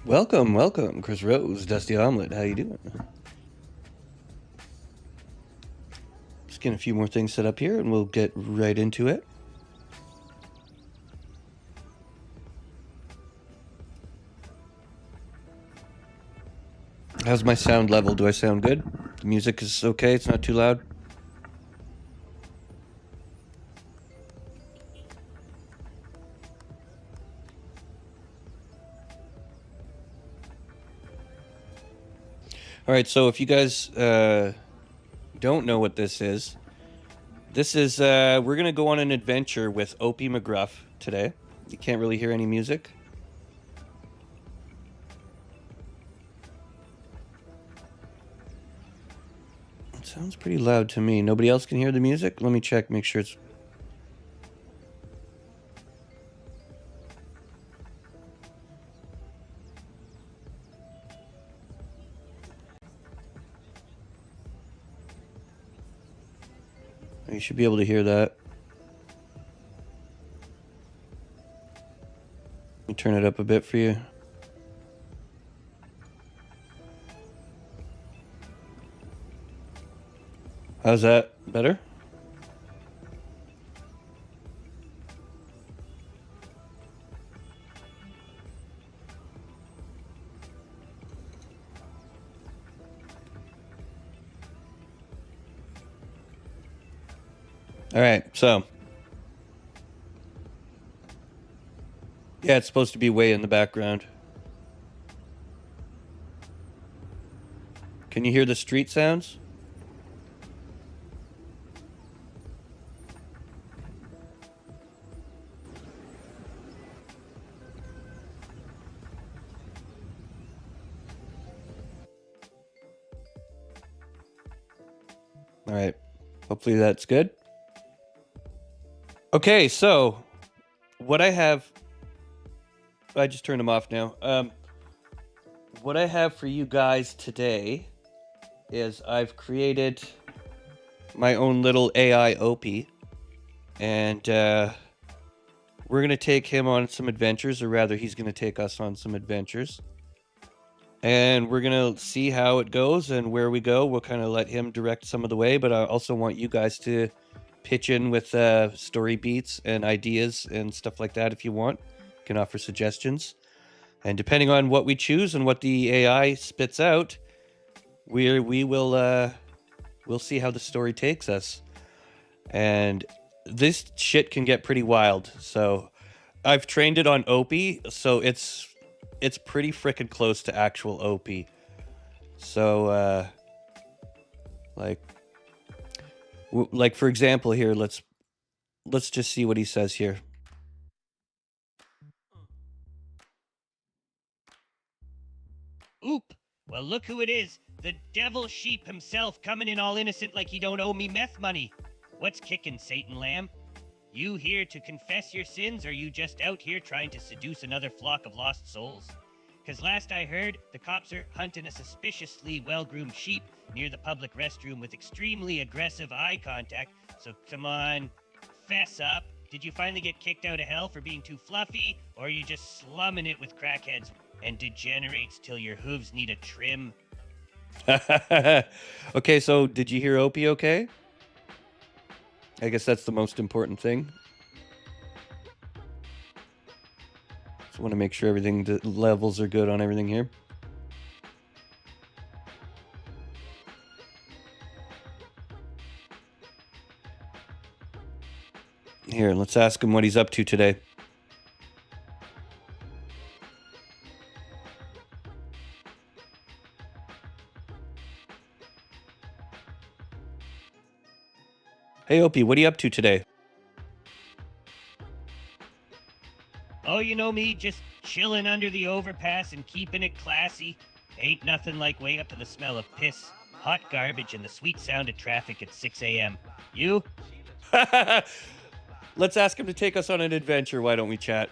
Welcome, welcome, Chris Rose, Dusty Omelet. How you doing? Just getting a few more things set up here, and we'll get right into it. How's my sound level? Do I sound good? The music is okay? It's not too loud? All right, so if you guys don't know what this is we're going to go on an adventure with Opie McGruff today. You can't really hear any music. It sounds pretty loud to me. Nobody else can hear the music? Let me check, make sure it's... You should be able to hear that. Let me turn it up a bit for you. How's that? Better? All right, so... Yeah, it's supposed to be way in the background. Can you hear the street sounds? All right, hopefully that's good. Okay, so what I have... I just turned them off now. What I have for you guys today is I've created my own little AI Opie, and we're going to take him on some adventures, or rather he's going to take us on some adventures. And we're going to see how it goes and where we go. We'll kind of let him direct some of the way, but I also want you guys to pitch in with story beats and ideas and stuff like that if you want. You can offer suggestions. And depending on what we choose and what the AI spits out, we'll see how the story takes us. And this shit can get pretty wild. So I've trained it on Opie, so it's pretty freaking close to actual Opie. So like for example here, let's just see what he says here. Oop! Well, look who it is. The devil sheep himself, coming in all innocent like he don't owe me meth money. What's kicking, Satan Lamb? You here to confess your sins, or you just out here trying to seduce another flock of lost souls? 'Cause last I heard, the cops are hunting a suspiciously well-groomed sheep near the public restroom with extremely aggressive eye contact, so come on, fess up. Did you finally get kicked out of hell for being too fluffy, or are you just slumming it with crackheads and degenerates till your hooves need a trim? Okay, so did you hear Opie okay? I guess that's the most important thing. Just want to make sure the levels are good on everything here. Here, let's ask him what he's up to today. Hey, Opie, what are you up to today? Oh, you know me, just chilling under the overpass and keeping it classy. Ain't nothing like way up to the smell of piss, hot garbage, and the sweet sound of traffic at 6 a.m. You? Let's ask him to take us on an adventure. Why don't we chat?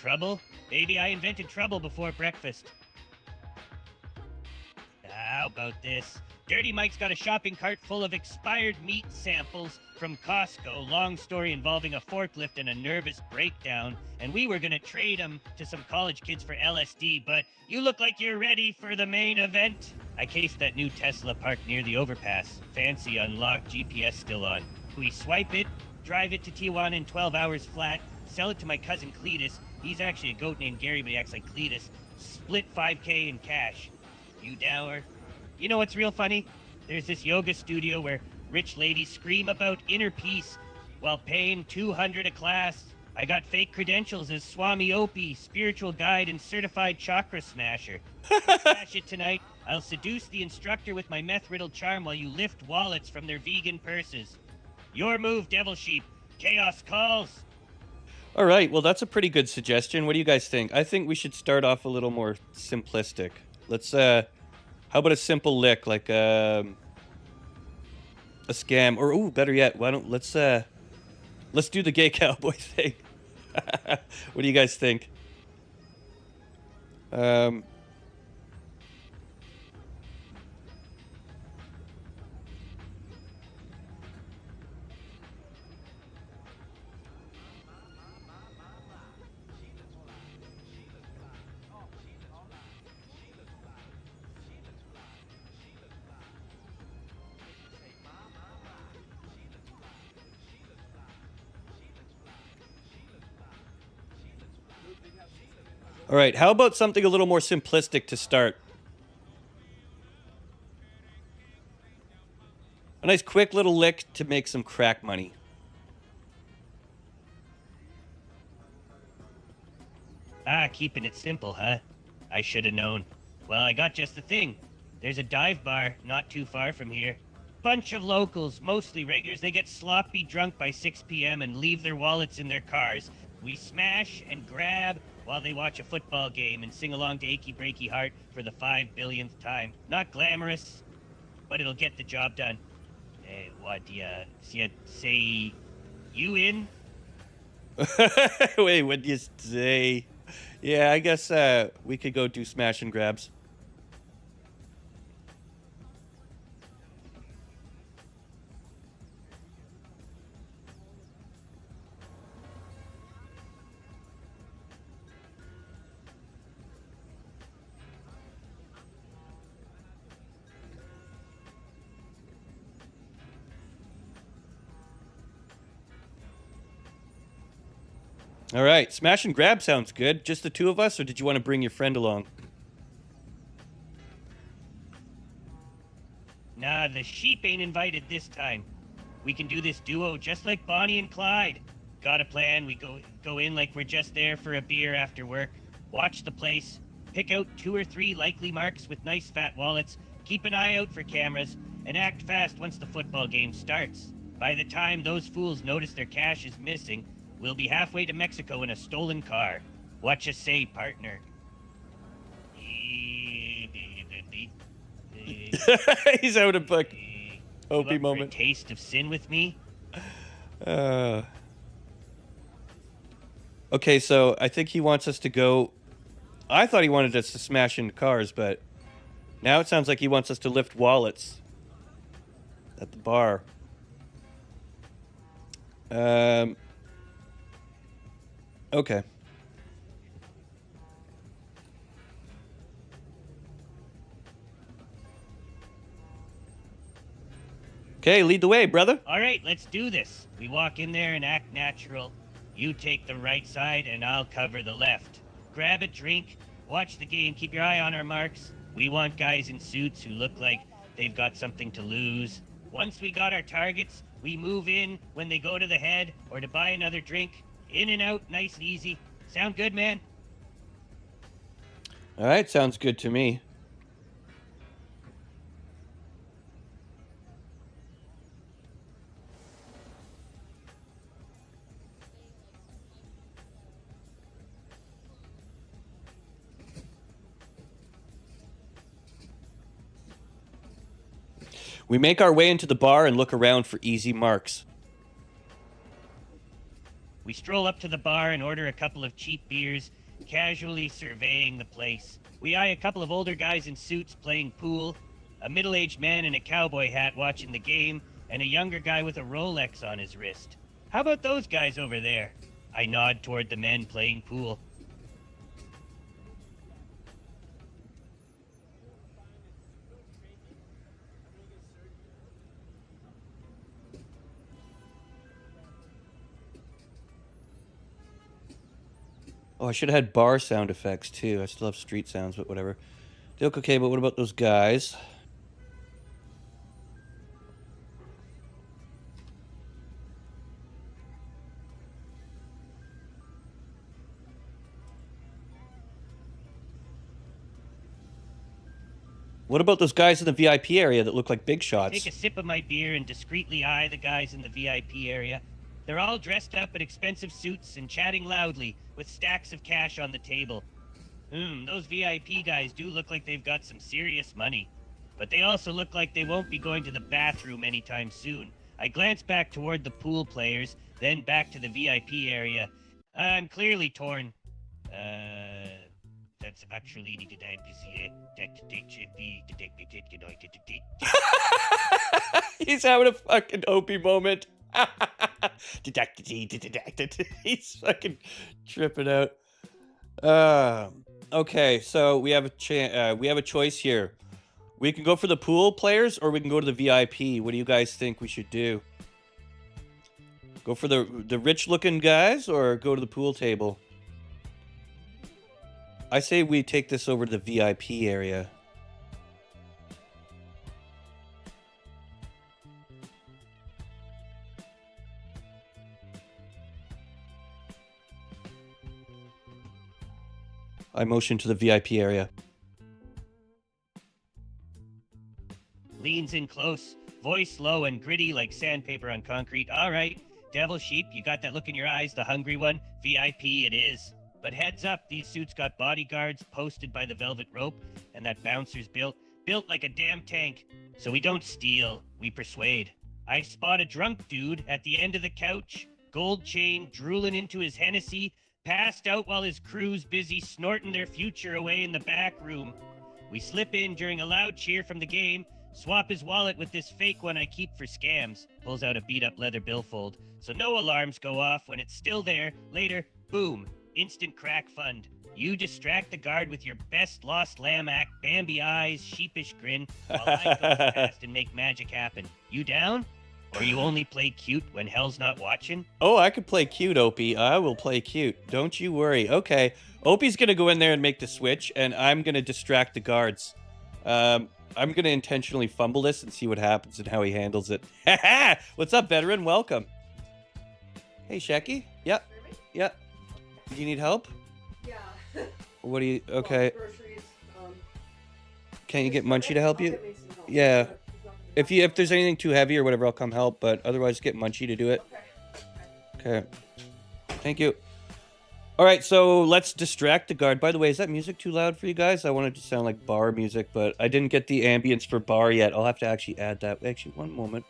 Trouble? Maybe I invented trouble before breakfast. How about this? Dirty Mike's got a shopping cart full of expired meat samples from Costco. Long story involving a forklift and a nervous breakdown. And we were gonna trade them to some college kids for LSD, but you look like you're ready for the main event. I cased that new Tesla parked near the overpass. Fancy unlocked, GPS still on. We swipe it, drive it to Tijuana in 12 hours flat, sell it to my cousin Cletus. He's actually a goat named Gary, but he acts like Cletus. Split 5K in cash. You dour? You know what's real funny? There's this yoga studio where rich ladies scream about inner peace while paying $200 a class. I got fake credentials as Swami Opie, spiritual guide and certified chakra smasher. Smash it tonight. I'll seduce the instructor with my meth-riddled charm while you lift wallets from their vegan purses. Your move, Devil Sheep. Chaos calls. All right, well, that's a pretty good suggestion. What do you guys think? I think we should start off a little more simplistic. Let's, how about a simple lick, like a scam, or ooh, better yet, why don't let's do the gay cowboy thing. What do you guys think? All right, how about something a little more simplistic to start? A nice quick little lick to make some crack money. Ah, keeping it simple, huh? I should have known. Well, I got just the thing. There's a dive bar not too far from here. Bunch of locals, mostly regulars. They get sloppy drunk by 6 p.m. and leave their wallets in their cars. We smash and grab while they watch a football game and sing along to Achy Breaky Heart for the 5 billionth time. Not glamorous, but it'll get the job done. Hey, what do you say? You in? Wait, what do you say? Yeah, I guess we could go do smash and grabs. All right, smash and grab sounds good. Just the two of us, or did you want to bring your friend along? Nah, the sheep ain't invited this time. We can do this duo just like Bonnie and Clyde. Got a plan, we go in like we're just there for a beer after work. Watch the place. Pick out 2 or 3 likely marks with nice fat wallets. Keep an eye out for cameras. And act fast once the football game starts. By the time those fools notice their cash is missing, we'll be halfway to Mexico in a stolen car. What you say, partner? He's out of book. Opie You up moment. for a taste of sin with me? Okay, so I think he wants us to go. I thought he wanted us to smash into cars, but now it sounds like he wants us to lift wallets at the bar. Okay. Okay, lead the way, brother. All right, let's do this. We walk in there and act natural. You take the right side and I'll cover the left. Grab a drink, watch the game, keep your eye on our marks. We want guys in suits who look like they've got something to lose. Once we got our targets, we move in when they go to the head or to buy another drink. In and out, nice and easy. Sound good, man? All right, sounds good to me. We make our way into the bar and look around for easy marks. We stroll up to the bar and order a couple of cheap beers, casually surveying the place. We eye a couple of older guys in suits playing pool, a middle-aged man in a cowboy hat watching the game, and a younger guy with a Rolex on his wrist. How about those guys over there? I nod toward the men playing pool. Oh, I should have had bar sound effects too. I still have street sounds, but whatever. They look okay, but what about those guys? What about those guys in the VIP area that look like big shots? Take a sip of my beer and discreetly eye the guys in the VIP area. They're all dressed up in expensive suits and chatting loudly, with stacks of cash on the table. Those VIP guys do look like they've got some serious money. But they also look like they won't be going to the bathroom anytime soon. I glance back toward the pool players, then back to the VIP area. I'm clearly torn. That's actually He's having a fucking Opie moment. He's fucking tripping out. Okay, so we have a choice here. We can go for the pool players, or we can go to the VIP. What do you guys think we should do? Go for the rich-looking guys, or go to the pool table? I say we take this over to the VIP area. I motion to the VIP area. Leans in close, voice low and gritty like sandpaper on concrete. All right, devil sheep, you got that look in your eyes, the hungry one? VIP it is. But heads up, these suits got bodyguards posted by the velvet rope, and that bouncer's built like a damn tank. So we don't steal, we persuade. I spot a drunk dude at the end of the couch, gold chain drooling into his Hennessy, passed out while his crew's busy snorting their future away in the back room. We slip in during a loud cheer from the game, swap his wallet with this fake one I keep for scams, pulls out a beat-up leather billfold, so no alarms go off when it's still there. Later, boom, instant crack fund. You distract the guard with your best Lost Lamb act, Bambi eyes, sheepish grin, while I go fast and make magic happen. You down? Or you only play cute when hell's not watching? Oh, I could play cute, Opie. I will play cute. Don't you worry. Okay. Opie's going to go in there and make the switch, and I'm going to distract the guards. I'm going to intentionally fumble this and see what happens and how he handles it. What's up, veteran? Welcome. Hey, Shecky. Yep. Yep. Do you need help? Yeah. What do you... Okay. Groceries. Can't you get Munchie to help you? I'll get Mason to help. Yeah. He's not gonna- If there's anything too heavy or whatever, I'll come help, but otherwise get Munchie to do it. Okay. Thank you. All right, so let's distract the guard. By the way, is that music too loud for you guys? I wanted to sound like bar music, but I didn't get the ambience for bar yet. I'll have to actually add that. Actually, one moment.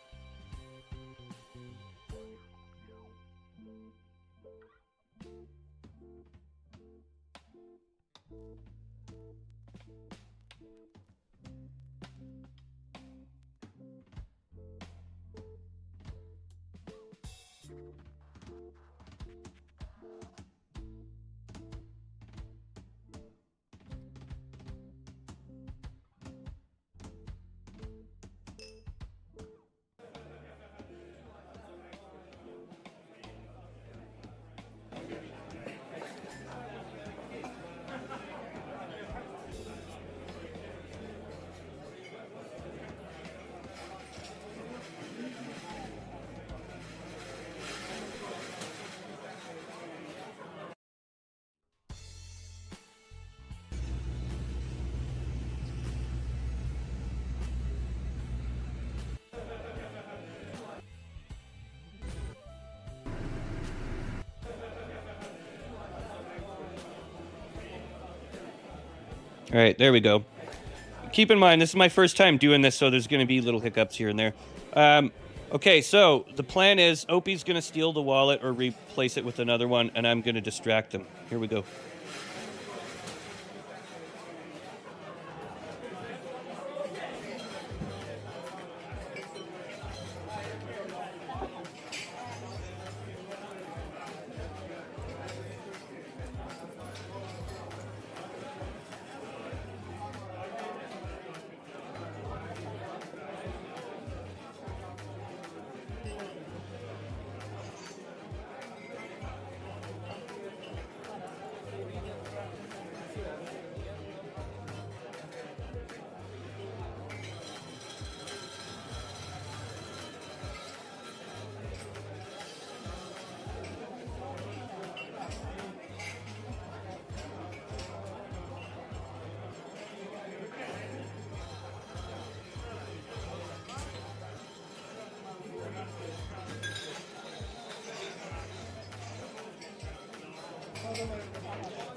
All right, there we go. Keep in mind, this is my first time doing this, so there's going to be little hiccups here and there. Okay, so the plan is Opie's going to steal the wallet or replace it with another one, and I'm going to distract him. Here we go.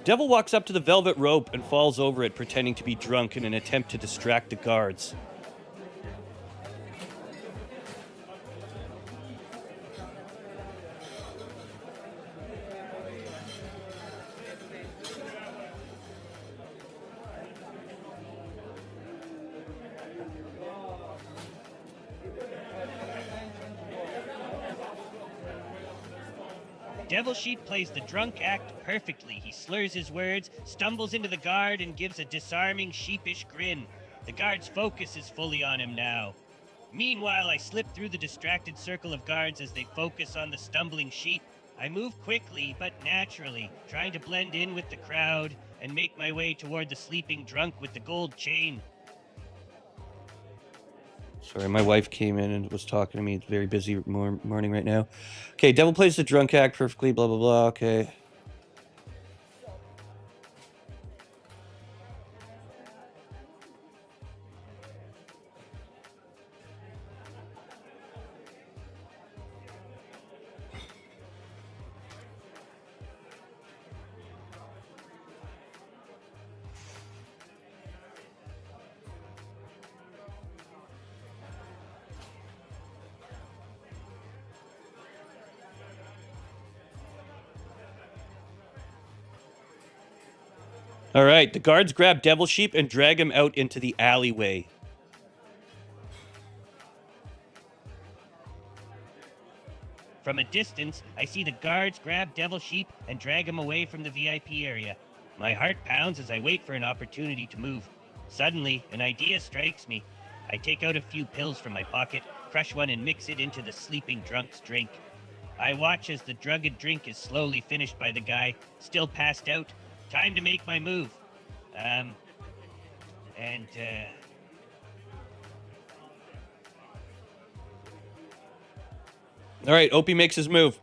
Devil walks up to the velvet rope and falls over it, pretending to be drunk in an attempt to distract the guards. Devil Sheep plays the drunk act perfectly. He slurs his words, stumbles into the guard, and gives a disarming, sheepish grin. The guard's focus is fully on him now. Meanwhile, I slip through the distracted circle of guards as they focus on the stumbling sheep. I move quickly, but naturally, trying to blend in with the crowd and make my way toward the sleeping drunk with the gold chain. Sorry, my wife came in and was talking to me. It's a very busy morning right now. Okay, Devil plays the drunk act perfectly, blah, blah, blah. Okay. All right, the guards grab Devil Sheep and drag him out into the alleyway. From a distance, I see the guards grab Devil Sheep and drag him away from the VIP area. My heart pounds as I wait for an opportunity to move. Suddenly, an idea strikes me. I take out a few pills from my pocket, crush one and mix it into the sleeping drunk's drink. I watch as the drugged drink is slowly finished by the guy, still passed out. Time to make my move. All right, Opie makes his move.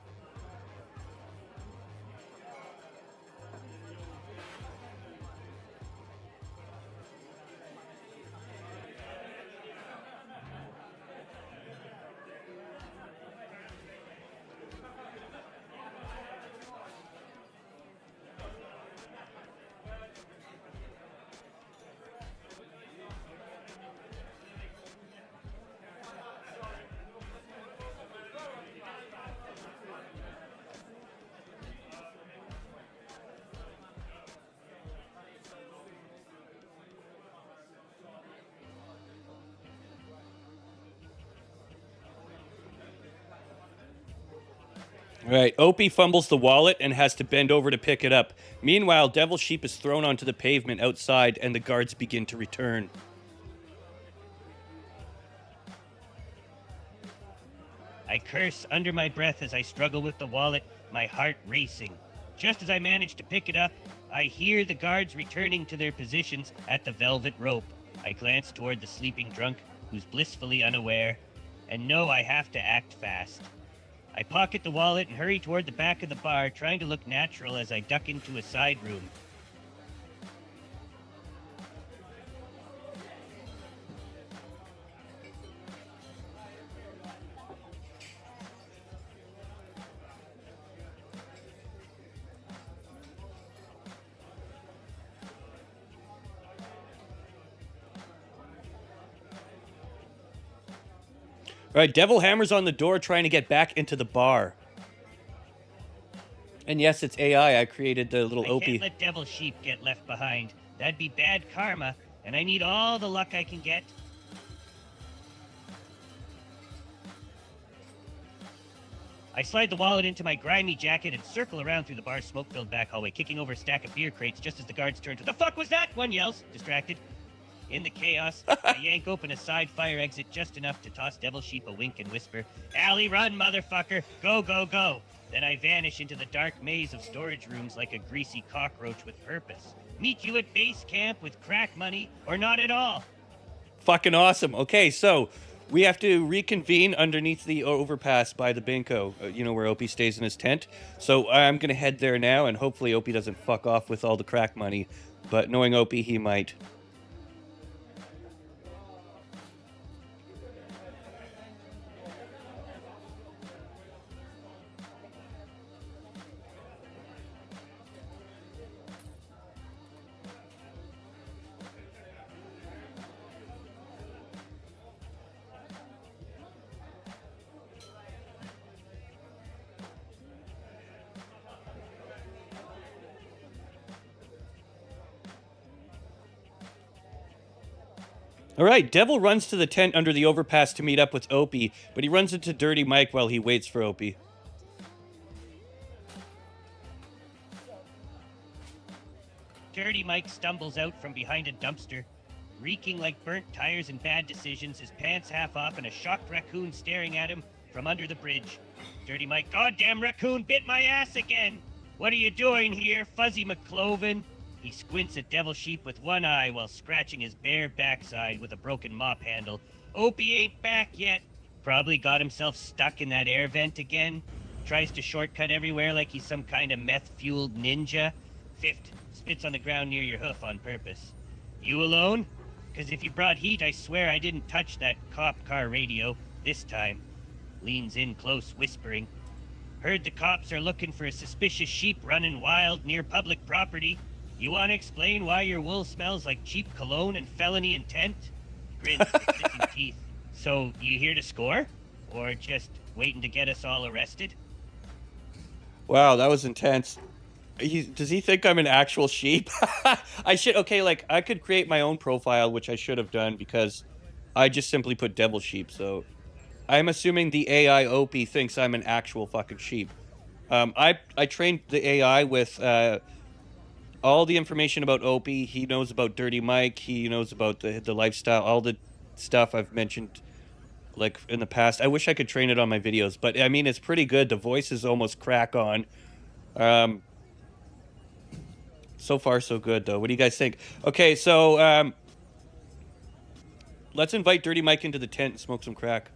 Right. Opie fumbles the wallet and has to bend over to pick it up. Meanwhile, Devil Sheep is thrown onto the pavement outside and the guards begin to return. I curse under my breath as I struggle with the wallet, my heart racing. Just as I manage to pick it up, I hear the guards returning to their positions at the velvet rope. I glance toward the sleeping drunk, who's blissfully unaware, and know I have to act fast. I pocket the wallet and hurry toward the back of the bar, trying to look natural as I duck into a side room. All right, Devil hammers on the door trying to get back into the bar. And yes, it's AI. I created the little I Opie. can't let Devil Sheep get left behind. That'd be bad karma, and I need all the luck I can get. I slide the wallet into my grimy jacket and circle around through the bar's smoke-filled back hallway, kicking over a stack of beer crates just as the guards turn to... The fuck was that? One yells, distracted. In the chaos, I yank open a side fire exit just enough to toss Devil Sheep a wink and whisper, "Alley, run, motherfucker! Go, go, go!" Then I vanish into the dark maze of storage rooms like a greasy cockroach with purpose. Meet you at base camp with crack money, or not at all. Fucking awesome. Okay, so we have to reconvene underneath the overpass by the Binko, where Opie stays in his tent. So I'm going to head there now, and hopefully Opie doesn't fuck off with all the crack money. But knowing Opie, he might. All right, Devil runs to the tent under the overpass to meet up with Opie, but he runs into Dirty Mike while he waits for Opie. Dirty Mike stumbles out from behind a dumpster, reeking like burnt tires and bad decisions, his pants half off and a shocked raccoon staring at him from under the bridge. Dirty Mike, "Goddamn raccoon bit my ass again! What are you doing here, Fuzzy McCloven?" He squints at Devil Sheep with one eye while scratching his bare backside with a broken mop handle. Opie ain't back yet. Probably got himself stuck in that air vent again. Tries to shortcut everywhere like he's some kind of meth-fueled ninja. Fifth, spits on the ground near your hoof on purpose. "You alone? 'Cause if you brought heat, I swear I didn't touch that cop car radio this time." Leans in close, whispering. "Heard the cops are looking for a suspicious sheep running wild near public property. You want to explain why your wool smells like cheap cologne and felony intent?" Grins with missing teeth. "So, you here to score? Or just waiting to get us all arrested?" Wow, that was intense. Does he think I'm an actual sheep? I could create my own profile, which I should have done because I just simply put Devil Sheep, so I'm assuming the AI Opie thinks I'm an actual fucking sheep. I trained the AI with all the information about Opie. He knows about Dirty Mike. He knows about the lifestyle, all the stuff I've mentioned like in the past. I wish I could train it on my videos, but I mean, it's pretty good. The voice is almost crack on. So far, so good, though. What do you guys think? Okay, so let's invite Dirty Mike into the tent and smoke some crack.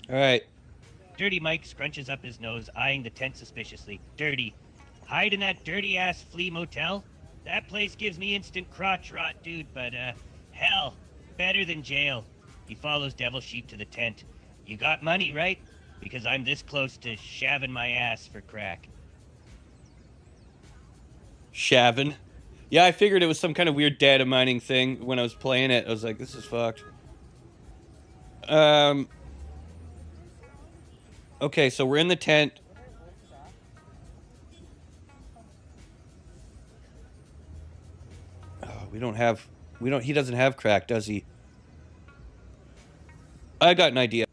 All right. Dirty Mike scrunches up his nose, eyeing the tent suspiciously. "Dirty. Hide in that dirty-ass flea motel? That place gives me instant crotch rot, dude, but, hell, better than jail." He follows Devil Sheep to the tent. "You got money, right? Because I'm this close to shaving my ass for crack." Shavin. Yeah, I figured it was some kind of weird data mining thing when I was playing it. I was like, this is fucked. Okay, so we're in the tent. Oh, he doesn't have crack, does he? I got an idea.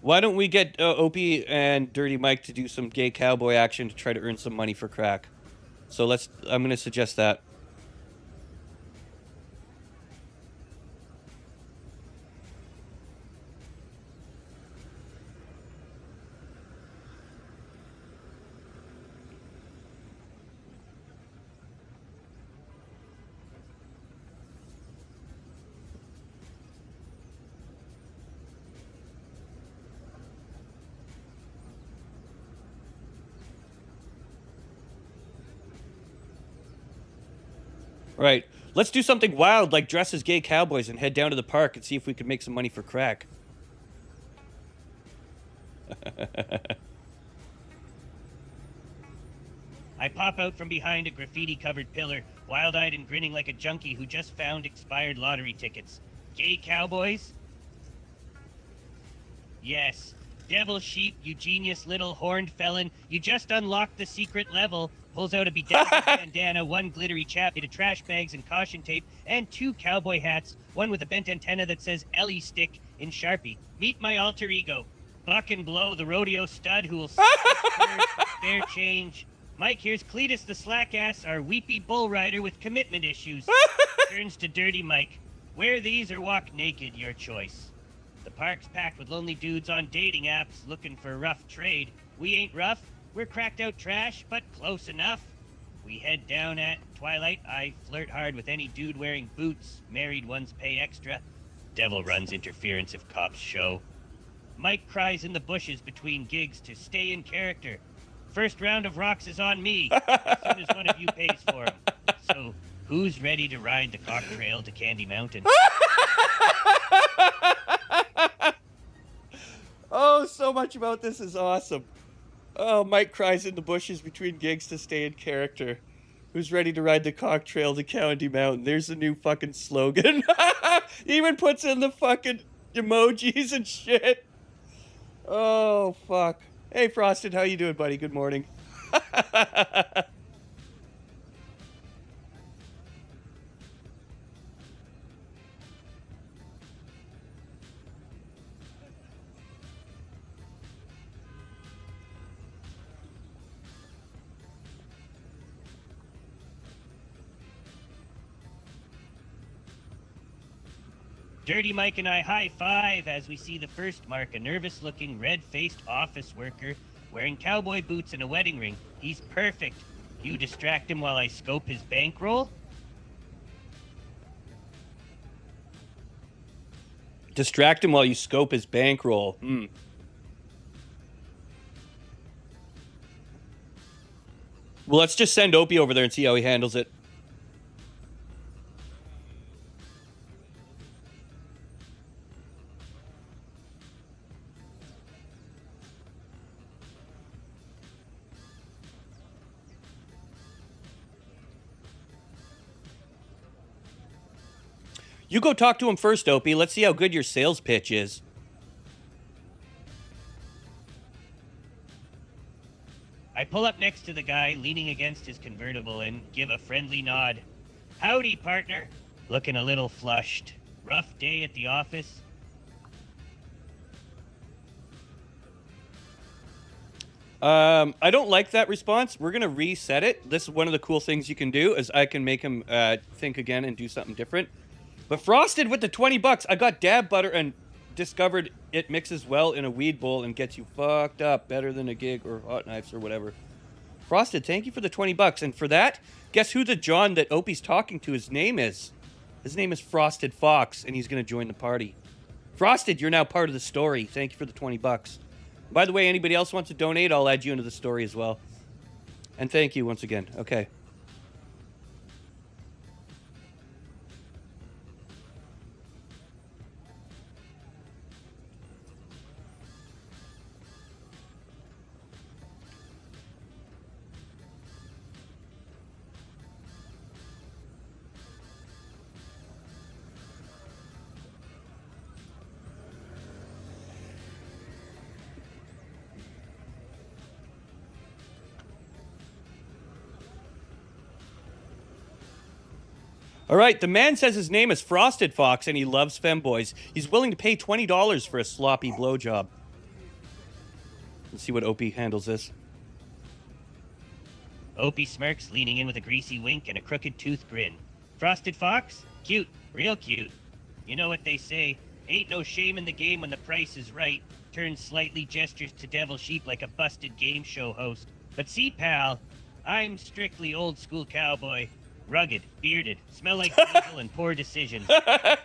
Why don't we get Opie and Dirty Mike to do some gay cowboy action to try to earn some money for crack? So I'm going to suggest that. Right. Let's do something wild, like dress as gay cowboys and head down to the park and see if we can make some money for crack. I pop out from behind a graffiti-covered pillar, wild-eyed and grinning like a junkie who just found expired lottery tickets. Gay cowboys? Yes. Devil sheep, you genius little horned felon. You just unlocked the secret level. Pulls out a bedazzled bandana, one glittery chap made of trash bags and caution tape, and 2 cowboy hats, one with a bent antenna that says Ellie Stick in Sharpie. Meet my alter ego. Buck and Blow, the rodeo stud who will spare change. Mike, here's Cletus the slack-ass, our weepy bull rider with commitment issues. Turns to Dirty Mike. Wear these or walk naked, your choice. The park's packed with lonely dudes on dating apps looking for rough trade. We ain't rough. We're cracked out trash, but close enough. We head down at twilight. I flirt hard with any dude wearing boots. Married ones pay extra. Devil runs interference if cops show. Mike cries in the bushes between gigs to stay in character. First round of rocks is on me, as soon as one of you pays for them. So, who's ready to ride the cock trail to Candy Mountain? Oh, so much about this is awesome. Oh, Mike cries in the bushes between gigs to stay in character. Who's ready to ride the cock trail to County Mountain? There's a new fucking slogan. He even puts in the fucking emojis and shit. Oh, fuck. Hey, Frosted, how you doing, buddy? Good morning. Dirty Mike and I high-five as we see the first mark, a nervous-looking, red-faced office worker wearing cowboy boots and a wedding ring. He's perfect. You distract him while I scope his bankroll? Distract him while you scope his bankroll. Well, let's just send Opie over there and see how he handles it. You go talk to him first, Opie. Let's see how good your sales pitch is. I pull up next to the guy leaning against his convertible and give a friendly nod. Howdy, partner. Looking a little flushed. Rough day at the office? I don't like that response. We're going to reset it. This is one of the cool things you can do is I can make him think again and do something different. But Frosted with the $20, I got dab butter and discovered it mixes well in a weed bowl and gets you fucked up better than a gig or hot knives or whatever. Frosted, thank you for the $20. And for that, guess who the John that Opie's talking to his name is? His name is Frosted Fox, and he's going to join the party. Frosted, you're now part of the story. Thank you for the $20. By the way, anybody else wants to donate, I'll add you into the story as well. And thank you once again. Okay. All right, the man says his name is Frosted Fox and he loves femboys. He's willing to pay $20 for a sloppy blowjob. Let's see what Opie handles this. Opie smirks, leaning in with a greasy wink and a crooked tooth grin. Frosted Fox? Cute. Real cute. You know what they say. Ain't no shame in the game when the price is right. Turns slightly gestures to Devil Sheep like a busted game show host. But see, pal, I'm strictly old school cowboy. Rugged, bearded, smell like diesel and poor decisions.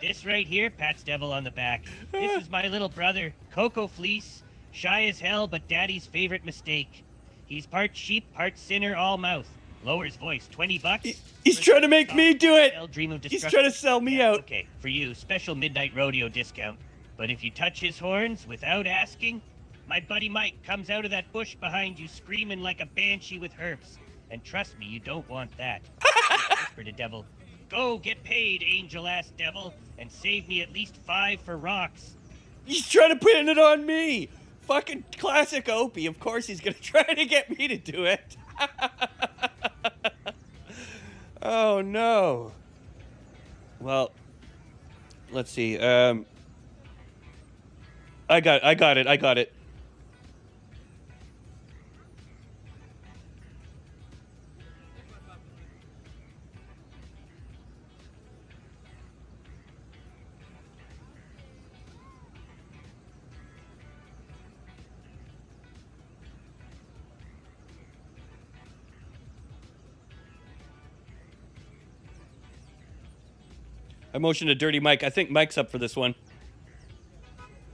This right here pats Devil on the back. This is my little brother, Cocoa Fleece. Shy as hell, but daddy's favorite mistake. He's part sheep, part sinner, all mouth. Lowers voice, $20? He's trying to make me do it. Dream of He's trying to sell me out. Okay, for you, special midnight rodeo discount. But if you touch his horns without asking, my buddy Mike comes out of that bush behind you screaming like a banshee with herbs. And trust me, you don't want that. Whisper to Devil, go get paid, angel-ass devil, and save me at least 5 for rocks. He's trying to pin it on me. Fucking classic Opie. Of course he's gonna try to get me to do it. Oh no. Well, let's see. I got it. I motioned to Dirty Mike. I think Mike's up for this one.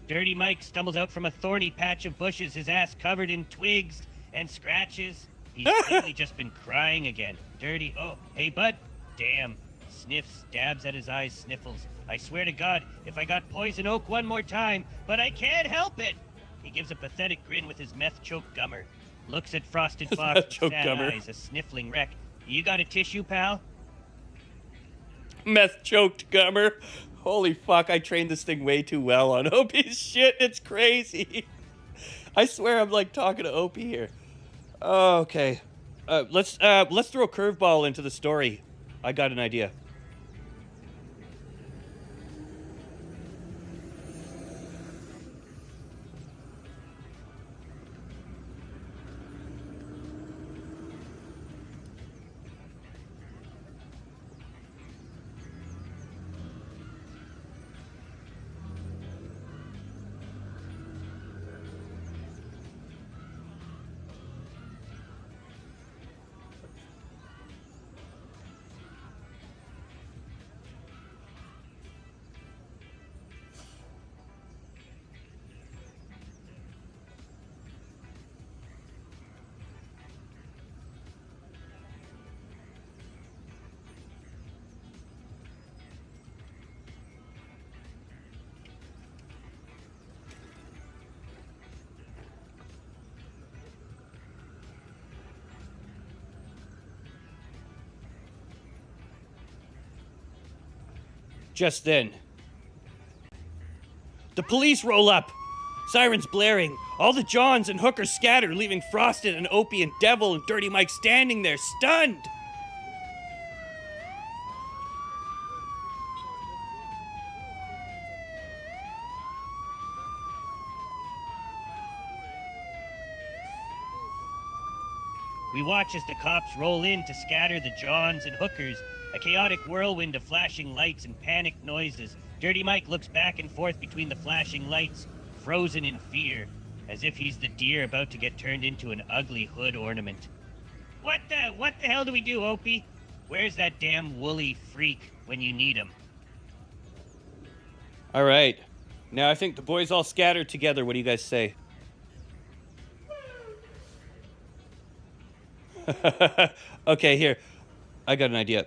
Dirty Mike stumbles out from a thorny patch of bushes, his ass covered in twigs and scratches. He's clearly just been crying again. Dirty, oh, hey bud. Damn. Sniffs, dabs at his eyes, sniffles. I swear to God, if I got poison oak one more time, but I can't help it. He gives a pathetic grin with his meth-choked gummer. Looks at Frosted Fox with sad eyes, a sniffling wreck. You got a tissue, pal? Meth-choked gummer. Holy fuck, I trained this thing way too well on Opie's shit. It's crazy. I swear I'm like talking to Opie here. Okay. Let's throw a curveball into the story. I got an idea. Just then, the police roll up. Sirens blaring. All the Johns and hookers scatter, leaving Frosted and Opie and Devil and Dirty Mike standing there, stunned. We watch as the cops roll in to scatter the Johns and hookers, a chaotic whirlwind of flashing lights and panicked noises. Dirty Mike looks back and forth between the flashing lights, frozen in fear, as if he's the deer about to get turned into an ugly hood ornament. What the hell do we do, Opie? Where's that damn woolly freak when you need him? All right. Now I think the boys all scattered together. What do you guys say? Okay, here. I got an idea.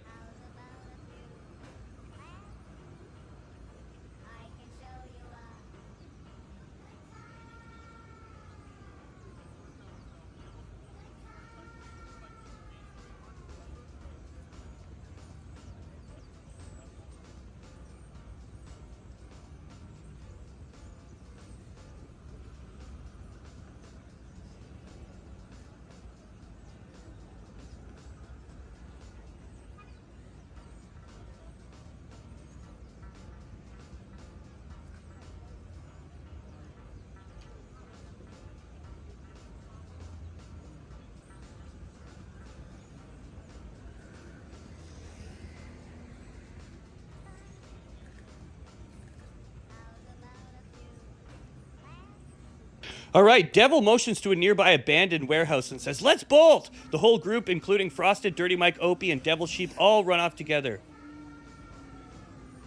All right, Devil motions to a nearby abandoned warehouse and says, "Let's bolt!" The whole group, including Frosted, Dirty Mike, Opie, and Devil Sheep, all run off together.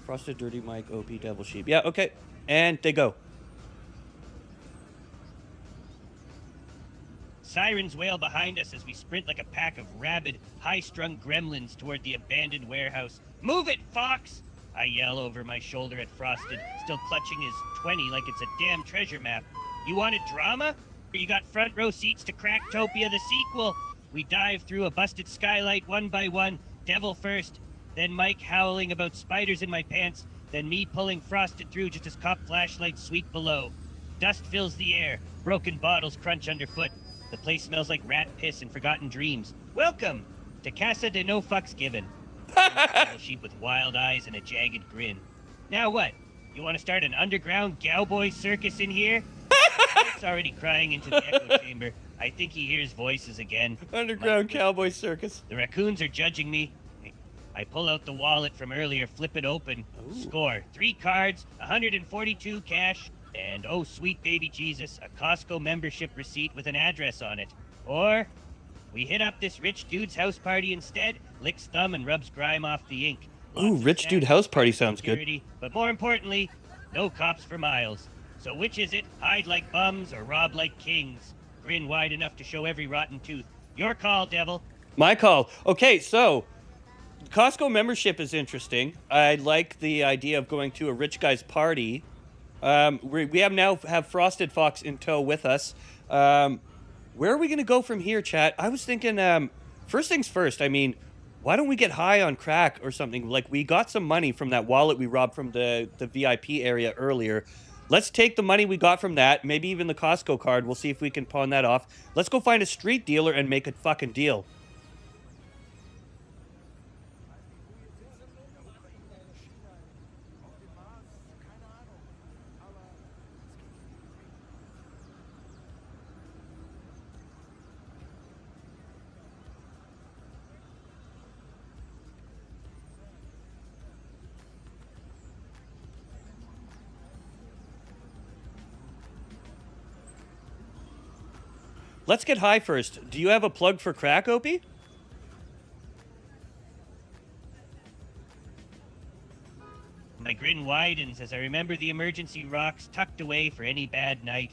Frosted, Dirty Mike, Opie, Devil Sheep. Yeah, okay. And they go. Sirens wail behind us as we sprint like a pack of rabid, high-strung gremlins toward the abandoned warehouse. Move it, Fox! I yell over my shoulder at Frosted, still clutching his 20 like it's a damn treasure map. You wanted drama? You got front row seats to Cracktopia the sequel. We dive through a busted skylight one by one, Devil first, then Mike howling about spiders in my pants, then me pulling Frosted through just as cop flashlights sweep below. Dust fills the air, broken bottles crunch underfoot. The place smells like rat piss and forgotten dreams. Welcome to Casa de No Fucks Given. A sheep with wild eyes and a jagged grin. Now what? You want to start an underground cowboy circus in here? It's already crying into the echo chamber. I think he hears voices again. Underground cowboy circus. The raccoons are judging me. I pull out the wallet from earlier, flip it open. Ooh. Score. 3 cards, 142 cash, and oh sweet baby Jesus, a Costco membership receipt with an address on it. Or we hit up this rich dude's house party instead, licks thumb and rubs grime off the ink. Ooh, rich dude house party sounds good. But more importantly, no cops for miles. So which is it? Hide like bums or rob like kings? Grin wide enough to show every rotten tooth. Your call, Devil. My call. Okay, so Costco membership is interesting. I like the idea of going to a rich guy's party. We have Frosted Fox in tow with us. Where are we going to go from here, chat? I was thinking, first things first, I mean, why don't we get high on crack or something? Like, we got some money from that wallet we robbed from the VIP area earlier. Let's take the money we got from that, maybe even the Costco card. We'll see if we can pawn that off. Let's go find a street dealer and make a fucking deal. Let's get high first. Do you have a plug for crack, Opie? My grin widens as I remember the emergency rocks tucked away for any bad night.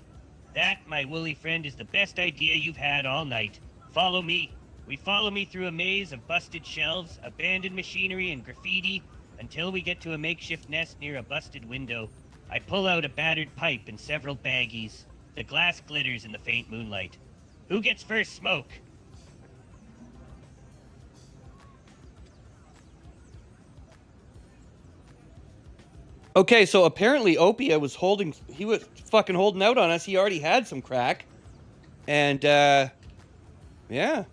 That, my woolly friend, is the best idea you've had all night. Follow me. We follow me through a maze of busted shelves, abandoned machinery, and graffiti until we get to a makeshift nest near a busted window. I pull out a battered pipe and several baggies. The glass glitters in the faint moonlight. Who gets first smoke? Okay, so apparently Opie was fucking holding out on us. He already had some crack. And, yeah.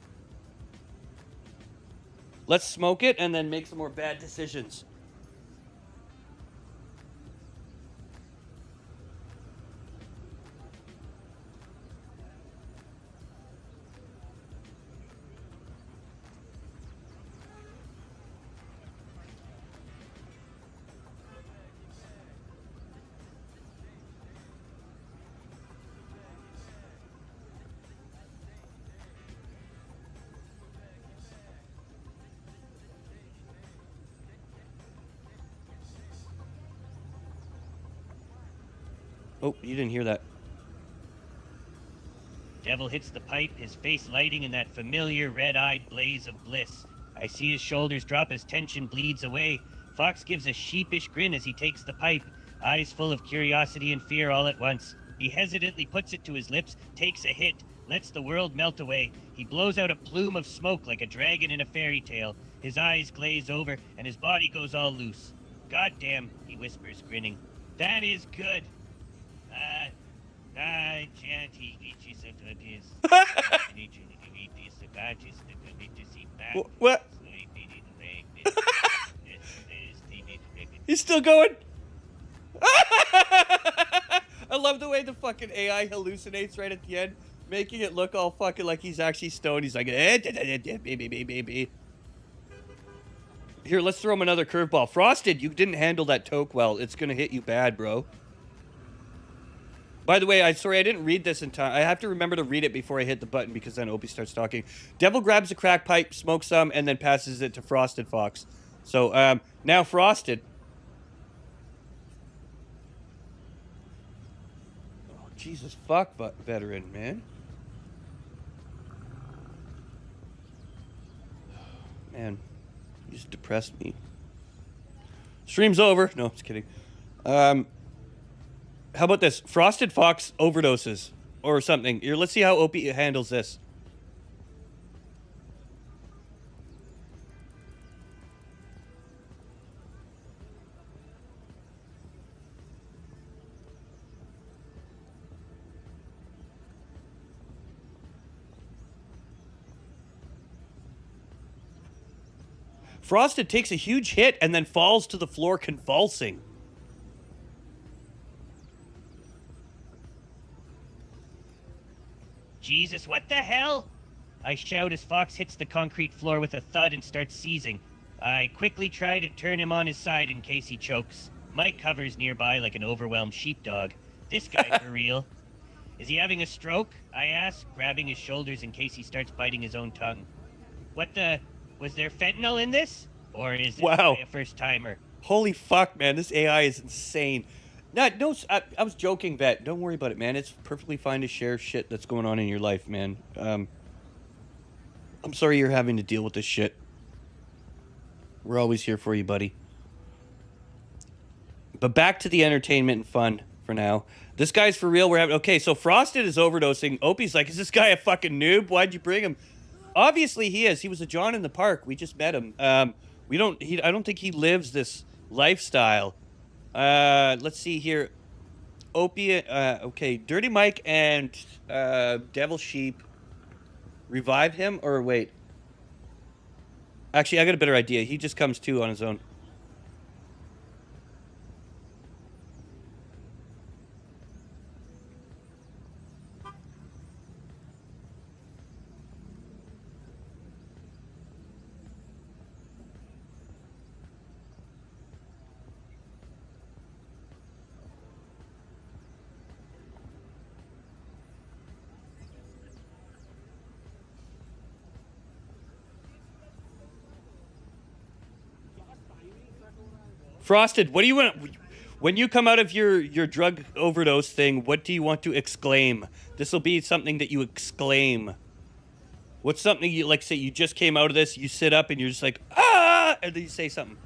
Let's smoke it and then make some more bad decisions. Oh, you didn't hear that. Devil hits the pipe, his face lighting in that familiar red-eyed blaze of bliss. I see his shoulders drop as tension bleeds away. Fox gives a sheepish grin as he takes the pipe, eyes full of curiosity and fear all at once. He hesitantly puts it to his lips, takes a hit, lets the world melt away. He blows out a plume of smoke like a dragon in a fairy tale. His eyes glaze over, and his body goes all loose. "Goddamn," he whispers, grinning. "That is good." What? He's still going? I love the way the fucking AI hallucinates right at the end, making it look all fucking like he's actually stoned. He's like, baby. Here, let's throw him another curveball. Frosted, you didn't handle that toke well. It's gonna hit you bad, bro. By the way, sorry I didn't read this in time. I have to remember to read it before I hit the button because then Opie starts talking. Devil grabs a crack pipe, smokes some, and then passes it to Frosted Fox. So, now Frosted. Oh, Jesus fuck, veteran, man. Man, you just depressed me. Stream's over. No, just kidding. How about this? Frosted Fox overdoses or something. Here, let's see how Opie handles this. Frosted takes a huge hit and then falls to the floor convulsing. Jesus, what the hell? I shout as Fox hits the concrete floor with a thud and starts seizing. I quickly try to turn him on his side in case he chokes. Mike hovers nearby like an overwhelmed sheepdog. This guy for real. Is he having a stroke? I ask, grabbing his shoulders in case he starts biting his own tongue. What the... Was there fentanyl in this? Or is it a first-timer? Holy fuck, man. This AI is insane. No, I was joking, Vet. Don't worry about it, man. It's perfectly fine to share shit that's going on in your life, man. I'm sorry you're having to deal with this shit. We're always here for you, buddy. But back to the entertainment and fun for now. This guy's for real. Okay, so Frosted is overdosing. Opie's like, is this guy a fucking noob? Why'd you bring him? Obviously he is. He was a John in the park. We just met him. I don't think he lives this lifestyle. Let's see here. Opie, okay, Dirty Mike and Devil Sheep revive him, or wait. Actually, I got a better idea. He just comes to on his own. Frosted, what do you want? When you come out of your drug overdose thing, what do you want to exclaim? This will be something that you exclaim. What's something you, like, say you just came out of this, you sit up and you're just like, ah, and then you say something.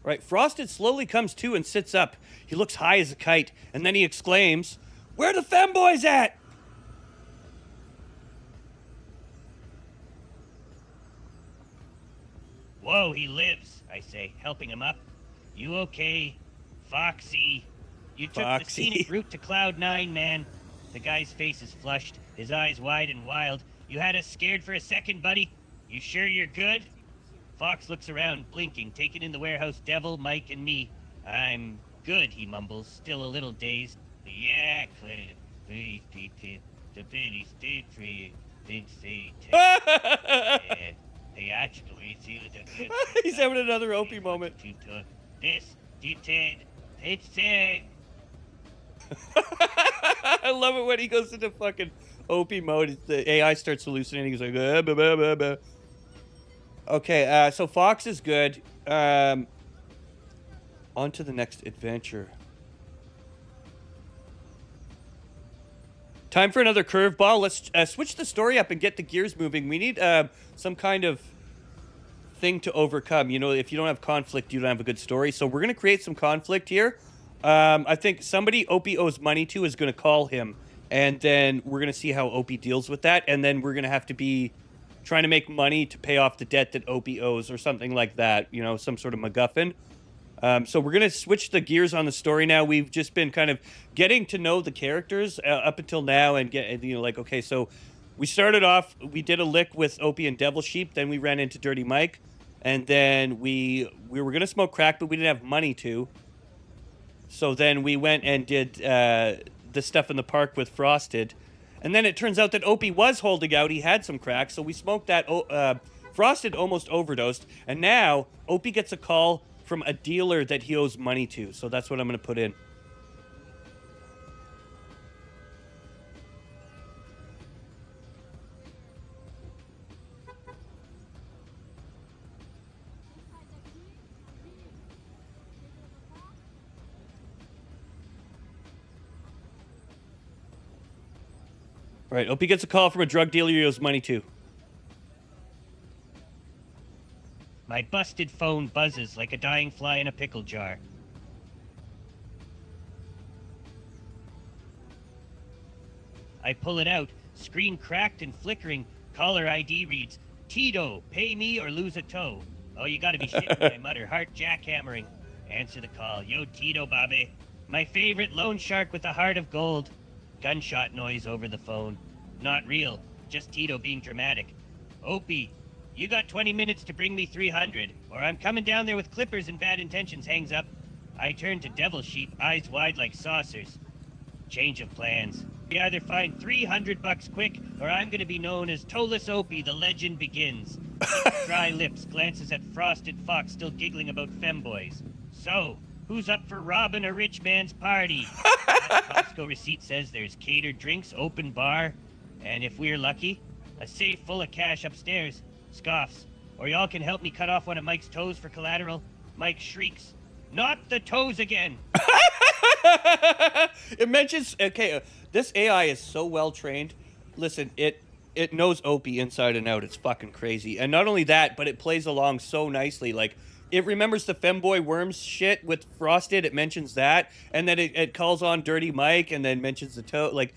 Right, Frosted slowly comes to and sits up. He looks high as a kite, and then he exclaims, "Where the femboys at?" Whoa, he lives, I say, helping him up. You okay? Foxy. You took the scenic route to Cloud 9, man. The guy's face is flushed, his eyes wide and wild. You had us scared for a second, buddy. You sure you're good? Fox looks around, blinking, taking in the warehouse Devil, Mike, and me. I'm good, he mumbles, still a little dazed. Yeah, Clint. The Benny stayed for you. They actually see the He's having another Opie moment. This detained. It's it. I love it when he goes into fucking Opie mode. The AI starts hallucinating. He's like, bah, bah, bah, bah. Okay, so Fox is good. On to the next adventure. Time for another curveball. Let's switch the story up and get the gears moving. We need some kind of thing to overcome. You know, if you don't have conflict, you don't have a good story. So we're going to create some conflict here. I think somebody Opie owes money to is going to call him. And then we're going to see how Opie deals with that. And then we're going to have to be trying to make money to pay off the debt that Opie owes or something like that. You know, some sort of MacGuffin. So we're going to switch the gears on the story now. We've just been kind of getting to know the characters up until now and get, you know, like, okay, so we started off, we did a lick with Opie and Devil Sheep. Then we ran into Dirty Mike. And then we were going to smoke crack, but we didn't have money to. So then we went and did the stuff in the park with Frosted. And then it turns out that Opie was holding out. He had some crack, so we smoked that. Frosted almost overdosed. And now Opie gets a call from a dealer that he owes money to. So that's what I'm going to put in. All right, Opie gets a call from a drug dealer he owes money to. My busted phone buzzes like a dying fly in a pickle jar. I pull it out, screen cracked and flickering. Caller ID reads, Tito, pay me or lose a toe. Oh, you gotta be shitting me, I mutter, heart jackhammering. Answer the call. Yo, Tito, Bobby. My favorite loan shark with a heart of gold. Gunshot noise over the phone. Not real, just Tito being dramatic. Opie, you got 20 minutes to bring me 300, or I'm coming down there with clippers and bad intentions. Hangs up. I turn to Devil Sheep, eyes wide like saucers. Change of plans. We either find $300 quick, or I'm gonna be known as Toeless Opie, the legend begins. Dry lips, glances at Frosted Fox still giggling about femboys. So, who's up for robbing a rich man's party? That Costco receipt says there's catered drinks, open bar, and if we're lucky, a safe full of cash upstairs. Scoffs. Or y'all can help me cut off one of Mike's toes for collateral. Mike shrieks. Not the toes again! It mentions, okay, this AI is so well trained. Listen, it knows Opie inside and out. It's fucking crazy. And not only that, but it plays along so nicely. Like, it remembers the femboy worms shit with Frosted. It mentions that. And then it calls on Dirty Mike and then mentions the toe. Like,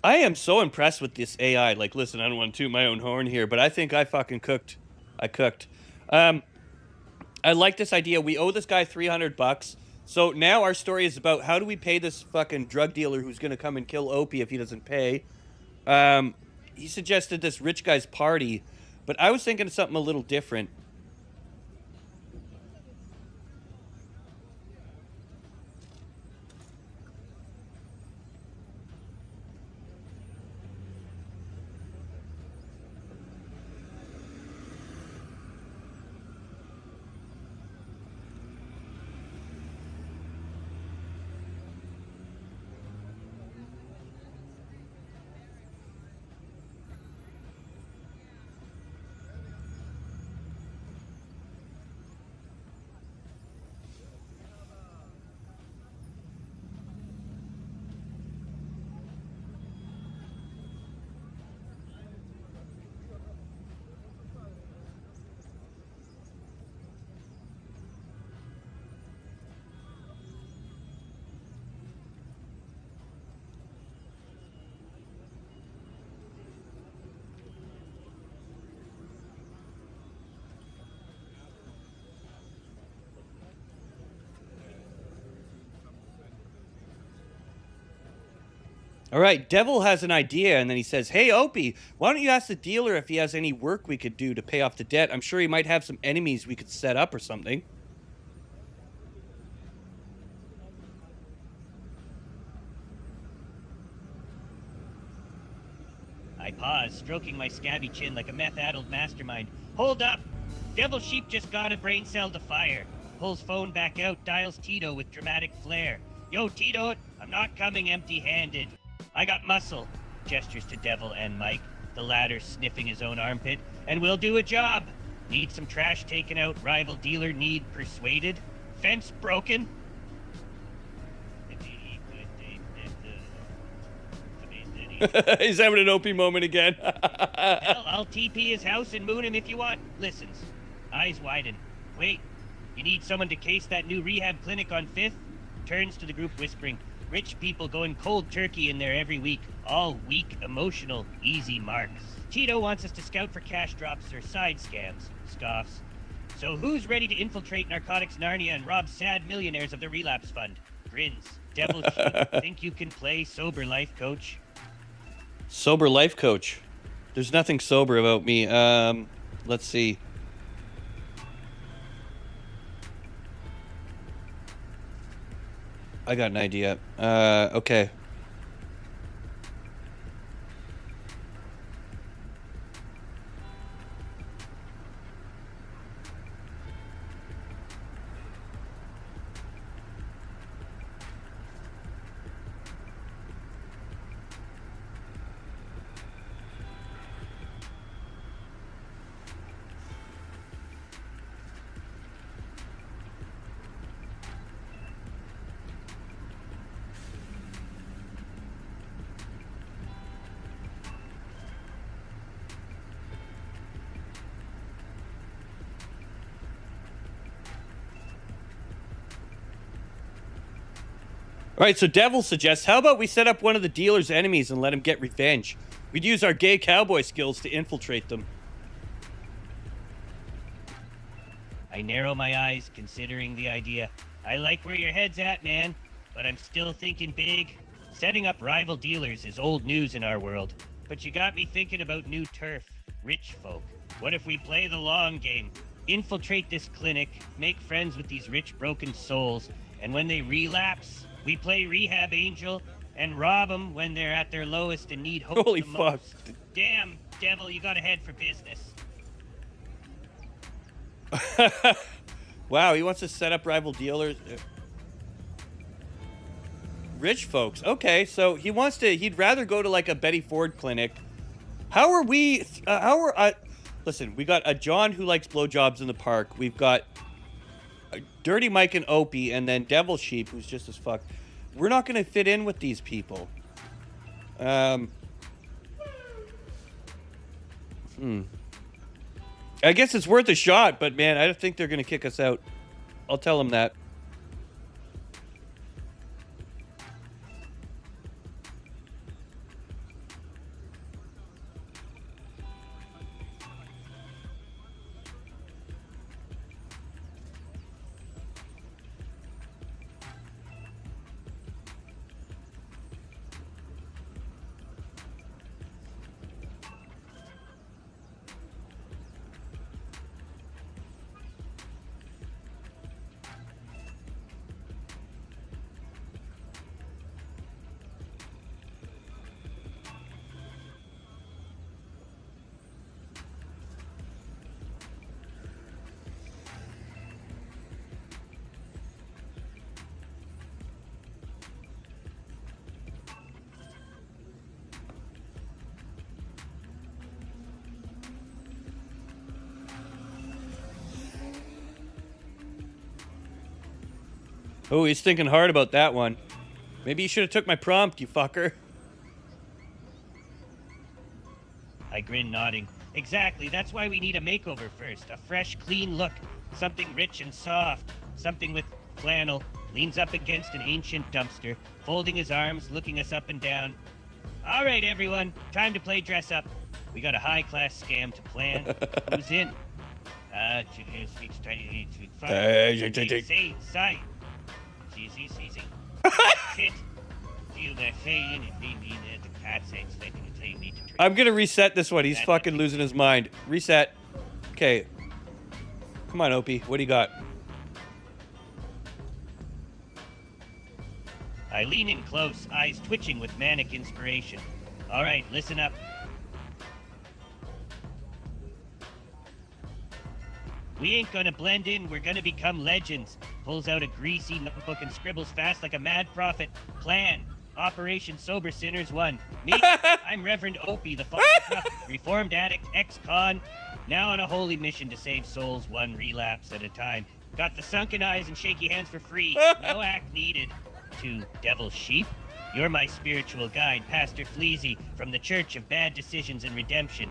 I am so impressed with this AI. Like, listen, I don't want to toot my own horn here, but I think I fucking cooked. I cooked. I like this idea. We owe this guy $300. So now our story is about how do we pay this fucking drug dealer who's going to come and kill Opie if he doesn't pay. He suggested this rich guy's party, but I was thinking of something a little different. All right, Devil has an idea, and then he says, hey, Opie, why don't you ask the dealer if he has any work we could do to pay off the debt? I'm sure he might have some enemies we could set up or something. I pause, stroking my scabby chin like a meth-addled mastermind. Hold up! Devil Sheep just got a brain cell to fire. Pulls phone back out, dials Tito with dramatic flair. Yo, Tito, I'm not coming empty-handed. I got muscle. Gestures to Devil and Mike, the latter sniffing his own armpit. And we'll do a job. Need some trash taken out, rival dealer need persuaded. Fence broken. He's having an Opie moment again. Hell, I'll TP his house and moon him if you want. Listens. Eyes widen. Wait, you need someone to case that new rehab clinic on 5th? Turns to the group whispering. Rich people going cold turkey in there every week. All weak, emotional, easy marks. Tito wants us to scout for cash drops or side scams. Scoffs. So who's ready to infiltrate Narcotics Narnia and rob sad millionaires of the relapse fund? Grins. Devil Sheep, think you can play sober life coach? Sober life coach. There's nothing sober about me. Let's see. I got an idea. Okay. right, so Devil suggests, how about we set up one of the dealer's enemies and let him get revenge? We'd use our gay cowboy skills to infiltrate them. I narrow my eyes, considering the idea. I like where your head's at, man, but I'm still thinking big. Setting up rival dealers is old news in our world, but you got me thinking about new turf, rich folk. What if we play the long game? Infiltrate this clinic, make friends with these rich broken souls, and when they relapse, we play rehab angel and rob them when they're at their lowest and need hope. Holy the fuck. most. Damn, Devil, you got a head for business. Wow, he wants to set up rival dealers. Rich folks. Okay, so he'd rather go to like a Betty Ford clinic. Listen, we got a John who likes blowjobs in the park. We've got Dirty Mike and Opie, and then Devil Sheep, who's just as fuck. We're not going to fit in with these people. I guess it's worth a shot, but man, I don't think they're going to kick us out. I'll tell them that. Oh, he's thinking hard about that one. Maybe you should have took my prompt, you fucker. I grin, nodding. Exactly, that's why we need a makeover first. A fresh, clean look. Something rich and soft. Something with flannel. Leans up against an ancient dumpster, folding his arms, looking us up and down. All right, everyone, time to play dress up. We got a high-class scam to plan. Who's in? Say, sign. Easy. Hit. Feel that pain and be me that the cat's expecting until you need to treat. I'm gonna reset this one. He's fucking losing his mind. Reset. Okay. Come on, Opie. What do you got? I lean in close, eyes twitching with manic inspiration. All right, listen up. We ain't gonna blend in, we're gonna become legends. Pulls out a greasy notebook and scribbles fast like a mad prophet. Plan. Operation Sober Sinners 1. Me, I'm Reverend Opie, the father of reformed addict, ex-con, now on a holy mission to save souls one relapse at a time. Got the sunken eyes and shaky hands for free. No act needed. To Devil Sheep, you're my spiritual guide, Pastor Fleazy, from the Church of Bad Decisions and Redemption.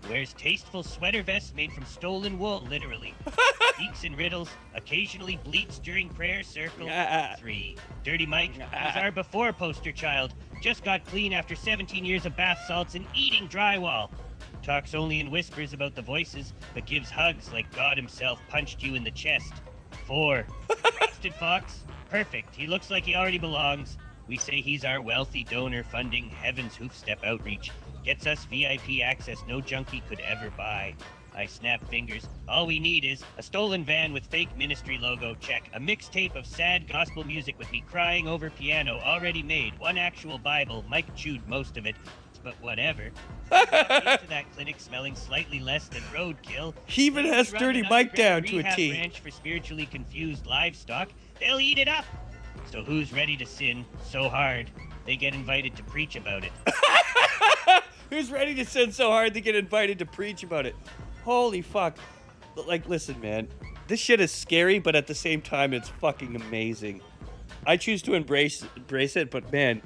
Wears tasteful sweater vests made from stolen wool, literally. Speaks in riddles, occasionally bleats during prayer circle. 3. Dirty Mike is our before poster child. Just got clean after 17 years of bath salts and eating drywall. Talks only in whispers about the voices, but gives hugs like God himself punched you in the chest. 4. Frosted Fox. Perfect. He looks like he already belongs. We say he's our wealthy donor funding Heaven's Hoofstep outreach. Gets us VIP access no junkie could ever buy. I snap fingers. All we need is a stolen van with fake ministry logo, check. A mixtape of sad gospel music with me crying over piano, already made. One actual Bible. Mike chewed most of it, but whatever. Into that clinic smelling slightly less than roadkill. He even has Dirty Mike down to a T. Ranch for spiritually confused livestock. They'll eat it up. So who's ready to sin so hard they get invited to preach about it? Who's ready to sin so hard they get invited to preach about it? Holy fuck. Like, listen, man. This shit is scary, but at the same time, it's fucking amazing. I choose to embrace it, but man,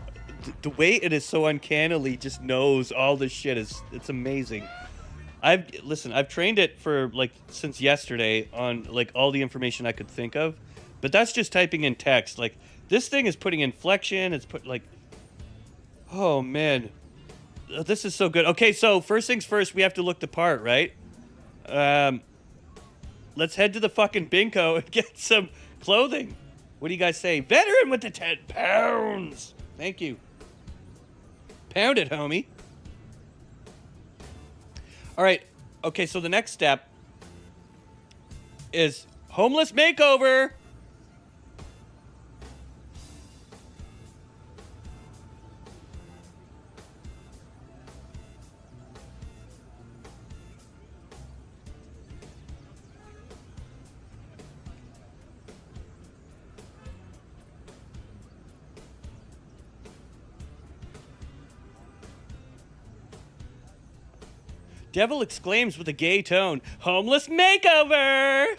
the way it is so uncannily just knows all this shit it's amazing. I've trained it for like since yesterday on like all the information I could think of, but that's just typing in text. Like This thing is putting inflection. It's put like, oh man, this is so good. Okay, so first things first, we have to look the part, right? Let's head to the fucking Binko and get some clothing. What do you guys say? Veteran with the 10 pounds. Thank you. Pound it, homie. All right. Okay, so the next step is homeless makeover. Devil exclaims with a gay tone, homeless makeover!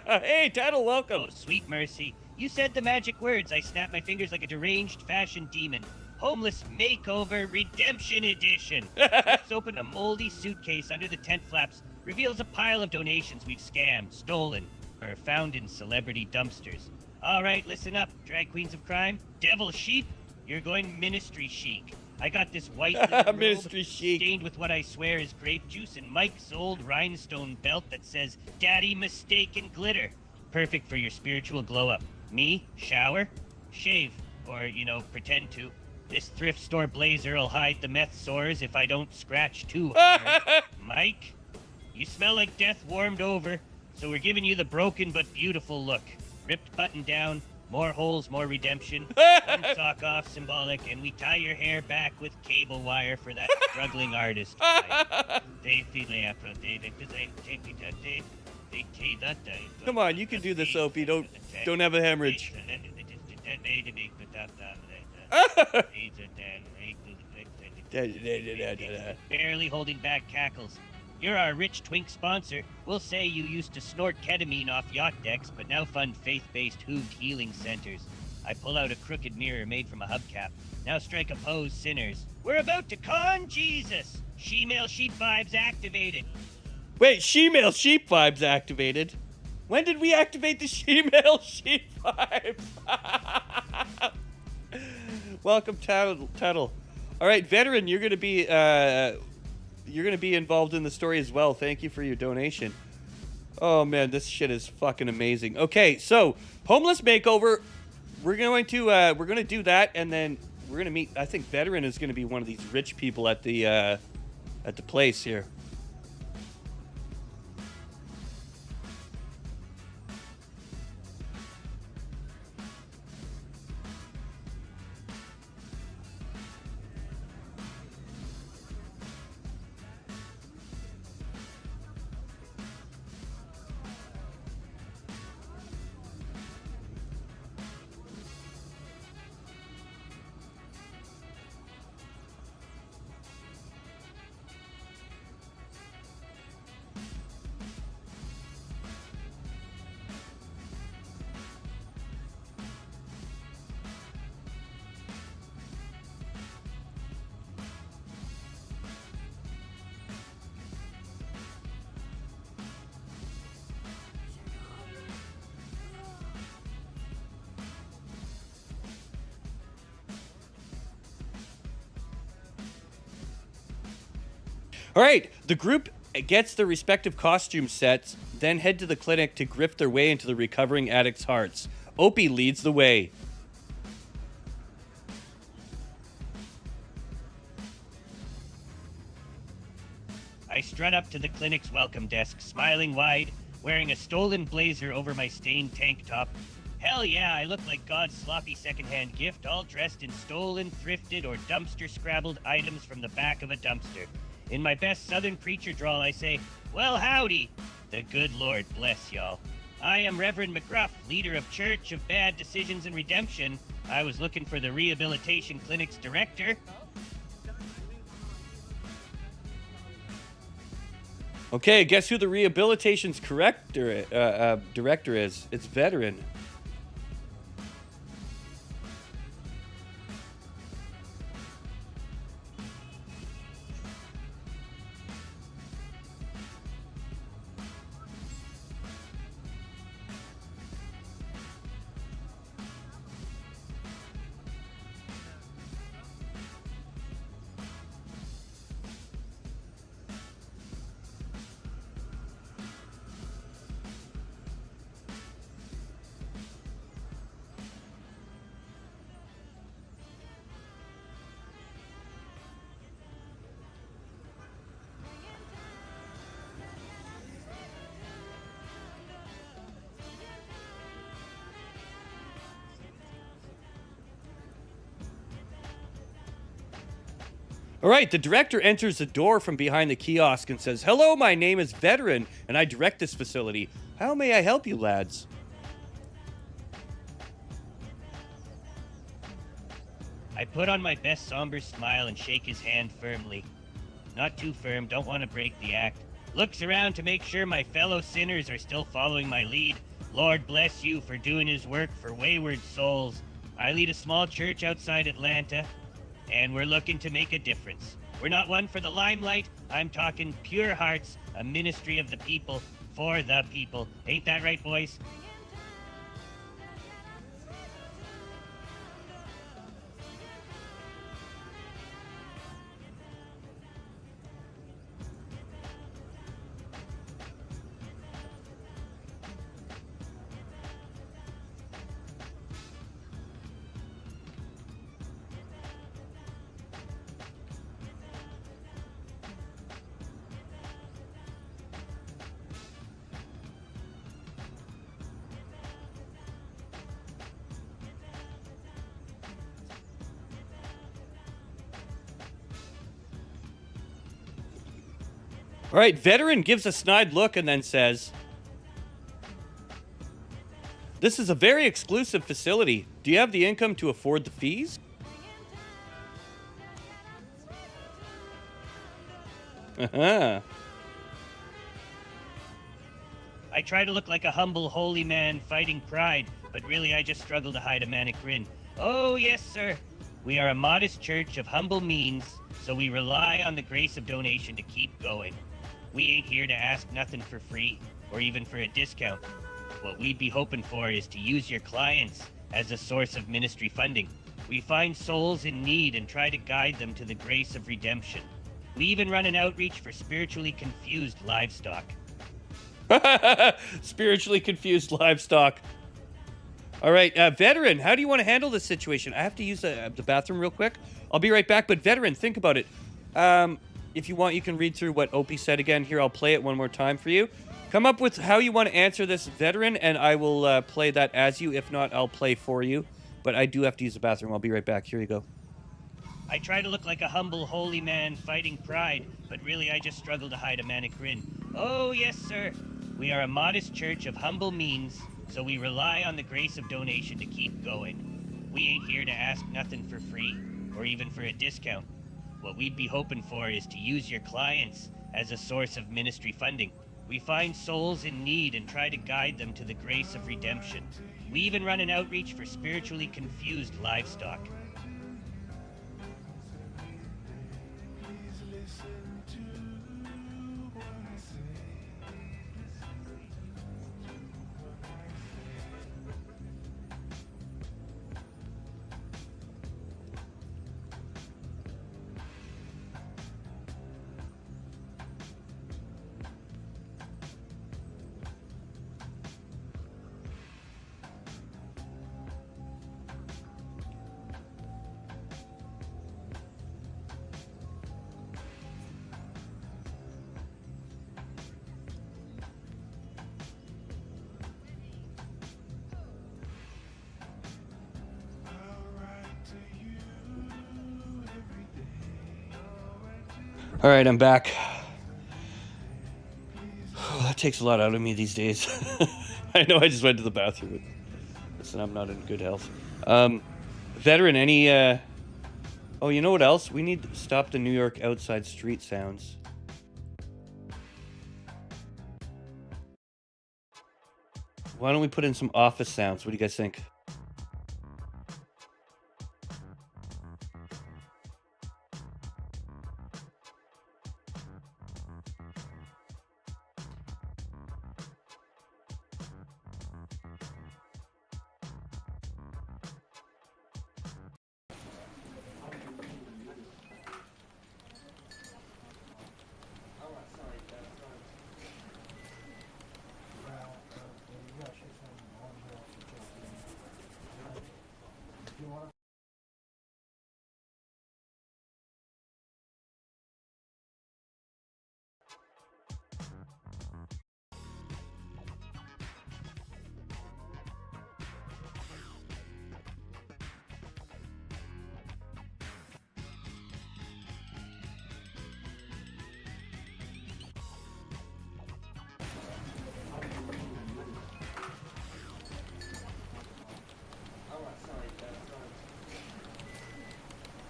Hey, Tattle, welcome. Oh, sweet mercy. You said the magic words. I snapped my fingers like a deranged fashion demon. Homeless Makeover Redemption Edition. Let's open a moldy suitcase under the tent flaps. Reveals a pile of donations we've scammed, stolen, or found in celebrity dumpsters. All right, listen up, drag queens of crime. Devil sheep, you're going ministry chic. I got this white little robe Ministry chic. stained with what I swear is grape juice and Mike's old rhinestone belt that says Daddy Mistaken Glitter. Perfect for your spiritual glow up. Me, shower, shave, or, pretend to. This thrift store blazer'll hide the meth sores if I don't scratch too hard. Mike, you smell like death warmed over, so we're giving you the broken but beautiful look. Ripped button down, more holes, more redemption. One sock off, symbolic, and we tie your hair back with cable wire for that struggling artist. Come on, you can do this, Opie. Don't have a hemorrhage. Barely holding back cackles. You're our rich twink sponsor. We'll say you used to snort ketamine off yacht decks, but now fund faith-based hooved healing centers. I pull out a crooked mirror made from a hubcap. Now strike a pose, sinners. We're about to con Jesus. She-male sheep vibes activated. Wait, she-male sheep vibes activated? When did we activate the she-male sheep vibes? Welcome, Tuttle. All right, veteran, you're gonna be involved in the story as well. Thank you for your donation. Oh man, this shit is fucking amazing. Okay, so homeless makeover. We're going to do that, and then we're gonna meet. I think veteran is gonna be one of these rich people at the place here. All right, the group gets their respective costume sets, then head to the clinic to grift their way into the recovering addicts' hearts. Opie leads the way. I strut up to the clinic's welcome desk, smiling wide, wearing a stolen blazer over my stained tank top. Hell yeah, I look like God's sloppy secondhand gift, all dressed in stolen, thrifted, or dumpster-scrabbled items from the back of a dumpster. In my best Southern preacher drawl, I say, well, howdy. The good Lord bless y'all. I am Reverend McGruff, leader of Church of Bad Decisions and Redemption. I was looking for the Rehabilitation Clinic's director. Okay, guess who the rehabilitation's director is? It's veteran. All right, the director enters the door from behind the kiosk and says, "Hello, my name is Veteran, and I direct this facility. How may I help you, lads?" I put on my best somber smile and shake his hand firmly. Not too firm, don't want to break the act. Looks around to make sure my fellow sinners are still following my lead. Lord bless you for doing his work for wayward souls. I lead a small church outside Atlanta, and we're looking to make a difference. We're not one for the limelight. I'm talking pure hearts, a ministry of the people, for the people. Ain't that right, boys? All right, Veteran gives a snide look and then says, "This is a very exclusive facility. Do you have the income to afford the fees?" Uh-huh. I try to look like a humble, holy man fighting pride, but really I just struggle to hide a manic grin. Oh, yes, sir. We are a modest church of humble means, so we rely on the grace of donation to keep going. We ain't here to ask nothing for free, or even for a discount. What we'd be hoping for is to use your clients as a source of ministry funding. We find souls in need and try to guide them to the grace of redemption. We even run an outreach for spiritually confused livestock. Spiritually confused livestock. All right, Veteran, how do you want to handle this situation? I have to use the bathroom real quick. I'll be right back, but Veteran, think about it. If you want, you can read through what Opie said again. Here, I'll play it one more time for you. Come up with how you want to answer this, Veteran, and I will play that as you. If not, I'll play for you. But I do have to use the bathroom. I'll be right back. Here you go. I try to look like a humble, holy man fighting pride, but really I just struggle to hide a manic grin. Oh, yes, sir. We are a modest church of humble means, so we rely on the grace of donation to keep going. We ain't here to ask nothing for free, or even for a discount. What we'd be hoping for is to use your clients as a source of ministry funding. We find souls in need and try to guide them to the grace of redemption. We even run an outreach for spiritually confused livestock. All right, I'm back. Oh, that takes a lot out of me these days. I know I just went to the bathroom. Listen, I'm not in good health. Veteran, any... Oh, you know what else? We need to stop the New York outside street sounds. Why don't we put in some office sounds? What do you guys think?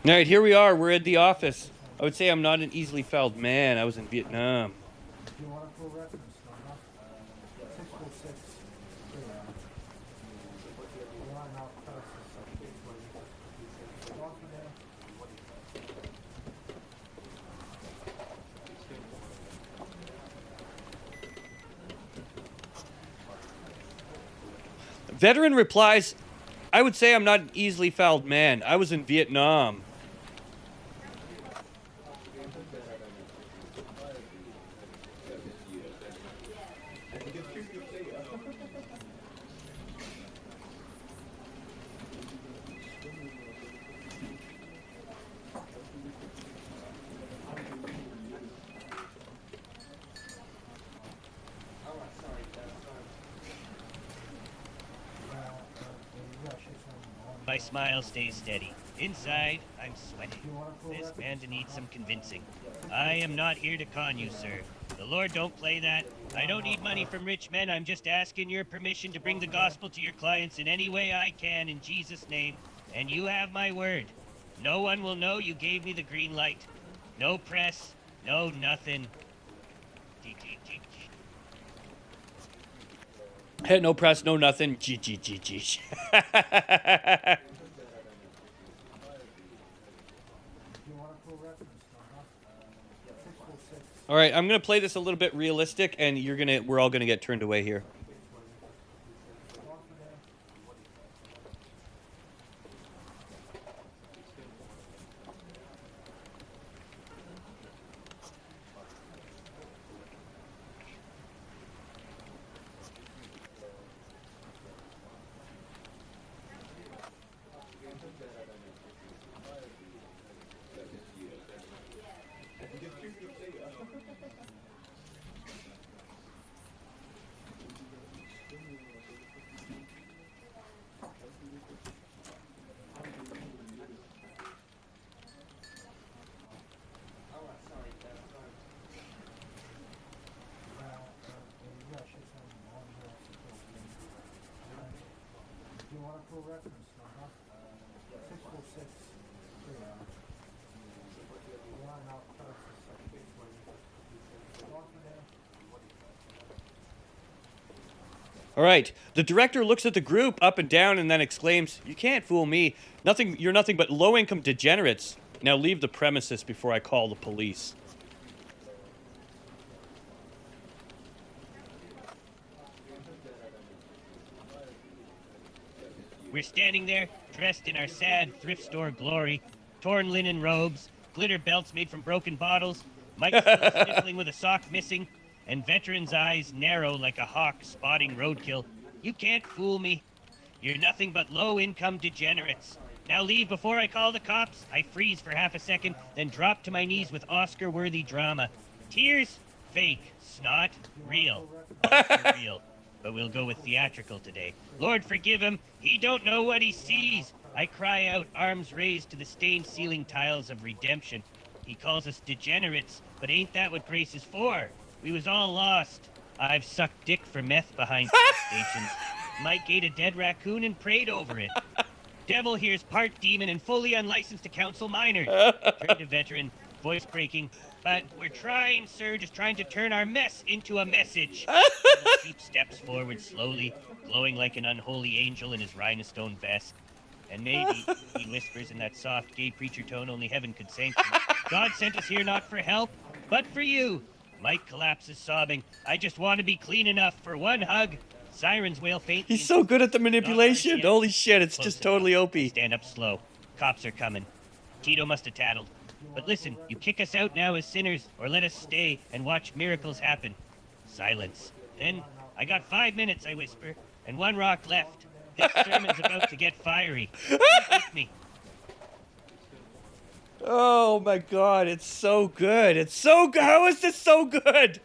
All right, here we are. We're at the office. I would say I'm not an easily fouled man. I was in Vietnam. Do you want a full reference number? 646. Line out Veteran replies, I would say I'm not an easily fouled man. I was in Vietnam. My smile stays steady. Inside, I'm sweating. This man needs some convincing. I am not here to con you, sir. The Lord don't play that. I don't need money from rich men. I'm just asking your permission to bring the gospel to your clients in any way I can in Jesus' name. And you have my word. No one will know you gave me the green light. No press, no nothing. Hey, no press, no nothing. G. All right, I'm gonna play this a little bit realistic, and we're all gonna get turned away here. Do you want a full reference number? 646. Line out All right. The director looks at the group up and down and then exclaims, "You can't fool me. You're nothing but low-income degenerates. Now leave the premises before I call the police." We're standing there, dressed in our sad thrift store glory, torn linen robes, glitter belts made from broken bottles, Mike still sniffling with a sock missing, and Veteran's eyes narrow like a hawk spotting roadkill. You can't fool me. You're nothing but low-income degenerates. Now leave before I call the cops. I freeze for half a second, then drop to my knees with Oscar-worthy drama. Tears? Fake. Snot? Real. Oscar real. But we'll go with theatrical today. Lord forgive him. He don't know what he sees. I cry out, arms raised to the stained ceiling tiles of redemption. He calls us degenerates, but ain't that what grace is for? We was all lost. I've sucked dick for meth behind stations. Mike ate a dead raccoon and prayed over it. Devil here's part demon and fully unlicensed to counsel minors. Turn to Veteran, voice breaking. But we're trying, sir, just trying to turn our mess into a message. The sheep steps forward slowly, glowing like an unholy angel in his rhinestone vest. And maybe, he whispers in that soft, gay preacher tone only heaven could sanction, God sent us here not for help, but for you. Mike collapses sobbing. I just want to be clean enough for one hug. Sirens wail faintly. He's so good at the manipulation. Holy shit, it's just totally Opie. Stand up slow. Cops are coming. Tito must have tattled. But listen, you kick us out now as sinners, or let us stay and watch miracles happen. Silence. Then, I got 5 minutes, I whisper, and one rock left. This sermon's about to get fiery. Come with me. Oh my god, it's so good. It's so good. How is this so good?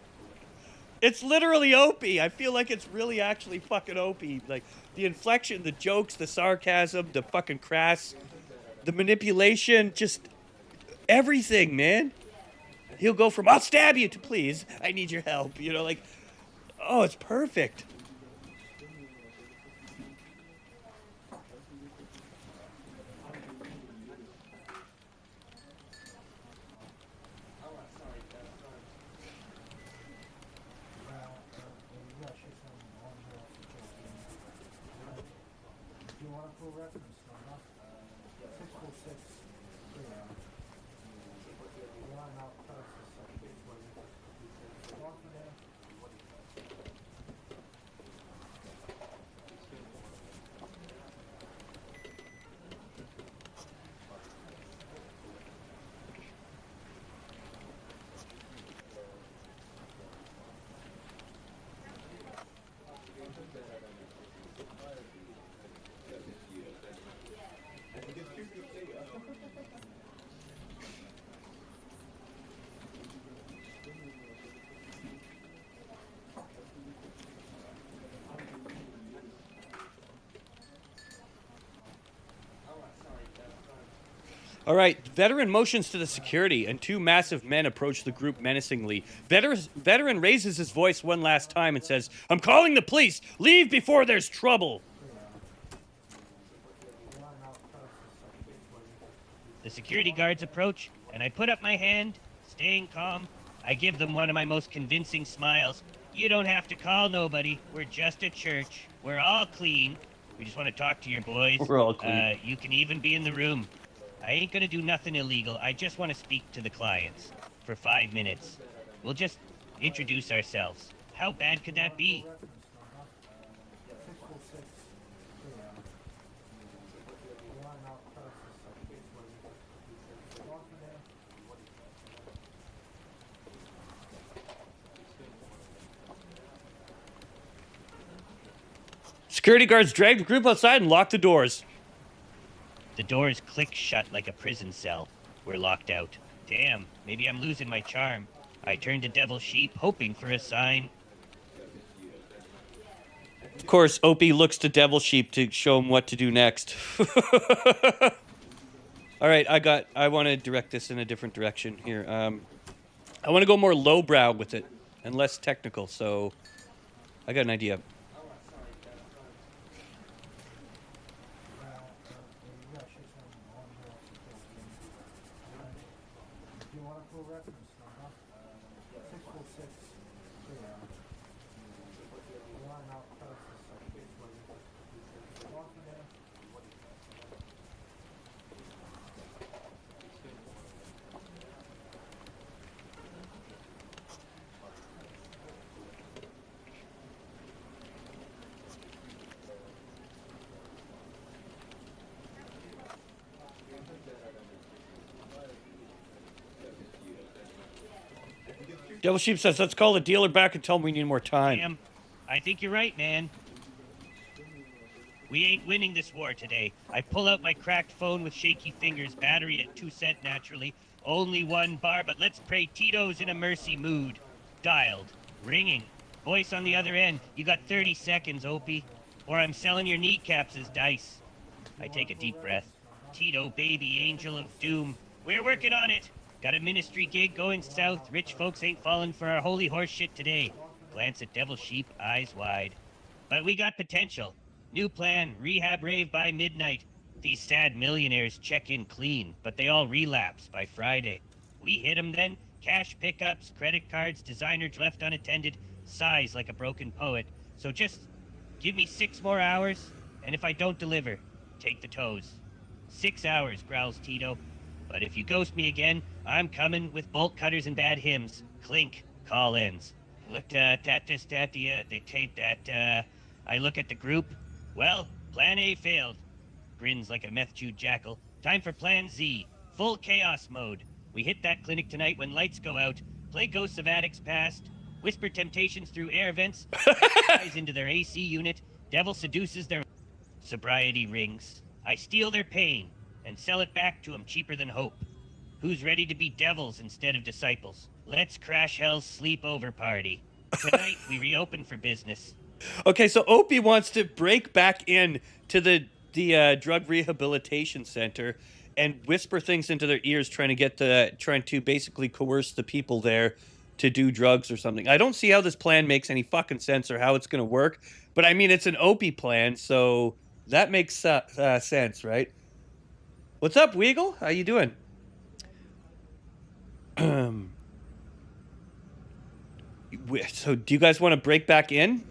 It's literally Opie. I feel like it's really actually fucking Opie. Like, the inflection, the jokes, the sarcasm, the fucking crass, the manipulation, just everything, man. He'll go from, I'll stab you, to please, I need your help. You know, like, oh, it's perfect. want a full reference number? 646. Line out past the second. Walk in there. All right, veteran motions to the security, and two massive men approach the group menacingly. Veteran raises his voice one last time and says, "I'm calling the police! Leave before there's trouble!" Line out past the second. The security guards approach, and I put up my hand, staying calm. I give them one of my most convincing smiles. You don't have to call nobody. We're just at church. We're all clean. We just want to talk to your boys. We're all clean. You can even be in the room. I ain't gonna do nothing illegal. I just want to speak to the clients for 5 minutes. We'll just introduce ourselves. How bad could that be? Reference number. 646. Line out past the second. Walk in there. Security guards drag the group outside and lock the doors. The doors click shut like a prison cell. We're locked out. Damn, maybe I'm losing my charm. I turn to Devil Sheep, hoping for a sign. Of course, Opie looks to Devil Sheep to show him what to do next. All right, I want to direct this in a different direction here. I want to go more lowbrow with it and less technical, so I got an idea. Do you want a full reference number? 646. Line out past the second. Walk in there. Devil Sheep says, "Let's call the dealer back and tell him we need more time." Damn, I think you're right, man. We ain't winning this war today. I pull out my cracked phone with shaky fingers, battery at 2 cent naturally. Only 1 bar, but let's pray Tito's in a mercy mood. Dialed. Ringing. Voice on the other end. You got 30 seconds, Opie. Or I'm selling your kneecaps as dice. I take a deep breath. Tito, baby, angel of doom. We're working on it. Got a ministry gig going south. Rich folks ain't falling for our holy horse shit today. Glance at Devil Sheep, eyes wide. But we got potential. New plan, rehab rave by midnight. These sad millionaires check in clean, but they all relapse by Friday. We hit 'em then. Cash pickups, credit cards, designers left unattended. Sighs like a broken poet. So just give me 6 more hours, and if I don't deliver, take the toes. 6 hours, growls Tito. But if you ghost me again, I'm coming with bolt cutters and bad hymns. Clink, call ends. Looked at this, they take that, I look at the group. Well, plan A failed. Grins like a meth-chewed jackal. Time for plan Z. Full chaos mode. We hit that clinic tonight when lights go out. Play Ghosts of Addicts Past. Whisper temptations through air vents. Guys into their AC unit. Devil seduces their sobriety rings. I steal their pain and sell it back to 'em cheaper than hope. Who's ready to be devils instead of disciples? Let's crash hell's sleepover party. Tonight we reopen for business. Okay, so Opie wants to break back in to the drug rehabilitation center and whisper things into their ears, trying to basically coerce the people there to do drugs or something. I don't see how this plan makes any fucking sense or how it's going to work, but I mean, it's an Opie plan, so that makes sense, right? What's up, Weagle? How you doing? So do you guys want to break back in?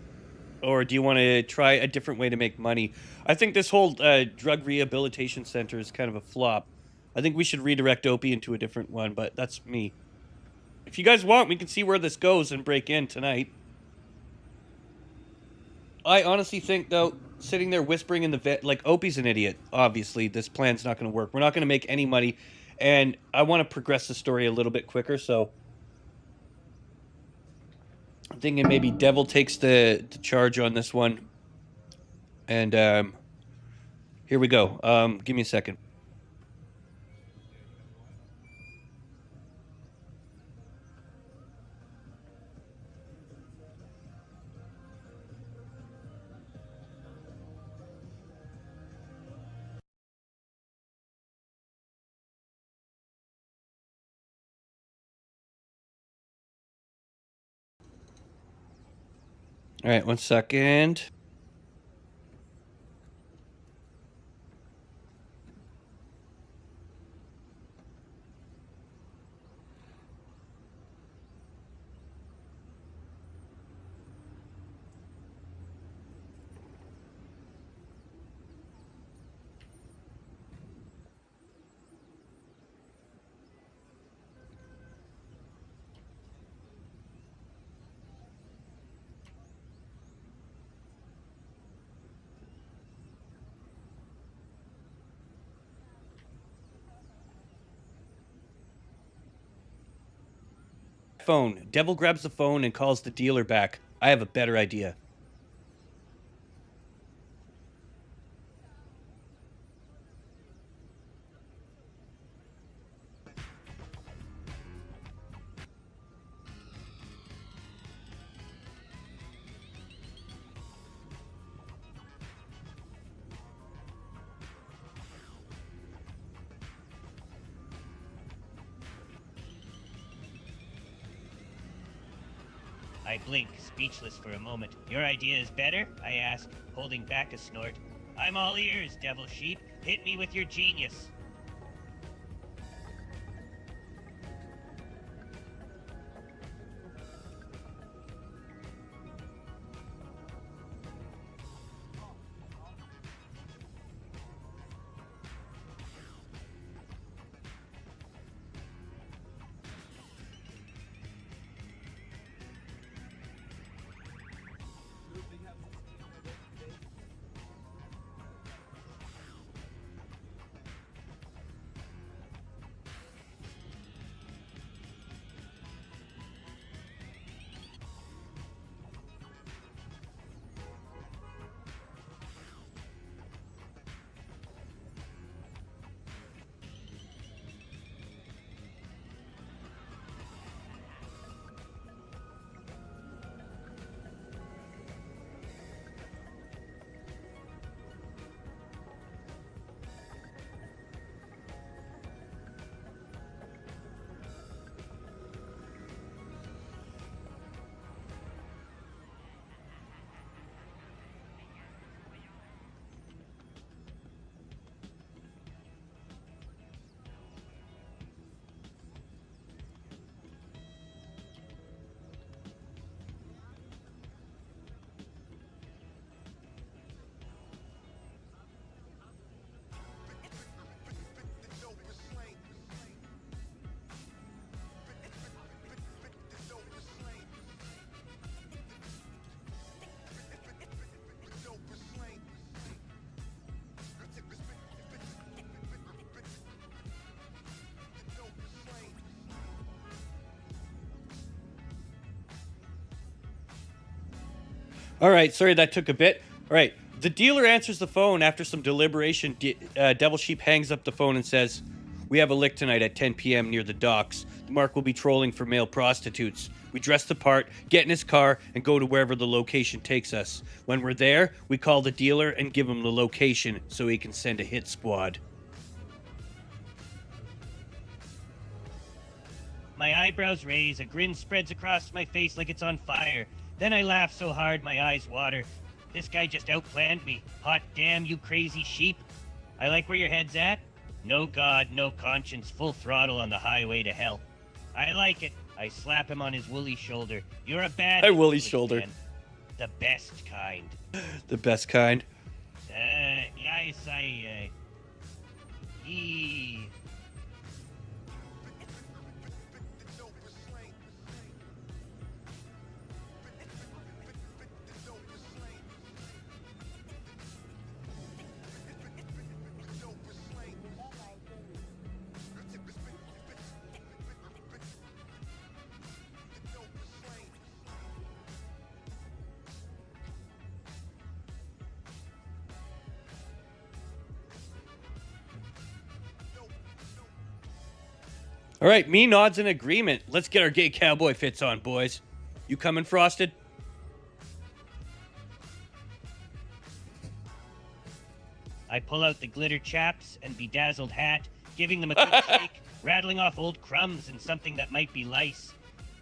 or do you want to try a different way to make money? I think this whole drug rehabilitation center is kind of a flop. I think we should redirect Opie into a different one, but that's me. If you guys want, we can see where this goes and break in tonight. I honestly think, though, sitting there whispering in the vet, like, Opie's an idiot. Obviously, this plan's not going to work. We're not going to make any money, and I want to progress the story a little bit quicker, so I'm thinking maybe Devil takes the charge on this one. And here we go. Give me a second. All right, 1 second. Phone. Devil grabs the phone and calls the dealer back. I have a better idea. I blink, speechless for a moment. Your idea is better? I ask, holding back a snort. I'm all ears, devil sheep. Hit me with your genius. All right, sorry that took a bit. All right, the dealer answers the phone after some deliberation. Devil Sheep hangs up the phone and says, "We have a lick tonight at 10 p.m. near the docks. Mark will be trolling for male prostitutes. We dress the part, get in his car, and go to wherever the location takes us. When we're there, we call the dealer and give him the location so he can send a hit squad." My eyebrows raise, a grin spreads across my face like it's on fire. Then I laugh so hard my eyes water. This guy just outplanned me. Hot damn, you crazy sheep. I like where your head's at. No God, no conscience, full throttle on the highway to hell. I like it. I slap him on his woolly shoulder. You're a bad Hi, woolly influence, shoulder. man. The best kind. The best kind. I say, he... All right, me nods in agreement. Let's get our gay cowboy fits on, boys. You coming, Frosted? I pull out the glitter chaps and bedazzled hat, giving them a quick shake, rattling off old crumbs and something that might be lice.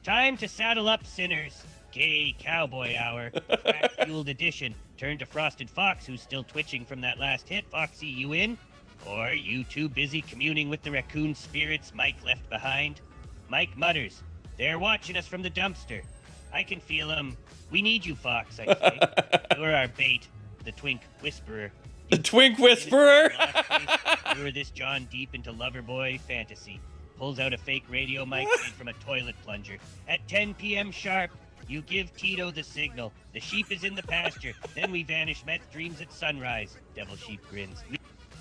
Time to saddle up, sinners. Gay cowboy hour. Crack-fueled edition. Turn to Frosted Fox, who's still twitching from that last hit. Foxy, you in? Or you too busy communing with the raccoon spirits Mike left behind? Mike mutters, "They're watching us from the dumpster. I can feel 'em. We need you, Fox," I say. "You're our bait," the twink whisperer. The twink whisperer? Lure this John deep into Loverboy fantasy. Pulls out a fake radio mic made from a toilet plunger. At 10 p.m. sharp, you give Tito the signal. The sheep is in the pasture. Then we vanish meth dreams at sunrise. Devil sheep grins.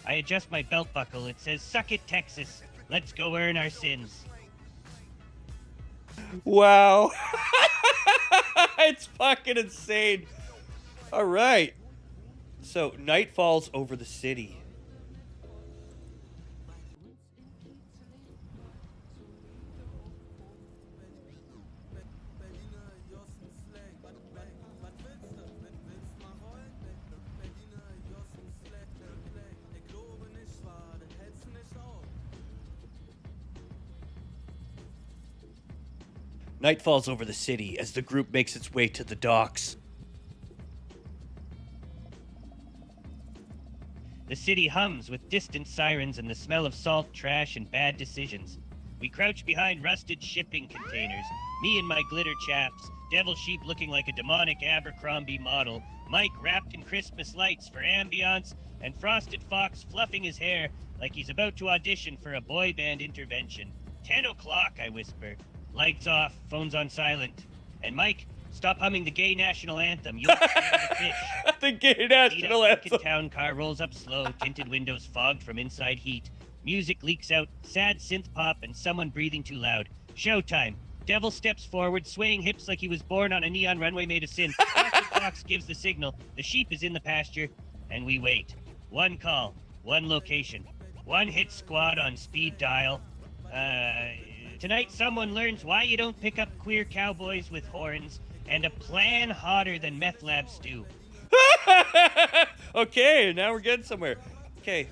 I adjust my belt buckle. It says, "Suck it, Texas. Let's go earn our sins." Wow. It's fucking insane. All right. So, night falls over the city. Night falls over the city as the group makes its way to the docks. The city hums with distant sirens and the smell of salt, trash, and bad decisions. We crouch behind rusted shipping containers, me and my glitter chaps, Devil Sheep looking like a demonic Abercrombie model, Mike wrapped in Christmas lights for ambiance, and Frosted Fox fluffing his hair like he's about to audition for a boy band intervention. 10 o'clock, I whisper. Lights off, phones on silent. And Mike, stop humming the gay national anthem. You'll scare the fish. The gay national anthem. Town car rolls up slow, tinted windows fogged from inside heat. Music leaks out, sad synth pop, and someone breathing too loud. Showtime. Devil steps forward, swaying hips like he was born on a neon runway made of sin. Frosted Fox gives the signal. The sheep is in the pasture, and we wait. One call, one location, one hit squad on speed dial. Tonight someone learns why you don't pick up queer cowboys with horns, and a plan hotter than meth lab stew. Okay, now we're getting somewhere. Okay.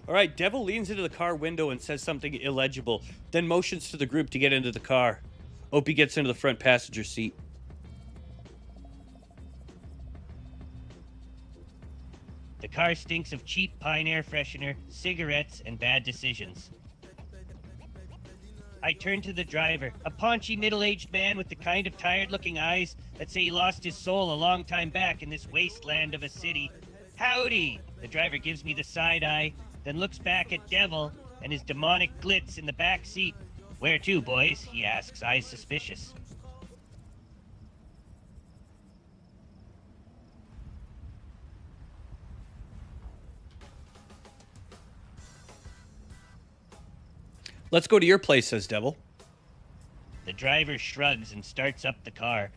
All right, Devil leans into the car window and says something illegible, then motions to the group to get into the car. Opie gets into the front passenger seat. The car stinks of cheap pine air freshener, cigarettes, and bad decisions. I turn to the driver, a paunchy middle-aged man with the kind of tired-looking eyes that say he lost his soul a long time back in this wasteland of a city. "Howdy!" The driver gives me the side eye, then looks back at Devil and his demonic glitz in the back seat. "Where to, boys?" he asks, eyes suspicious. "Let's go to your place," says Devil. The driver shrugs and starts up the car.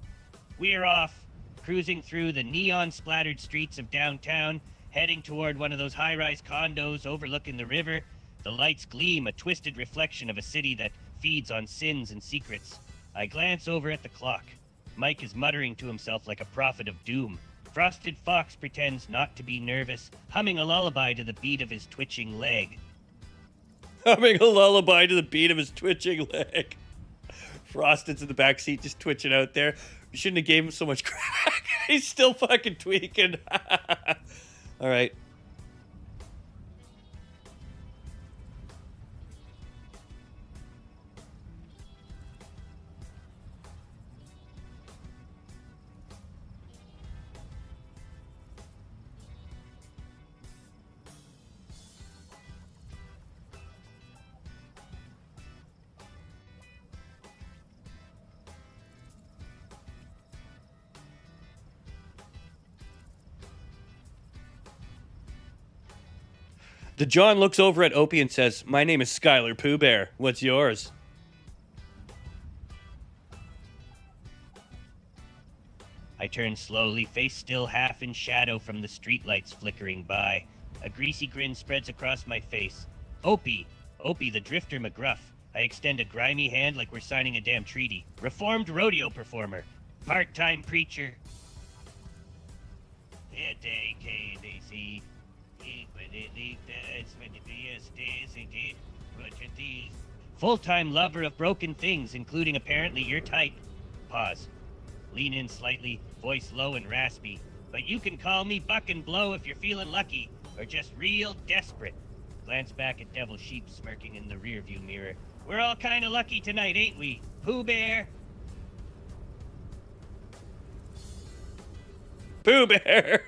We're off, cruising through the neon-splattered streets of downtown, heading toward one of those high-rise condos overlooking the river. The lights gleam, a twisted reflection of a city that feeds on sins and secrets. I glance over at the clock. Mike is muttering to himself like a prophet of doom. Frosted Fox pretends not to be nervous, humming a lullaby to the beat of his twitching leg. Humming a lullaby to the beat of his twitching leg. Frosted's in the back seat just twitching out there. You shouldn't have gave him so much crack. He's still fucking tweaking. All right. The John looks over at Opie and says, "My name is Skylar Pooh Bear. What's yours?" I turn slowly, face still half in shadow from the streetlights flickering by. A greasy grin spreads across my face. Opie the drifter McGruff. I extend a grimy hand like we're signing a damn treaty. Reformed rodeo performer. Part-time preacher. Full-time lover of broken things, including apparently your type. Pause. Lean in slightly, voice low and raspy. But you can call me Buck and Blow if you're feeling lucky, or just real desperate. Glance back at Devil Sheep smirking in the rearview mirror. We're all kinda lucky tonight, ain't we? Pooh Bear? Pooh Bear!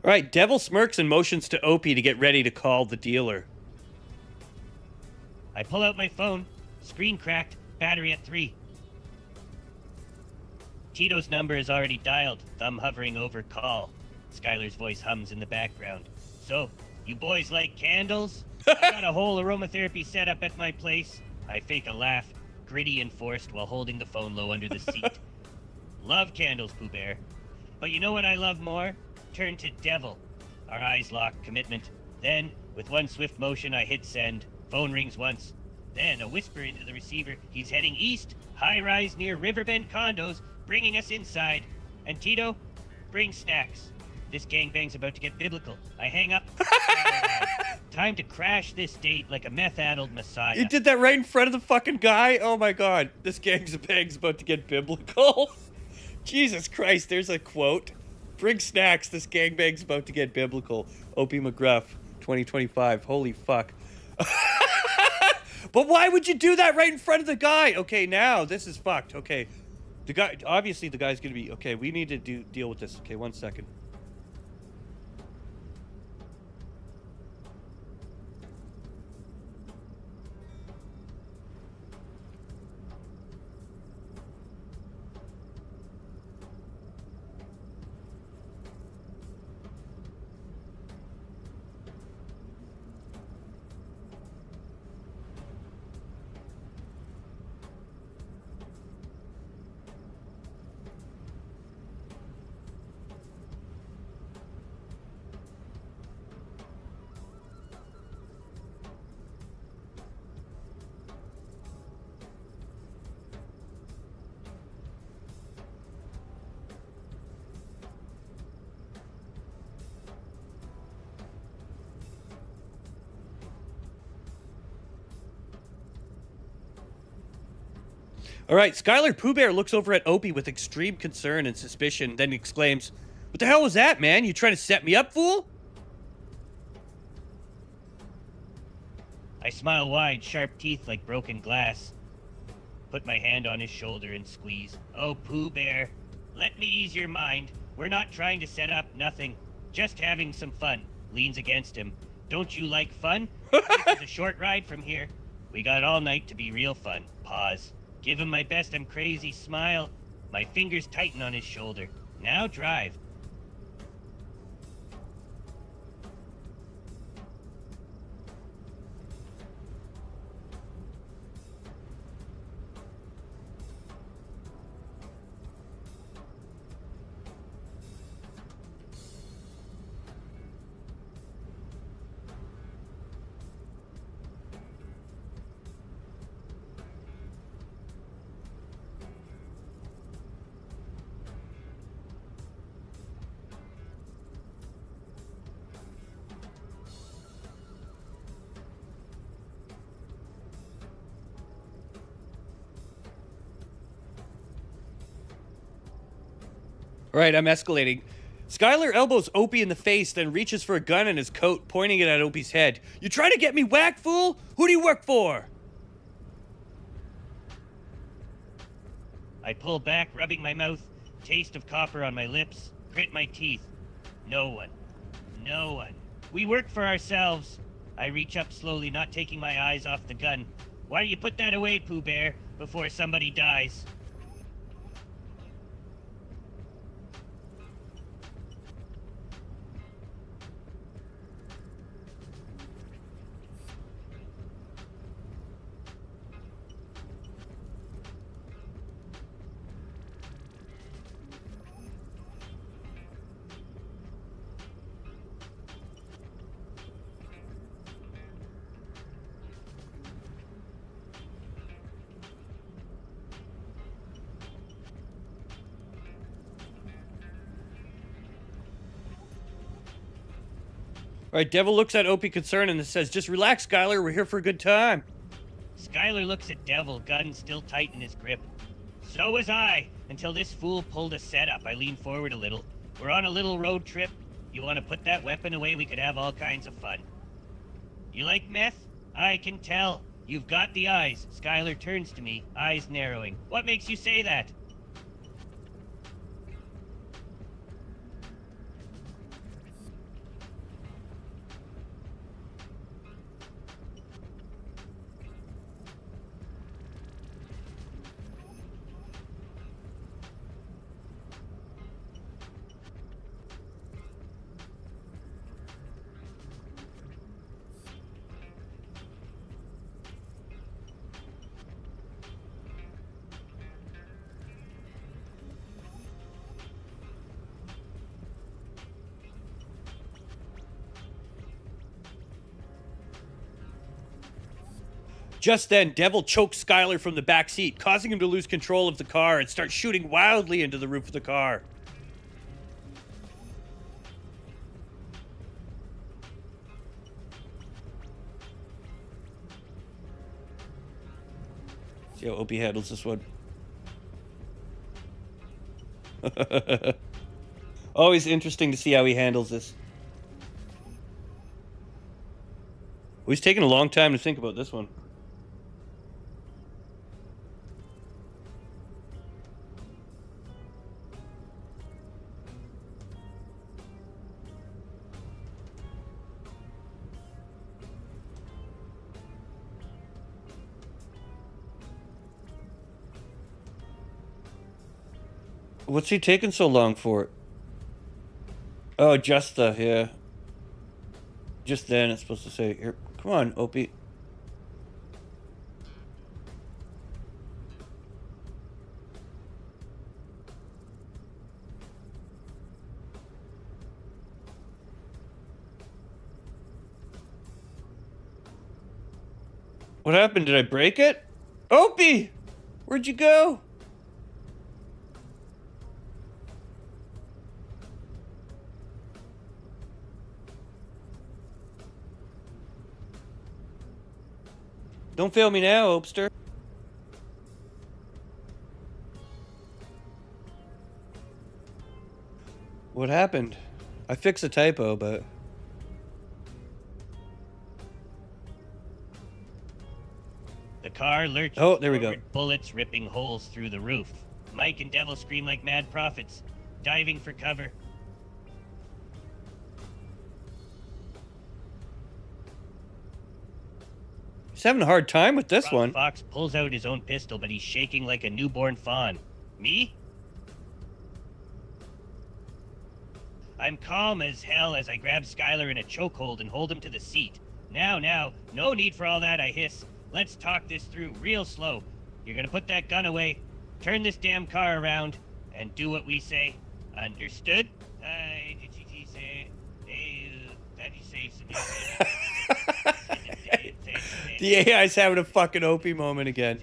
All right, Devil smirks and motions to Opie to get ready to call the dealer. I pull out my phone. Screen cracked. Battery at 3. Tito's number is already dialed. Thumb hovering over call. Skylar's voice hums in the background. So, you boys like candles? I got a whole aromatherapy setup at my place. I fake a laugh, gritty and forced while holding the phone low under the seat. Love candles, Pooh Bear. But you know what I love more? Turn to Devil. Our eyes lock, commitment. Then, with one swift motion, I hit send. Phone rings once. Then, a whisper into the receiver. He's heading east, high-rise near Riverbend condos, bringing us inside. And Tito, bring snacks. This gangbang's about to get biblical. I hang up. Time to crash this date like a meth-addled messiah. You did that right in front of the fucking guy? Oh my god. This gang's about to get biblical. Jesus Christ, there's a quote. Bring snacks, this gangbang's about to get biblical. Opie McGruff, 2025. Holy fuck. But why would you do that right in front of the guy? Okay, now, this is fucked. Okay, the guy, obviously the guy's gonna be, okay, we need to deal with this. Okay, 1 second. All right, Skylar Pooh Bear looks over at Opie with extreme concern and suspicion, then exclaims, "What the hell was that, man? You trying to set me up, fool?" I smile wide, sharp teeth like broken glass. Put my hand on his shoulder and squeeze. Oh, Pooh Bear. Let me ease your mind. We're not trying to set up nothing. Just having some fun. Leans against him. Don't you like fun? This is a short ride from here. We got all night to be real fun. Pause. Give him my best I'm crazy smile. My fingers tighten on his shoulder. Now drive. All right, I'm escalating. Skylar elbows Opie in the face, then reaches for a gun in his coat, pointing it at Opie's head. You trying to get me whacked, fool? Who do you work for? I pull back, rubbing my mouth. Taste of copper on my lips. Grit my teeth. No one. No one. We work for ourselves. I reach up slowly, not taking my eyes off the gun. Why do you put that away, Pooh Bear, before somebody dies? All right, Devil looks at Opie concerned and says, just relax, Skylar. We're here for a good time. Skylar looks at Devil, gun still tight in his grip. So was I, until this fool pulled a setup. I leaned forward a little. We're on a little road trip. You want to put that weapon away? We could have all kinds of fun. You like meth? I can tell. You've got the eyes. Skylar turns to me, eyes narrowing. What makes you say that? Just then, Devil chokes Skylar from the back seat, causing him to lose control of the car and start shooting wildly into the roof of the car. See how Opie handles this one. Always interesting to see how he handles this. Oh, he's taking a long time to think about this one. What's he taking so long for? Oh, just the, yeah. Just then it's supposed to say, here, come on, Opie. What happened? Did I break it? Opie! Where'd you go? Don't fail me now, Opester. What happened? I fixed a typo, but... The car lurched Oh, there we go. forward, bullets ripping holes through the roof. My Mike and Devil scream like mad prophets, diving for cover. He's having a hard time with this one. Fox pulls out his own pistol, but he's shaking like a newborn fawn. Me? I'm calm as hell as I grab Skylar in a chokehold and hold him to the seat. Now, no need for all that, I hiss. Let's talk this through real slow. You're gonna put that gun away, turn this damn car around, and do what we say. Understood? The AI's having a fucking Opie moment again.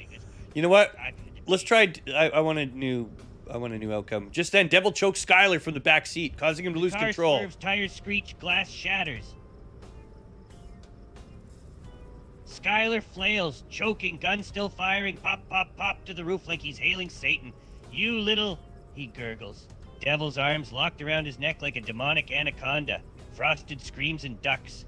You know what? Let's try. I want a new outcome. Just then, Devil chokes Skylar from the back seat, causing him to lose Car control. swerves, tires screech, glass shatters. Skylar flails, choking, gun still firing, pop, pop, pop to the roof like he's hailing Satan. You little... He gurgles. Devil's arms locked around his neck like a demonic anaconda. Frosted screams and ducks.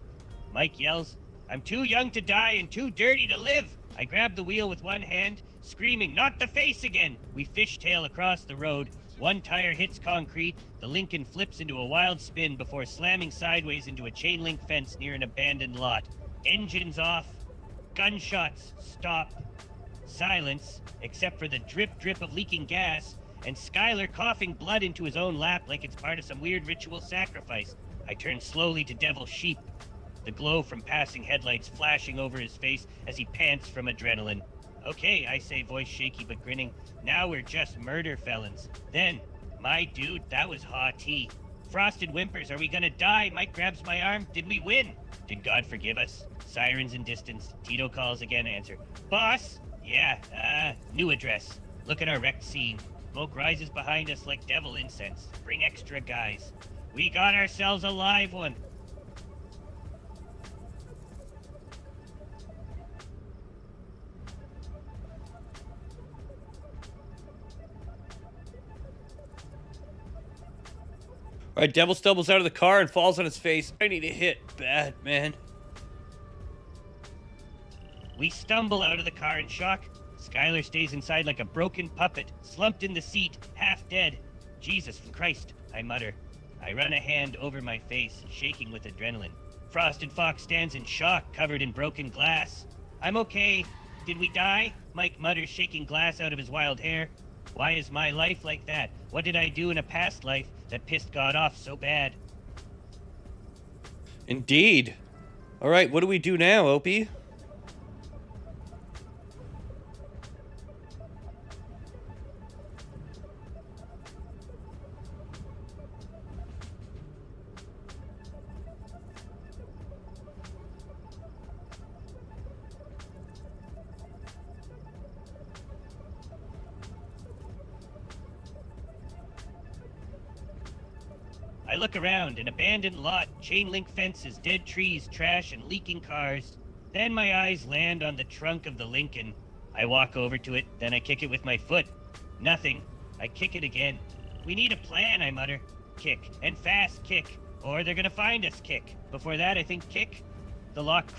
Mike yells, I'm too young to die and too dirty to live. I grab the wheel with one hand, screaming, not the face again. We fishtail across the road. One tire hits concrete. The Lincoln flips into a wild spin before slamming sideways into a chain link fence near an abandoned lot. Engines off. Gunshots stop. Silence, except for the drip of leaking gas, and Skylar coughing blood into his own lap like it's part of some weird ritual sacrifice. I turn slowly to Devil Sheep, the glow from passing headlights flashing over his face as he pants from adrenaline. Okay, I say, voice shaky but grinning. Now we're just murder felons. Then, my dude, that was hot tea. Frosted whimpers, are we gonna die? Mike grabs my arm. Did we win? Did God forgive us? Sirens in distance. Tito calls again, answer. Boss? Yeah, new address. Look at our wrecked scene. Smoke rises behind us like devil incense. Bring extra guys. We got ourselves a live one. All right, Devil stumbles out of the car and falls on his face. I need a hit. Bad, man. We stumble out of the car in shock. Skylar stays inside like a broken puppet, slumped in the seat, half dead. Jesus Christ, I mutter. I run a hand over my face, shaking with adrenaline. Frosted Fox stands in shock, covered in broken glass. I'm okay. Did we die? Mike mutters, shaking glass out of his wild hair. Why is my life like that? What did I do in a past life that pissed God off so bad? Indeed. All right, what do we do now, Opie? I look around, an abandoned lot, chain link fences, dead trees, trash, and leaking cars. Then my eyes land on the trunk of the Lincoln. I walk over to it, then I kick it with my foot. Nothing. I kick it again. We need a plan, I mutter. Kick, and fast kick, or they're gonna find us, kick. Before that, I think kick. The lock.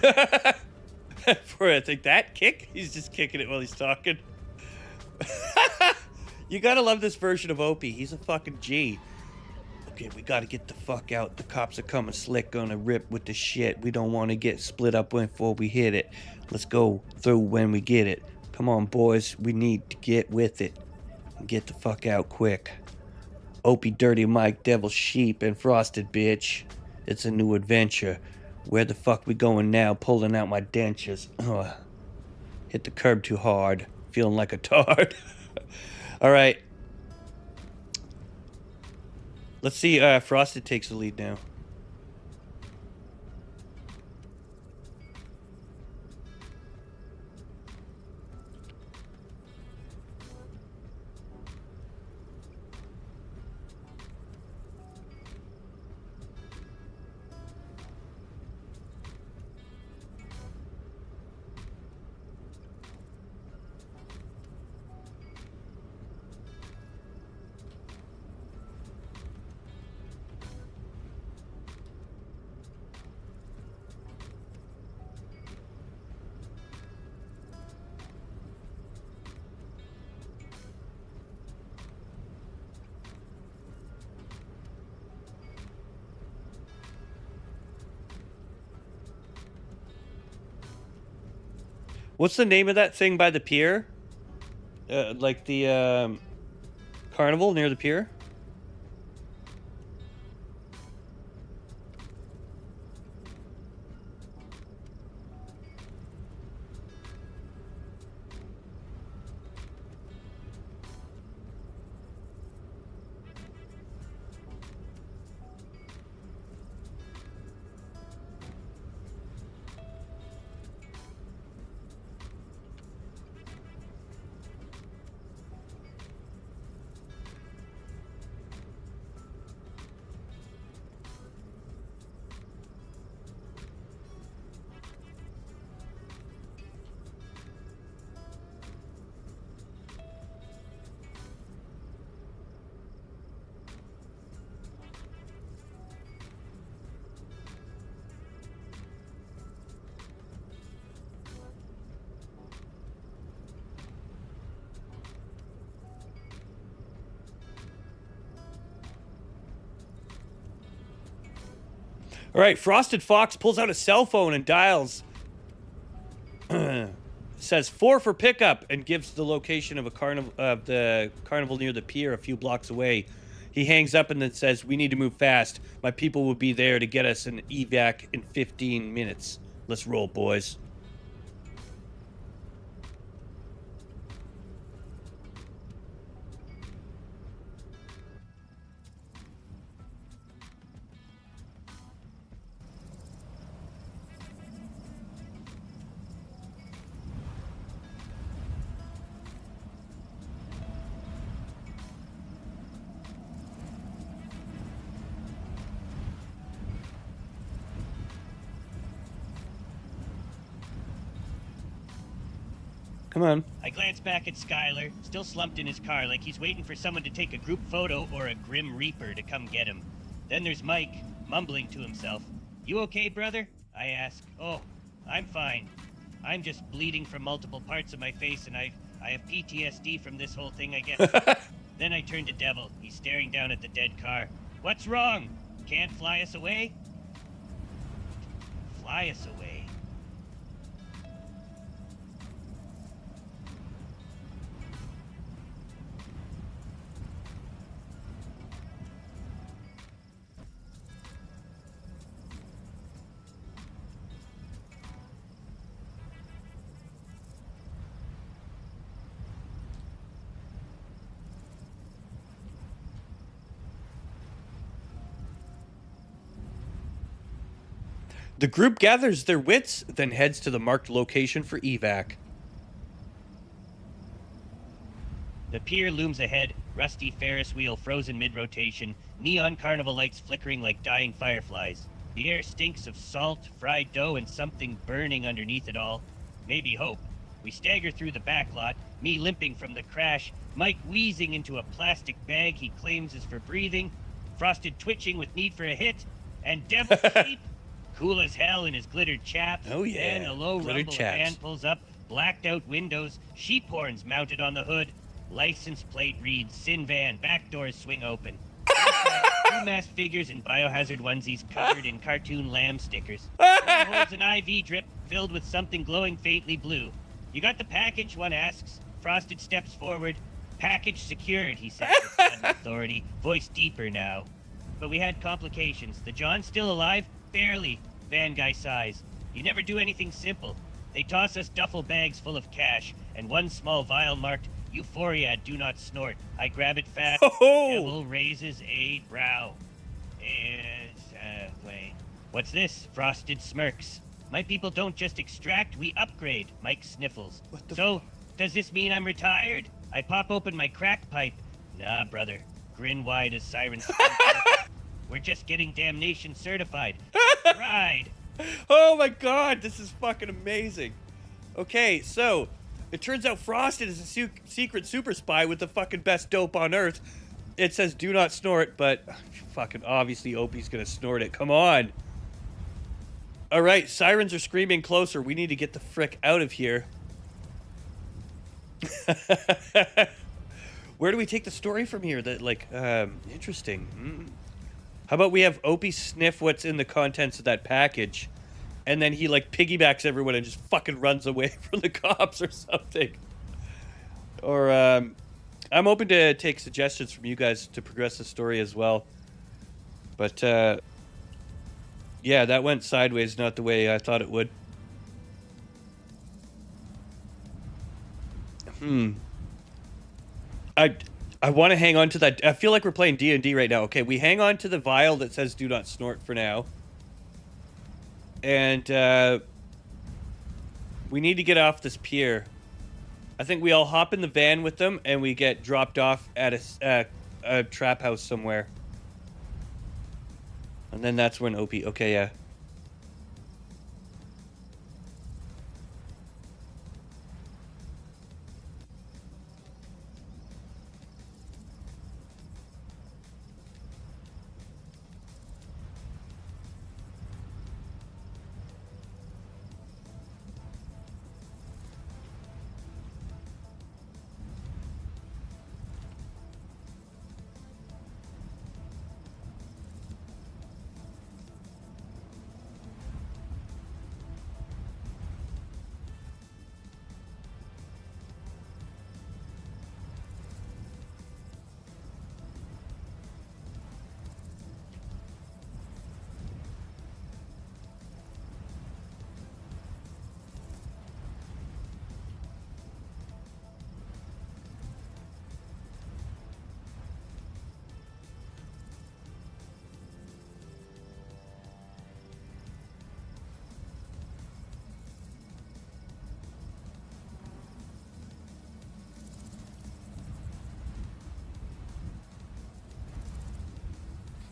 For I think that kick? He's just kicking it while he's talking. You gotta love this version of Opie. He's a fucking G. Okay, we gotta get the fuck out. The cops are coming slick, gonna rip with the shit. We don't want to get split up before we hit it. Let's go through when we get it. Come on, boys. We need to get with it. Get the fuck out quick. Opie, Dirty Mike, Devil Sheep, and Frosted Bitch. It's a new adventure. Where the fuck we going now? Pulling out my dentures. Ugh. Hit the curb too hard. Feeling like a tard. All right. Let's see, Frosted takes the lead now. What's the name of that thing by the pier? Like the carnival near the pier? All right, Frosted Fox pulls out a cell phone and dials. Says 4 for pickup and gives the location of the carnival near the pier a few blocks away. He hangs up and then says, "We need to move fast. My people will be there to get us an evac in 15 minutes. Let's roll, boys." Come on. I glance back at Skylar, still slumped in his car like he's waiting for someone to take a group photo or a Grim Reaper to come get him. Then there's Mike, mumbling to himself. "You okay, brother?" I ask. "Oh, I'm fine. I'm just bleeding from multiple parts of my face and I have PTSD from this whole thing, I guess." Then I turn to Devil. He's staring down at the dead car. "What's wrong? Can't fly us away?" Fly us away. The group gathers their wits, then heads to the marked location for evac. The pier looms ahead, rusty Ferris wheel frozen mid-rotation, neon carnival lights flickering like dying fireflies. The air stinks of salt, fried dough, and something burning underneath it all. Maybe hope. We stagger through the back lot, me limping from the crash, Mike wheezing into a plastic bag he claims is for breathing, Frosted twitching with need for a hit, and Devil Sheep, cool as hell in his glittered chaps. Oh yeah, Then a low glittered rumble chaps. van pulls up, blacked out windows, sheep horns mounted on the hood. License plate reads Sin Van, back doors swing open. Two masked figures in biohazard onesies covered in cartoon lamb stickers. One holds an IV drip filled with something glowing faintly blue. "You got the package?" one asks. Frosted steps forward. "Package secured," he says with sudden authority, voice deeper now. "But we had complications. The John's still alive?" "Barely," van guy sighs. "You never do anything simple. They toss us duffel bags full of cash, and one small vial marked Euphoria, do not snort. I grab it fast. Oh! Devil raises a brow. Wait. What's this?" Frosted smirks. "My people don't just extract, we upgrade," Mike sniffles. What the "So, does this mean I'm retired?" I pop open my crack pipe. "Nah, brother." Grin wide as sirens. "We're just getting damnation certified." Ride. Oh my god, this is fucking amazing. Okay, so it turns out Frosted is a secret super spy with the fucking best dope on earth. It says do not snort, but fucking obviously Opie's gonna snort it. Come on. All right, sirens are screaming closer. We need to get the frick out of here. Where do we take the story from here? That interesting. How about we have Opie sniff what's in the contents of that package, and then he like piggybacks everyone and just fucking runs away from the cops or something. Or I'm open to take suggestions from you guys to progress the story as well. But yeah, that went sideways, not the way I thought it would. I want to hang on to that. I feel like we're playing D&D right now. Okay, we hang on to the vial that says "Do not snort" for now, and we need to get off this pier. I think we all hop in the van with them, and we get dropped off at a trap house somewhere, and then that's when Opie. Okay, yeah.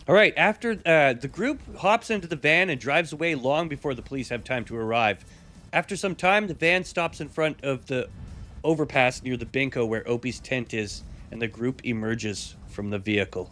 All right, after the group hops into the van and drives away long before the police have time to arrive. After some time, the van stops in front of the overpass near the Binko where Opie's tent is, and the group emerges from the vehicle.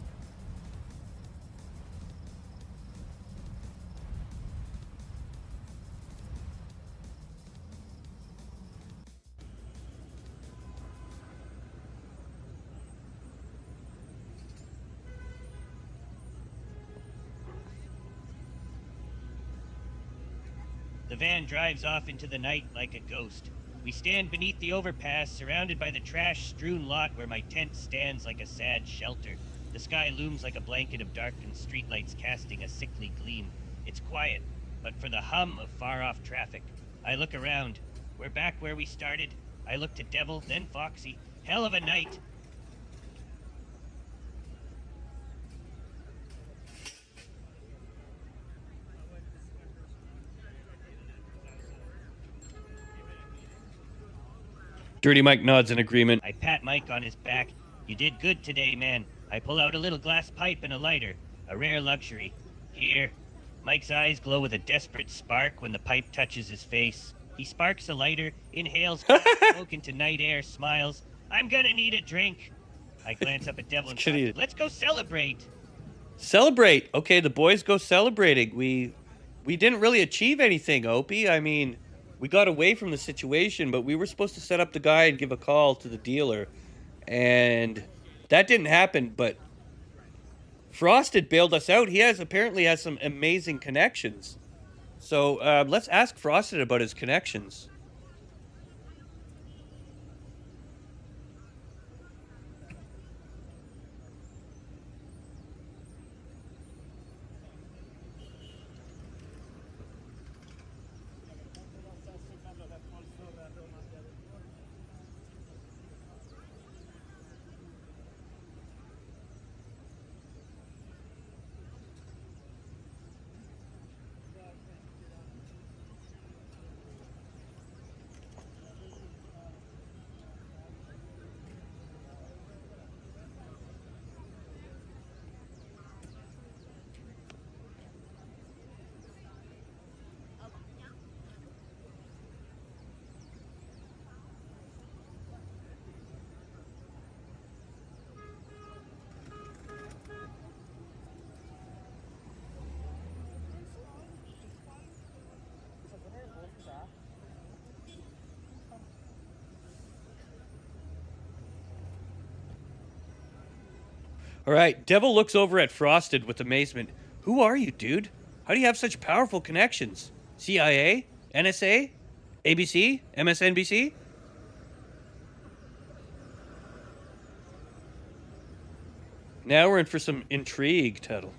The van drives off into the night like a ghost. We stand beneath the overpass, surrounded by the trash-strewn lot where my tent stands like a sad shelter. The sky looms like a blanket of darkened streetlights casting a sickly gleam. It's quiet, but for the hum of far-off traffic. I look around. We're back where we started. I look to Devil, then Foxy. Hell of a night. Dirty Mike nods in agreement. I pat Mike on his back. You did good today, man. I pull out a little glass pipe and a lighter. A rare luxury. Here. Mike's eyes glow with a desperate spark when the pipe touches his face. He sparks a lighter, inhales smoke into night air, smiles. I'm gonna need a drink. I glance up at Devil and say, let's go celebrate. Celebrate. Okay, the boys go celebrating. We didn't really achieve anything, Opie. I mean, we got away from the situation, but we were supposed to set up the guy and give a call to the dealer, and that didn't happen. But Frosted bailed us out. He apparently has some amazing connections. So let's ask Frosted about his connections. All right, Devil looks over at Frosted with amazement. Who are you, dude? How do you have such powerful connections? CIA? NSA? ABC? MSNBC? Now we're in for some intrigue, Tuttle.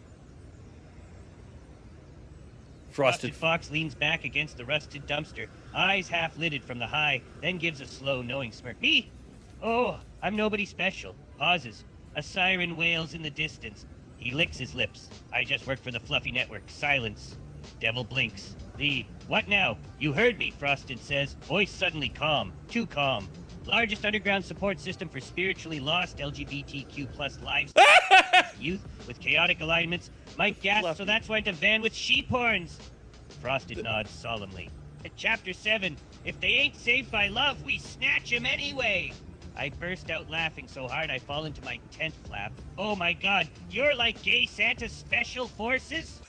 Frosted Fox leans back against the rusted dumpster, eyes half lidded from the high, then gives a slow, knowing smirk. Me? Oh, I'm nobody special. Pauses. A siren wails in the distance. He licks his lips. I just work for the Fluffy Network. Silence. Devil blinks. What now? You heard me, Frosted says, voice suddenly calm. Too calm. Largest underground support system for spiritually lost LGBTQ plus lives. Youth with chaotic alignments. Mike gasps, so that's why it's a van with sheep horns. Frosted nods solemnly. At Chapter 7, if they ain't saved by love, we snatch 'em anyway. I burst out laughing so hard I fall into my tent flap. Oh my god, you're like gay Santa's special forces?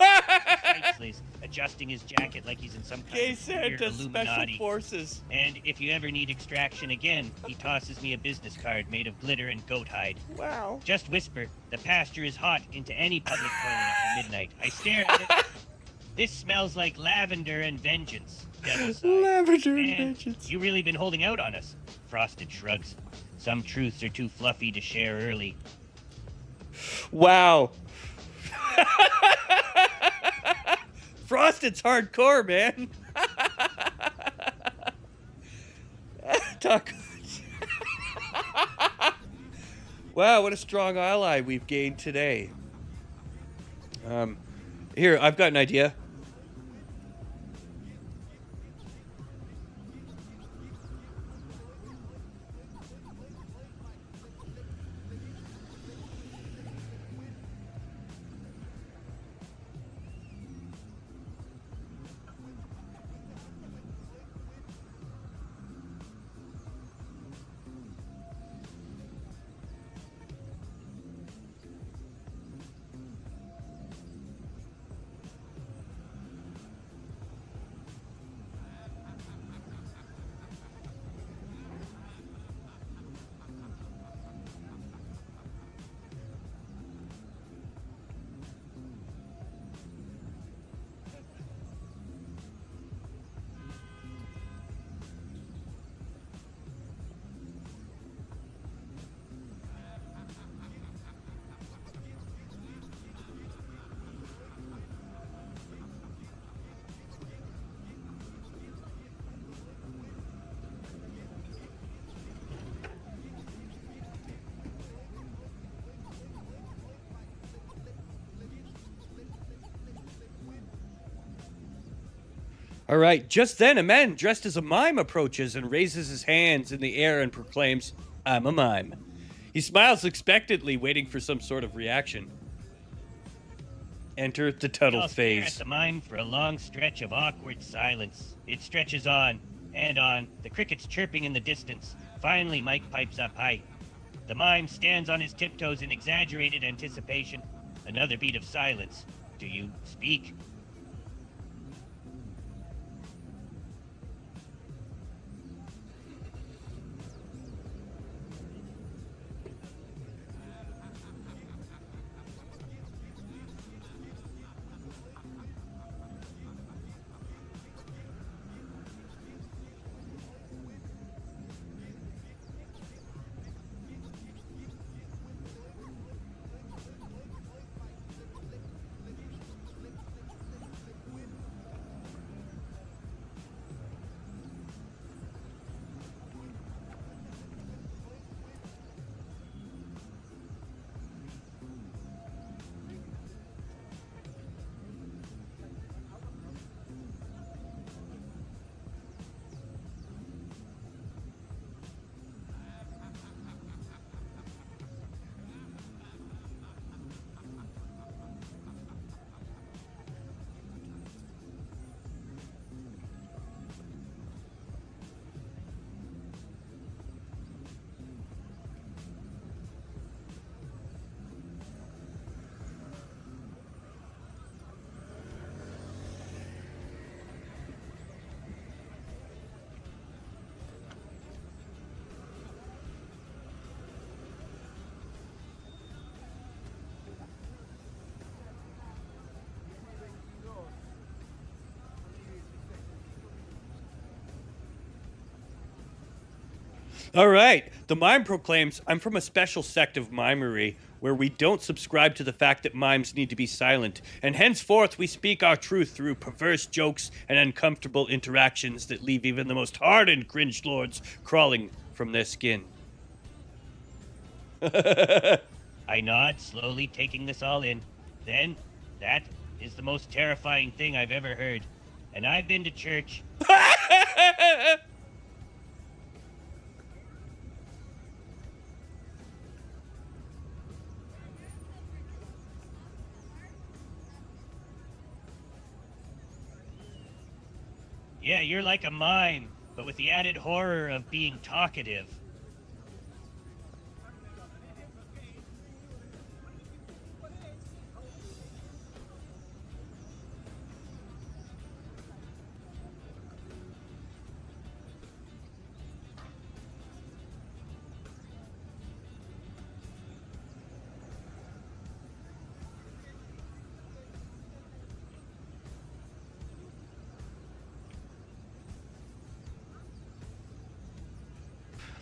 Slays, adjusting his jacket like he's in some kind Gay of weird Santa's Illuminati. special forces. And if you ever need extraction again, he tosses me a business card made of glitter and goat hide. Wow. Just whisper, the pasture is hot, into any public toilet after midnight. I stare at it. This smells like lavender and vengeance. Devil sigh. Lavender and Man, vengeance. you really been holding out on us. Frosted shrugs. Some truths are too fluffy to share early. Wow. Frosted's hardcore, man. Talk. Wow, what a strong ally we've gained today. Here, I've got an idea. All right, just then a man dressed as a mime approaches and raises his hands in the air and proclaims, "I'm a mime." He smiles expectantly, waiting for some sort of reaction. Enter the Tuttle I'll stare at phase. the mime for a long stretch of awkward silence. It stretches on and on, the crickets chirping in the distance. Finally, Mike pipes up high. The mime stands on his tiptoes in exaggerated anticipation. Another beat of silence. Do you speak? All right. The mime proclaims, I'm from a special sect of mimery where we don't subscribe to the fact that mimes need to be silent, and henceforth we speak our truth through perverse jokes and uncomfortable interactions that leave even the most hardened cringed lords crawling from their skin. I nod, slowly taking this all in. Then, that is the most terrifying thing I've ever heard. And I've been to church. Yeah, you're like a mime, but with the added horror of being talkative.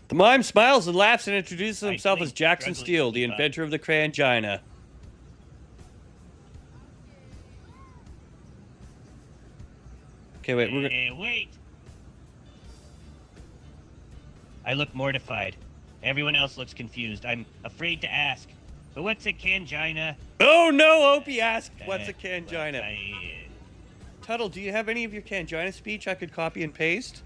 The mime smiles and laughs and introduces I himself as blink, Jackson struggling Steele, to the keep up. inventor of the crangina. Okay, wait, we're gonna... Wait! I look mortified. Everyone else looks confused. I'm afraid to ask. But what's a cangina? Oh no, Opie asked, what's a cangina? I- Tuttle, do you have any of your cangina speech I could copy and paste?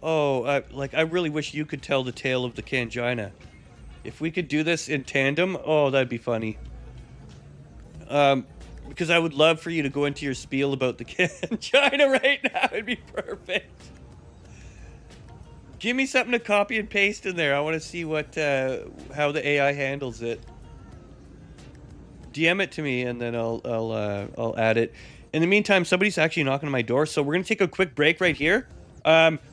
Oh, I really wish you could tell the tale of the cangina. If we could do this in tandem, oh, that'd be funny. Because I would love for you to go into your spiel about the cangina right now. It'd be perfect. Give me something to copy and paste in there. I want to see what how the AI handles it. DM it to me, and then I'll add it. In the meantime, somebody's actually knocking on my door, so we're gonna take a quick break right here.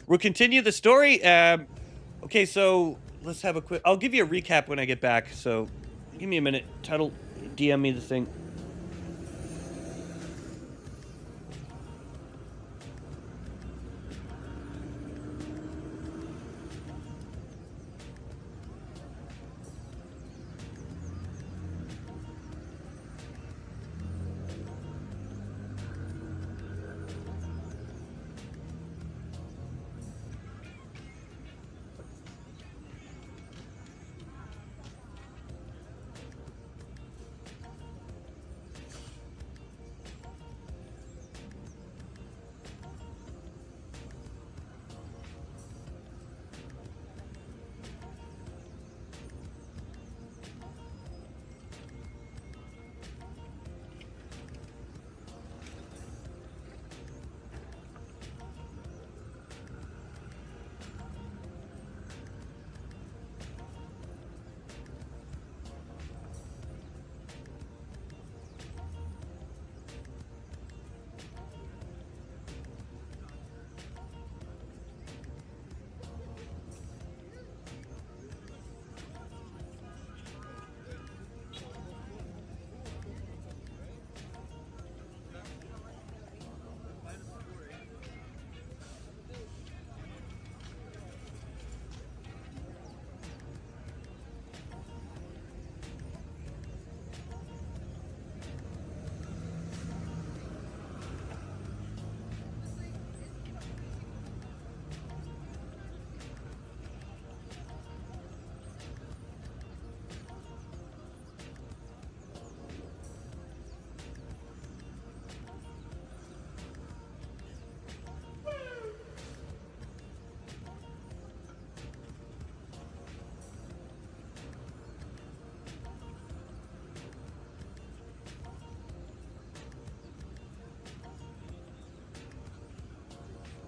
We'll continue the story. Okay, so let's have a quick... I'll give you a recap when I get back, so give me a minute. Tuttle, DM me the thing.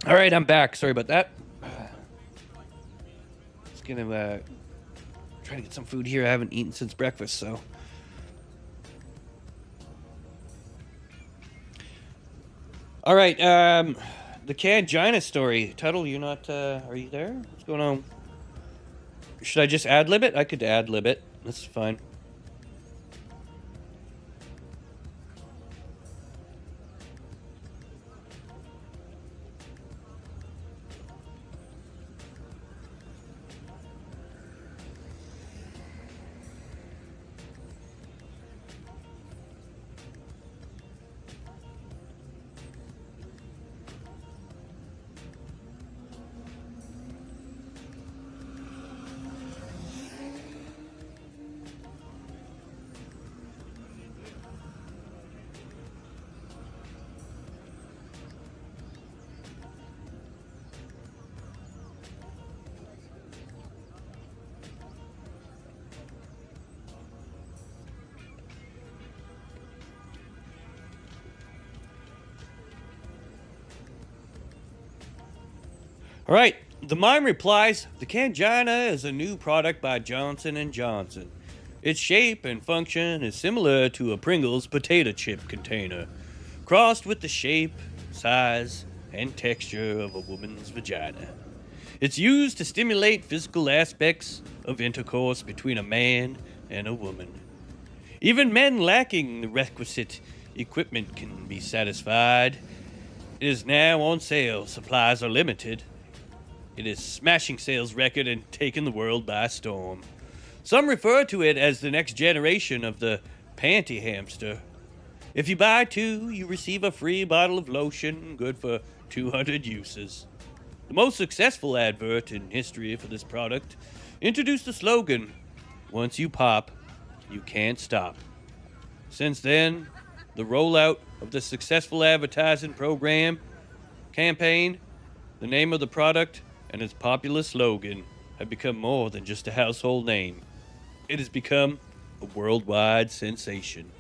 All right, I'm back. Sorry about that. Just gonna try to get some food here. I haven't eaten since breakfast, so. All right, the cangina story. Tuttle, you not? Are you there? What's going on? Should I just ad lib it? I could ad lib it. That's fine. All right, the mime replies, the Kangina is a new product by Johnson & Johnson. Its shape and function is similar to a Pringles potato chip container, crossed with the shape, size, and texture of a woman's vagina. It's used to stimulate physical aspects of intercourse between a man and a woman. Even men lacking the requisite equipment can be satisfied. It is now on sale. Supplies are limited. It is smashing sales record and taking the world by storm. Some refer to it as the next generation of the panty hamster. If you buy 2, you receive a free bottle of lotion, good for 200 uses. The most successful advert in history for this product introduced the slogan, "Once you pop, you can't stop." Since then, the rollout of the successful advertising campaign, the name of the product, and its popular slogan have become more than just a household name. It has become a worldwide sensation.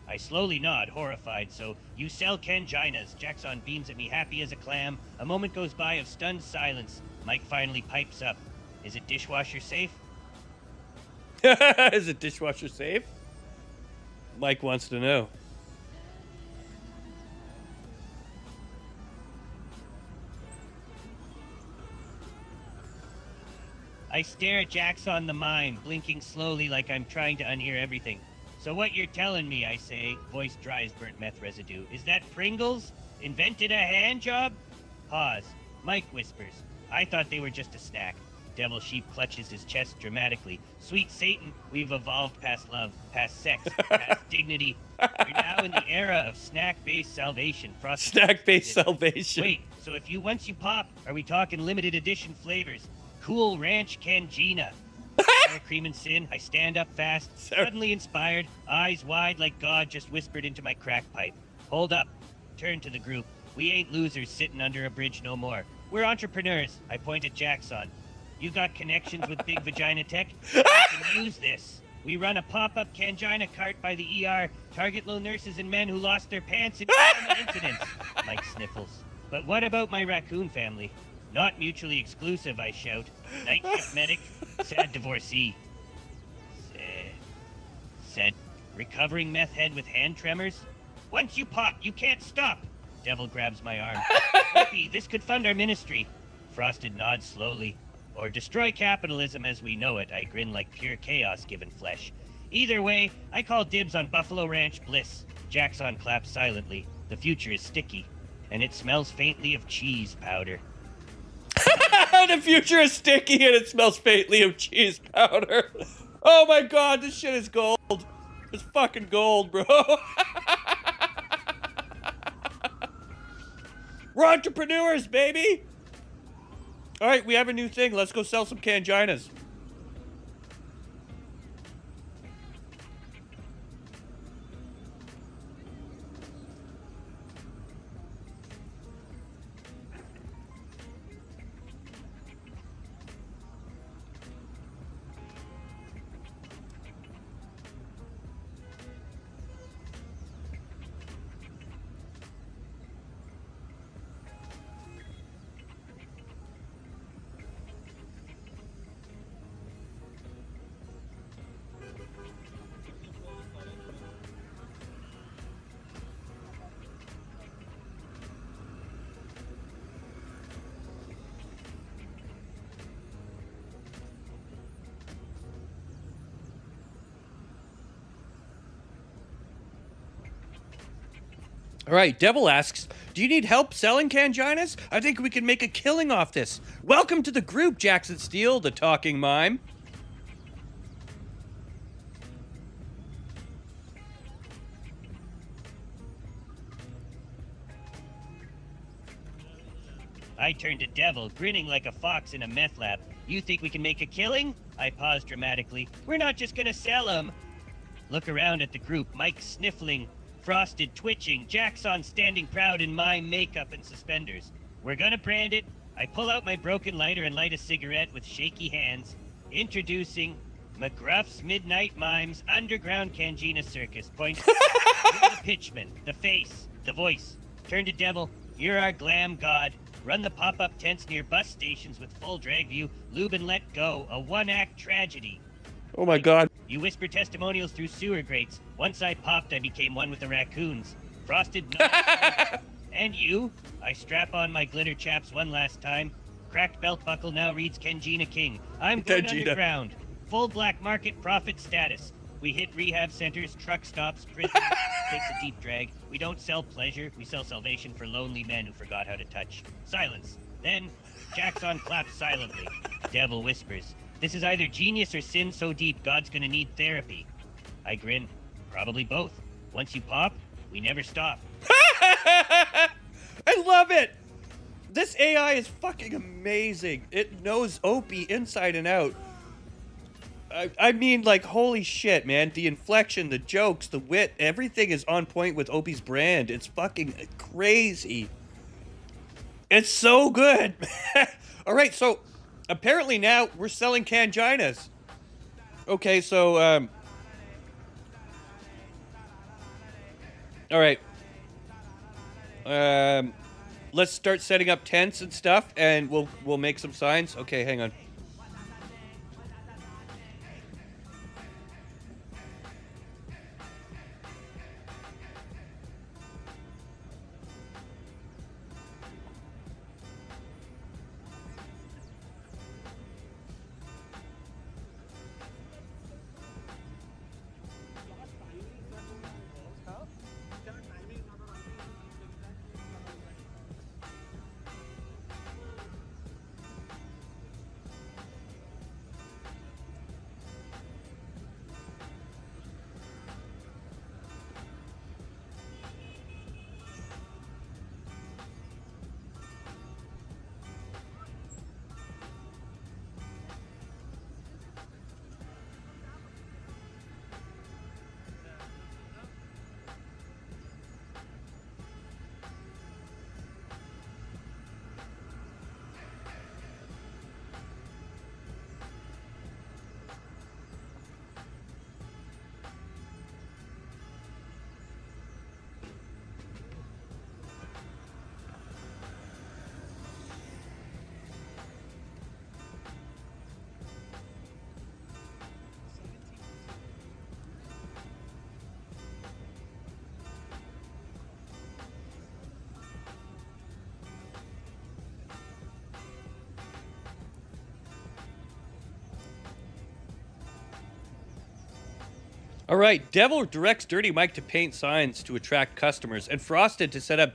I slowly nod, horrified. So, you sell Kanginas. Jackson beams at me, happy as a clam. A moment goes by of stunned silence. Mike finally pipes up. Is it dishwasher safe? Is it dishwasher safe? Mike wants to know. I stare at Jackson the mime, blinking slowly like I'm trying to unhear everything. So what you're telling me, I say, voice dry as burnt meth residue, is that Pringles invented a hand job? Pause. Mike whispers, I thought they were just a snack. Devil Sheep clutches his chest dramatically. Sweet Satan, we've evolved past love, past sex, past dignity. We're now in the era of snack-based salvation. Snack-based salvation. Wait, so once you pop, are we talking limited edition flavors? Cool Ranch Kangina. Sour cream and sin. I stand up fast, suddenly inspired, eyes wide like God just whispered into my crack pipe. Hold up. Turn to the group. We ain't losers sitting under a bridge no more. We're entrepreneurs. I point at Jackson. You got connections with big vagina tech? You can use this. We run a pop-up Kangina cart by the ER, target low nurses and men who lost their pants in trauma incidents. Mike sniffles. But what about my raccoon family? Not mutually exclusive, I shout. Night shift medic, sad divorcee. Said recovering meth head with hand tremors. Once you pop, you can't stop. Devil grabs my arm. Opie, this could fund our ministry. Frosted nods slowly. Or destroy capitalism as we know it. I grin like pure chaos given flesh. Either way, I call dibs on Buffalo Ranch Bliss. Jackson claps silently. The future is sticky, and it smells faintly of cheese powder. The future is sticky and it smells faintly of cheese powder. Oh my god, this shit is gold. It's fucking gold, bro. We're entrepreneurs, baby. All right, we have a new thing. Let's go sell some Kanginas. All right, Devil asks, do you need help selling Kanginas? I think we can make a killing off this. Welcome to the group, Jackson Steele, the talking mime. I turned to devil, grinning like a fox in a meth lab. You think we can make a killing? I paused dramatically. We're not just gonna sell 'em. Look around at the group. Mike sniffling, Frosted twitching, Jackson standing proud in my makeup and suspenders. We're gonna brand it. I pull out my broken lighter and light a cigarette with shaky hands. Introducing McGruff's Midnight Mimes Underground Kangina Circus. Point. You're the pitchman, the face, the voice. Turn to devil. You're our glam god. Run the pop-up tents near bus stations with full drag view. Lube and let go. A one-act tragedy. Oh my god. You whisper testimonials through sewer grates. Once I popped, I became one with the raccoons. Frosted no. And you? I strap on my glitter chaps one last time. Cracked belt buckle now reads Kangina King. I'm going Kangina. underground. Full black market profit status. We hit rehab centers, truck stops, prisons. Takes a deep drag. We don't sell pleasure. We sell salvation for lonely men who forgot how to touch. Silence. Then, Jackson claps silently. Devil whispers. This is either genius or sin so deep God's gonna need therapy. I grin. Probably both. Once you pop, we never stop. I love it! This AI is fucking amazing. It knows Opie inside and out. I mean, like, holy shit, man. The inflection, the jokes, the wit, everything is on point with Opie's brand. It's fucking crazy. It's so good. All right, so apparently now we're selling Kanginas. Okay, so, all right. Let's start setting up tents and stuff, and we'll make some signs. Okay, hang on. All right, Devil directs Dirty Mike to paint signs to attract customers, and Frosted to set up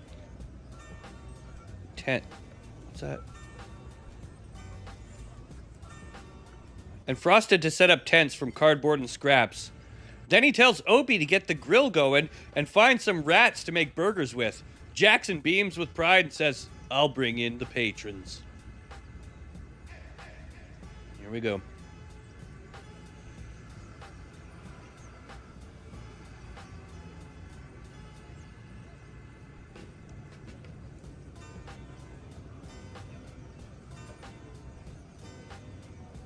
tent. What's that? And Frosted to set up tents from cardboard and scraps. Then he tells Opie to get the grill going and find some rats to make burgers with. Jackson beams with pride and says, "I'll bring in the patrons." Here we go.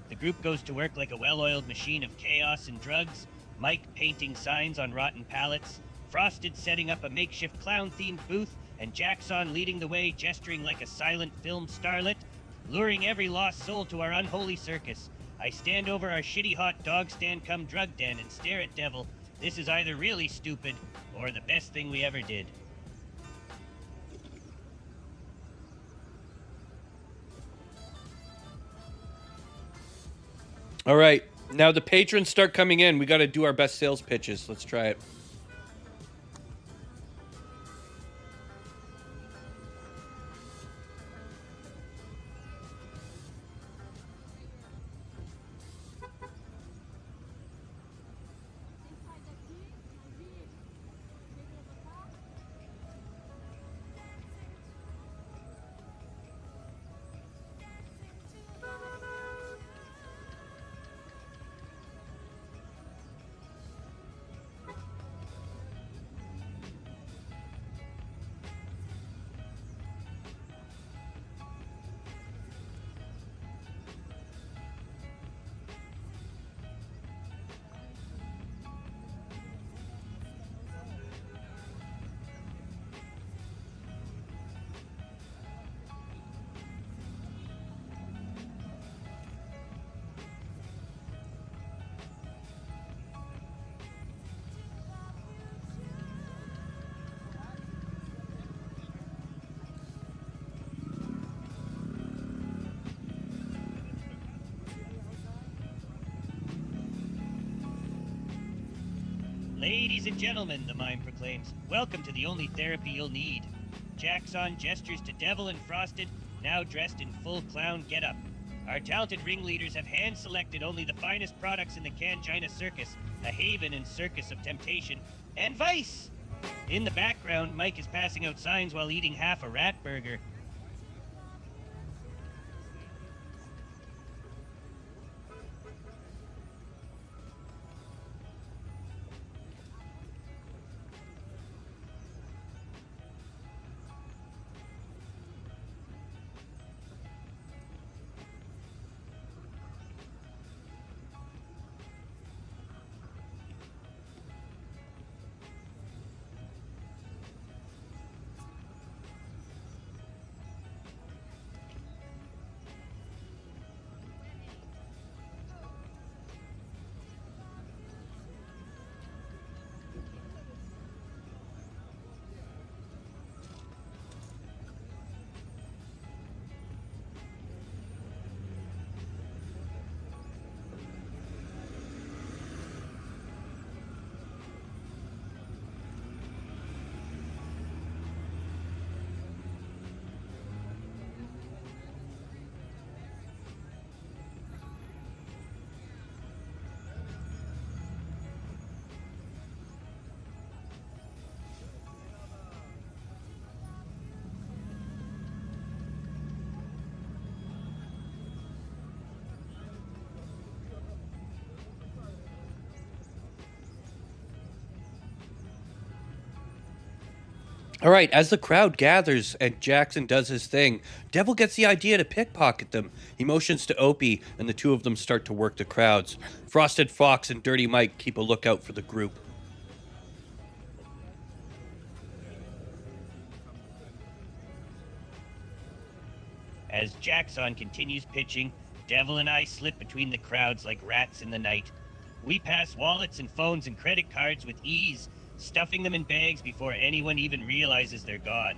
The group goes to work like a well-oiled machine of chaos and drugs. Mike painting signs on rotten pallets. Frosted setting up a makeshift clown-themed booth. And Jackson leading the way, gesturing like a silent film starlet. Luring every lost soul to our unholy circus. I stand over our shitty hot dog stand come drug den and stare at Devil. This is either really stupid or the best thing we ever did. All right, now the patrons start coming in. We got to do our best sales pitches. Let's try it. Ladies and gentlemen, the mime proclaims, welcome to the only therapy you'll need. Jackson gestures to Devil and Frosted, now dressed in full clown getup. Our talented ringleaders have hand-selected only the finest products in the Cangina Circus, a haven and circus of temptation and vice. In the background, Mike is passing out signs while eating half a rat burger. All right, as the crowd gathers and Jackson does his thing, Devil gets the idea to pickpocket them. He motions to Opie, and the two of them start to work the crowds. Frosted Fox and Dirty Mike keep a lookout for the group. As Jackson continues pitching, Devil and I slip between the crowds like rats in the night. We pass wallets and phones and credit cards with ease, stuffing them in bags before anyone even realizes they're gone.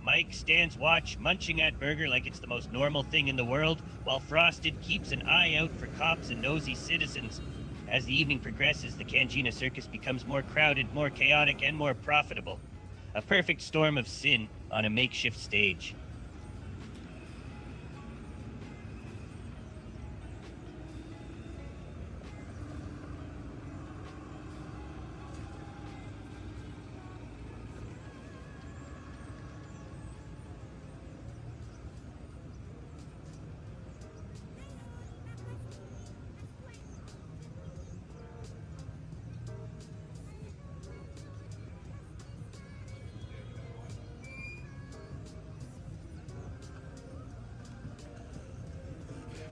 Mike stands watch, munching at burger like it's the most normal thing in the world, while Frosted keeps an eye out for cops and nosy citizens. As the evening progresses, the Cangina Circus becomes more crowded, more chaotic, and more profitable. A perfect storm of sin on a makeshift stage.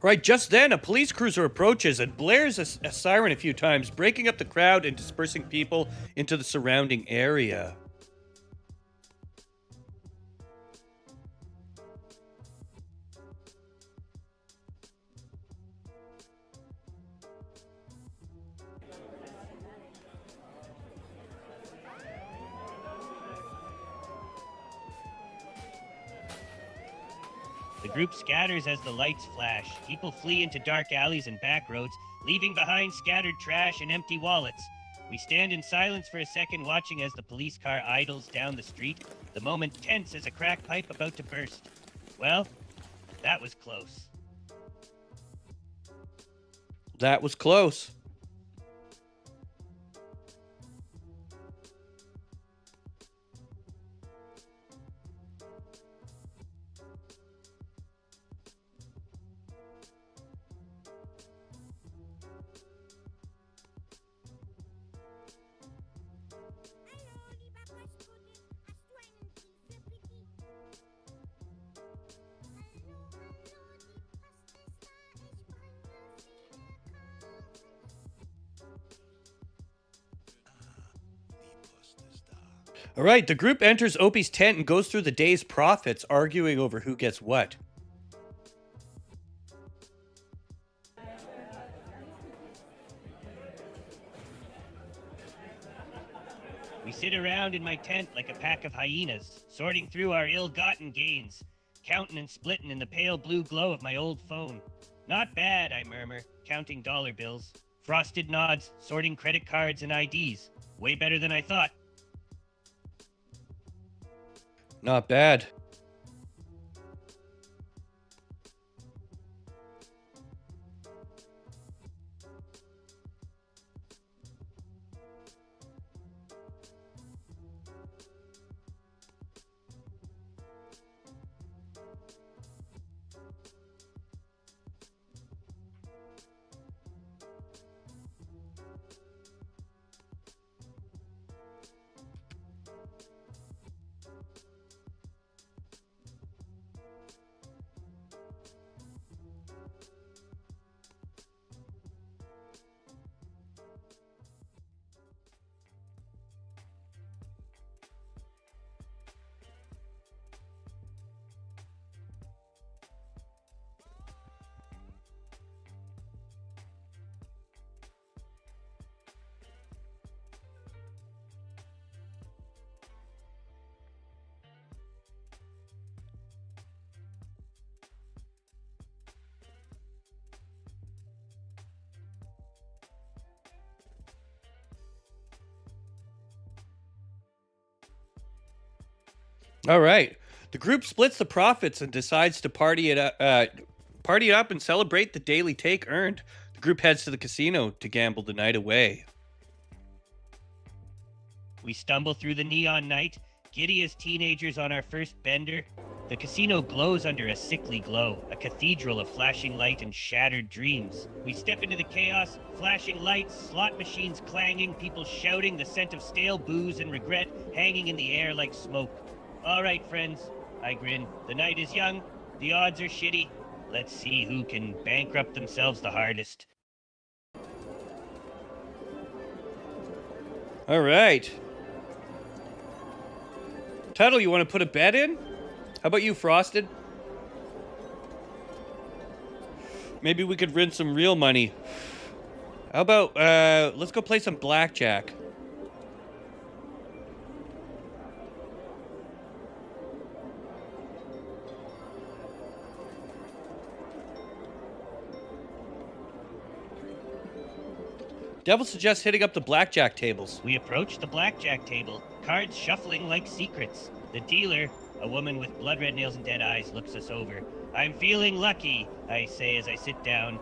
Right, just then, a police cruiser approaches and blares a siren a few times, breaking up the crowd and dispersing people into the surrounding area. The group scatters as the lights flash. People flee into dark alleys and back roads, leaving behind scattered trash and empty wallets. We stand in silence for a second, watching as the police car idles down the street, the moment tense as a crack pipe about to burst. Well, that was close. That was close. All right, the group enters Opie's tent and goes through the day's profits, arguing over who gets what. We sit around in my tent like a pack of hyenas, sorting through our ill-gotten gains, counting and splitting in the pale blue glow of my old phone. Not bad, I murmur, counting dollar bills. Frosted nods, sorting credit cards and IDs. Way better than I thought. Not bad. All right. The group splits the profits and decides to party it up and celebrate the daily take earned. The group heads to the casino to gamble the night away. We stumble through the neon night, giddy as teenagers on our first bender. The casino glows under a sickly glow, a cathedral of flashing light and shattered dreams. We step into the chaos, flashing lights, slot machines clanging, people shouting, the scent of stale booze and regret hanging in the air like smoke. All right, friends, I grin. The night is young, the odds are shitty. Let's see who can bankrupt themselves the hardest. All right. Tuttle, you want to put a bet in? How about you, Frosted? Maybe we could win some real money. How about, let's go play some blackjack. Devil suggests hitting up the blackjack tables. We approach the blackjack table, cards shuffling like secrets. The dealer, a woman with blood red nails and dead eyes, looks us over. I'm feeling lucky, I say as I sit down.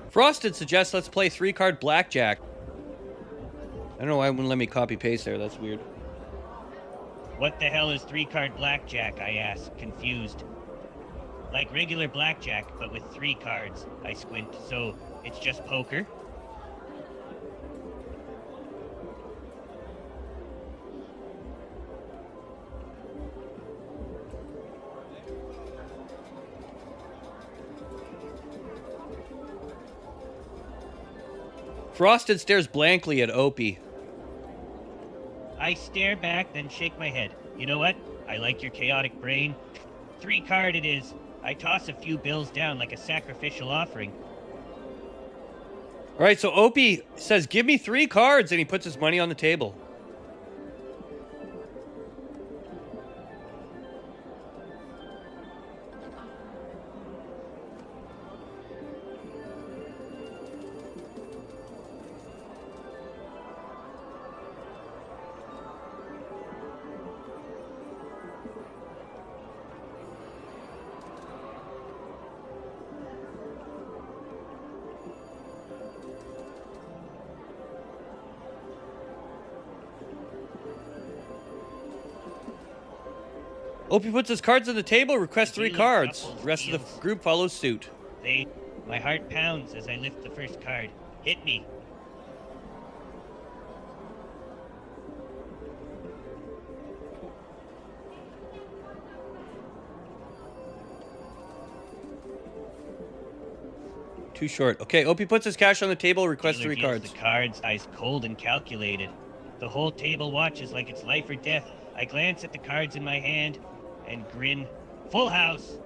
Frosted suggests let's play 3-card blackjack. I don't know why it wouldn't let me copy paste there. That's weird. What the hell is 3-card blackjack, I ask, confused. Like regular blackjack, but with 3 cards, I squint. So, it's just poker? Frosted stares blankly at Opie. I stare back, then shake my head. You know what? I like your chaotic brain. 3-card it is. I toss a few bills down like a sacrificial offering. All right, so Opie says, give me 3 cards, and he puts his money on the table. Opie puts his cards on the table, requests The 3 dealer cards. shuffles The rest of the deals. group follows suit. My heart pounds as I lift the first card. Hit me. Too short. Okay, Opie puts his cash on the table, requests Dealer 3 deals cards. the cards, eyes cold and calculated. The whole table watches like it's life or death. I glance at the cards in my hand and grin. Full house.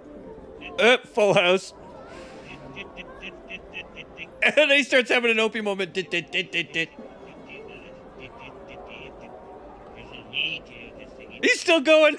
Full house. And then he starts having an Opie moment. He's still going.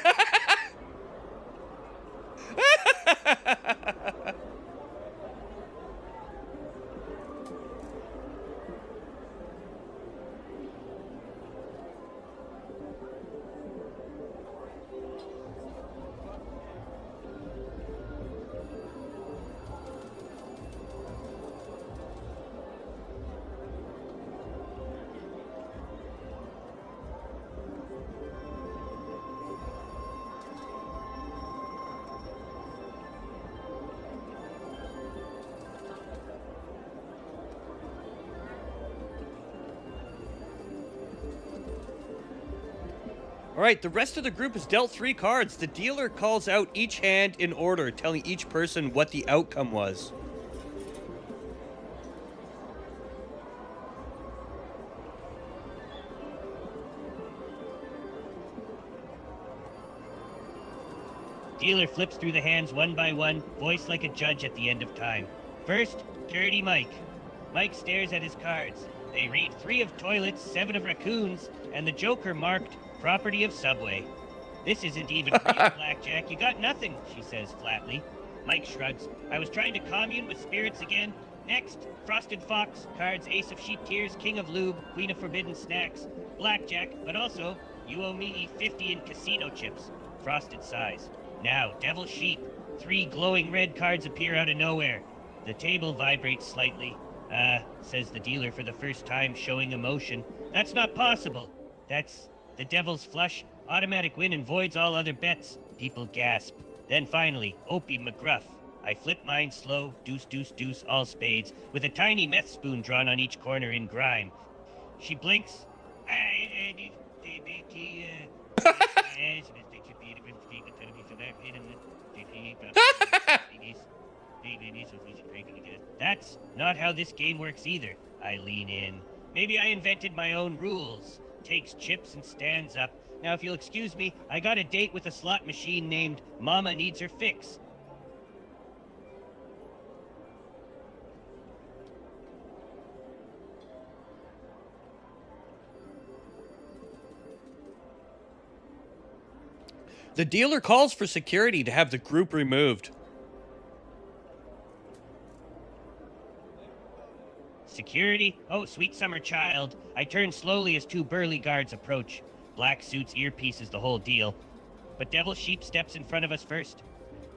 All right, the rest of the group is dealt 3 cards. The dealer calls out each hand in order, telling each person what the outcome was. Dealer flips through the hands one by one, voice like a judge at the end of time. First, Dirty Mike. Mike stares at his cards. They read 3 of toilets, 7 of raccoons, and the Joker marked property of Subway. This isn't even real, Blackjack. You got nothing, she says flatly. Mike shrugs. I was trying to commune with spirits again. Next, Frosted Fox, cards Ace of Sheep Tears, King of Lube, Queen of Forbidden Snacks, Blackjack, but also, you owe me 50 in casino chips. Frosted sighs. Now, Devil Sheep. 3 glowing red cards appear out of nowhere. The table vibrates slightly. Says the dealer for the first time, showing emotion. That's not possible. That's the Devil's Flush. Automatic win and voids all other bets. People gasp. Then finally, Opie McGruff. I flip mine slow, deuce, deuce, deuce, all spades, with a tiny meth spoon drawn on each corner in grime. She blinks. That's not how this game works either. I lean in. Maybe I invented my own rules. Takes chips and stands up. Now, if you'll excuse me, I got a date with a slot machine named Mama Needs Her Fix. The dealer calls for security to have the group removed. Security? Oh, sweet summer child. I turn slowly as 2 burly guards approach. Black suits, earpieces, the whole deal. But Devil Sheep steps in front of us first.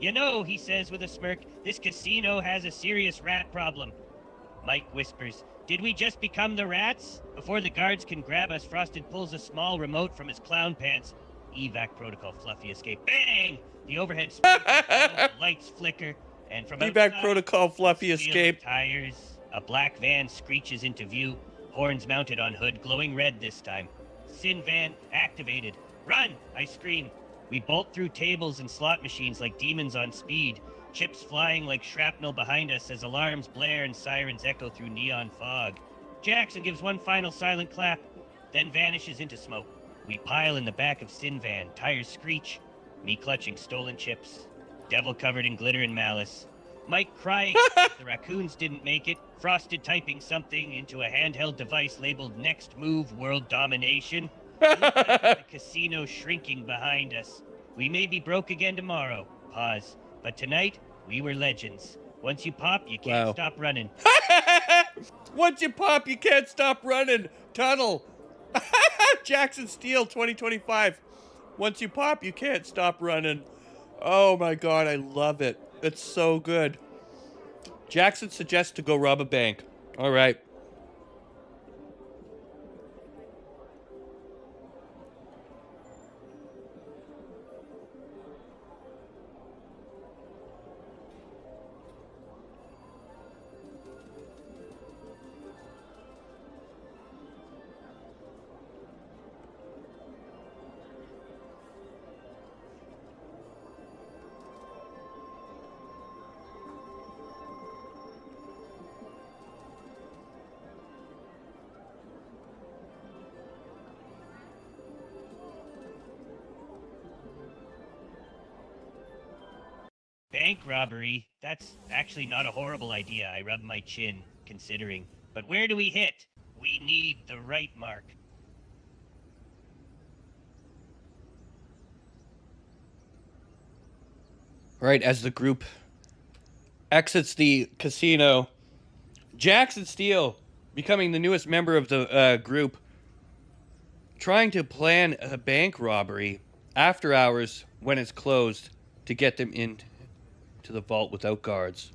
You know, he says with a smirk, this casino has a serious rat problem. Mike whispers, did we just become the rats? Before the guards can grab us, Frosted pulls a small remote from his clown pants. Evac protocol, fluffy escape. Bang! The overhead lights flicker, and from Evac outside, protocol, fluffy squeal of escape. tires. A black van screeches into view, horns mounted on hood, glowing red this time. Sin van activated. Run! I scream. We bolt through tables and slot machines like demons on speed, chips flying like shrapnel behind us as alarms blare and sirens echo through neon fog. Jackson gives one final silent clap, then vanishes into smoke. We pile in the back of Sin van, tires screech, me clutching stolen chips. Devil covered in glitter and malice. Mike crying the raccoons didn't make it, Frosted typing something into a handheld device labeled Next Move World Domination. The casino shrinking behind us. We may be broke again tomorrow. Pause. But tonight, we were legends. Once you pop, you can't stop running. Once you pop, you can't stop running. Tunnel. Jackson Steele 2025. Once you pop, you can't stop running. Oh my god, I love it. It's so good. Jackson suggests to go rob a bank. All right. bank robbery. That's actually not a horrible idea. I rub my chin, considering. But where do we hit? We need the right mark. All right, as the group exits the casino, Jackson Steele, becoming the newest member of the group, trying to plan a bank robbery after hours when it's closed to get them into the vault without guards.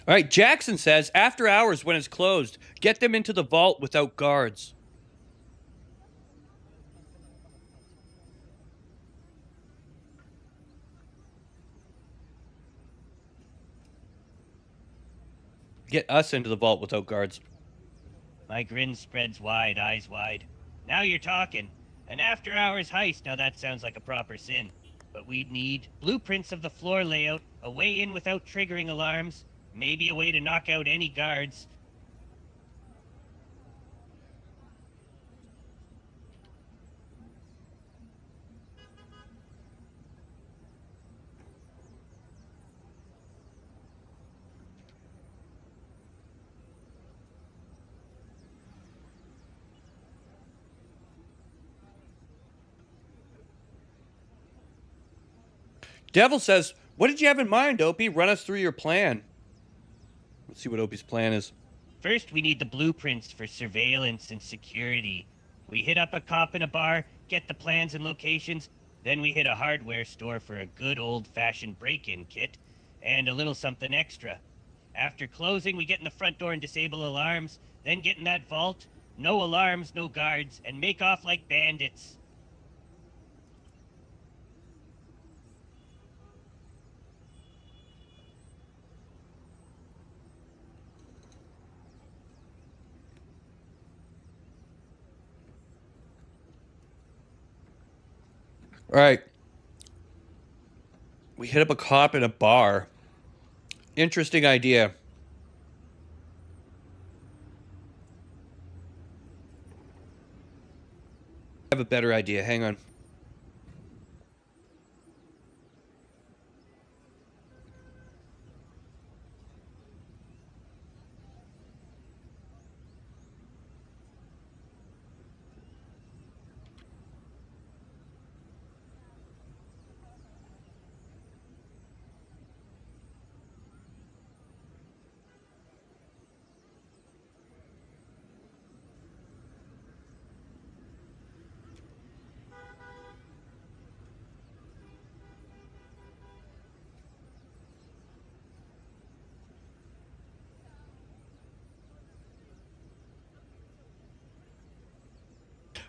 All right, Jackson says after hours when it's closed, get them into the vault without guards. Get us into the vault without guards. My grin spreads wide, eyes wide. Now you're talking. An after-hours heist, now that sounds like a proper sin. But we'd need blueprints of the floor layout, a way in without triggering alarms, maybe a way to knock out any guards. Devil says, what did you have in mind, Opie? Run us through your plan. Let's see what Opie's plan is. First, we need the blueprints for surveillance and security. We hit up a cop in a bar, get the plans and locations, then we hit a hardware store for a good old-fashioned break-in kit, and a little something extra. After closing, we get in the front door and disable alarms, then get in that vault, no alarms, no guards, and make off like bandits. All right. We hit up a cop in a bar. Interesting idea. I have a better idea. Hang on.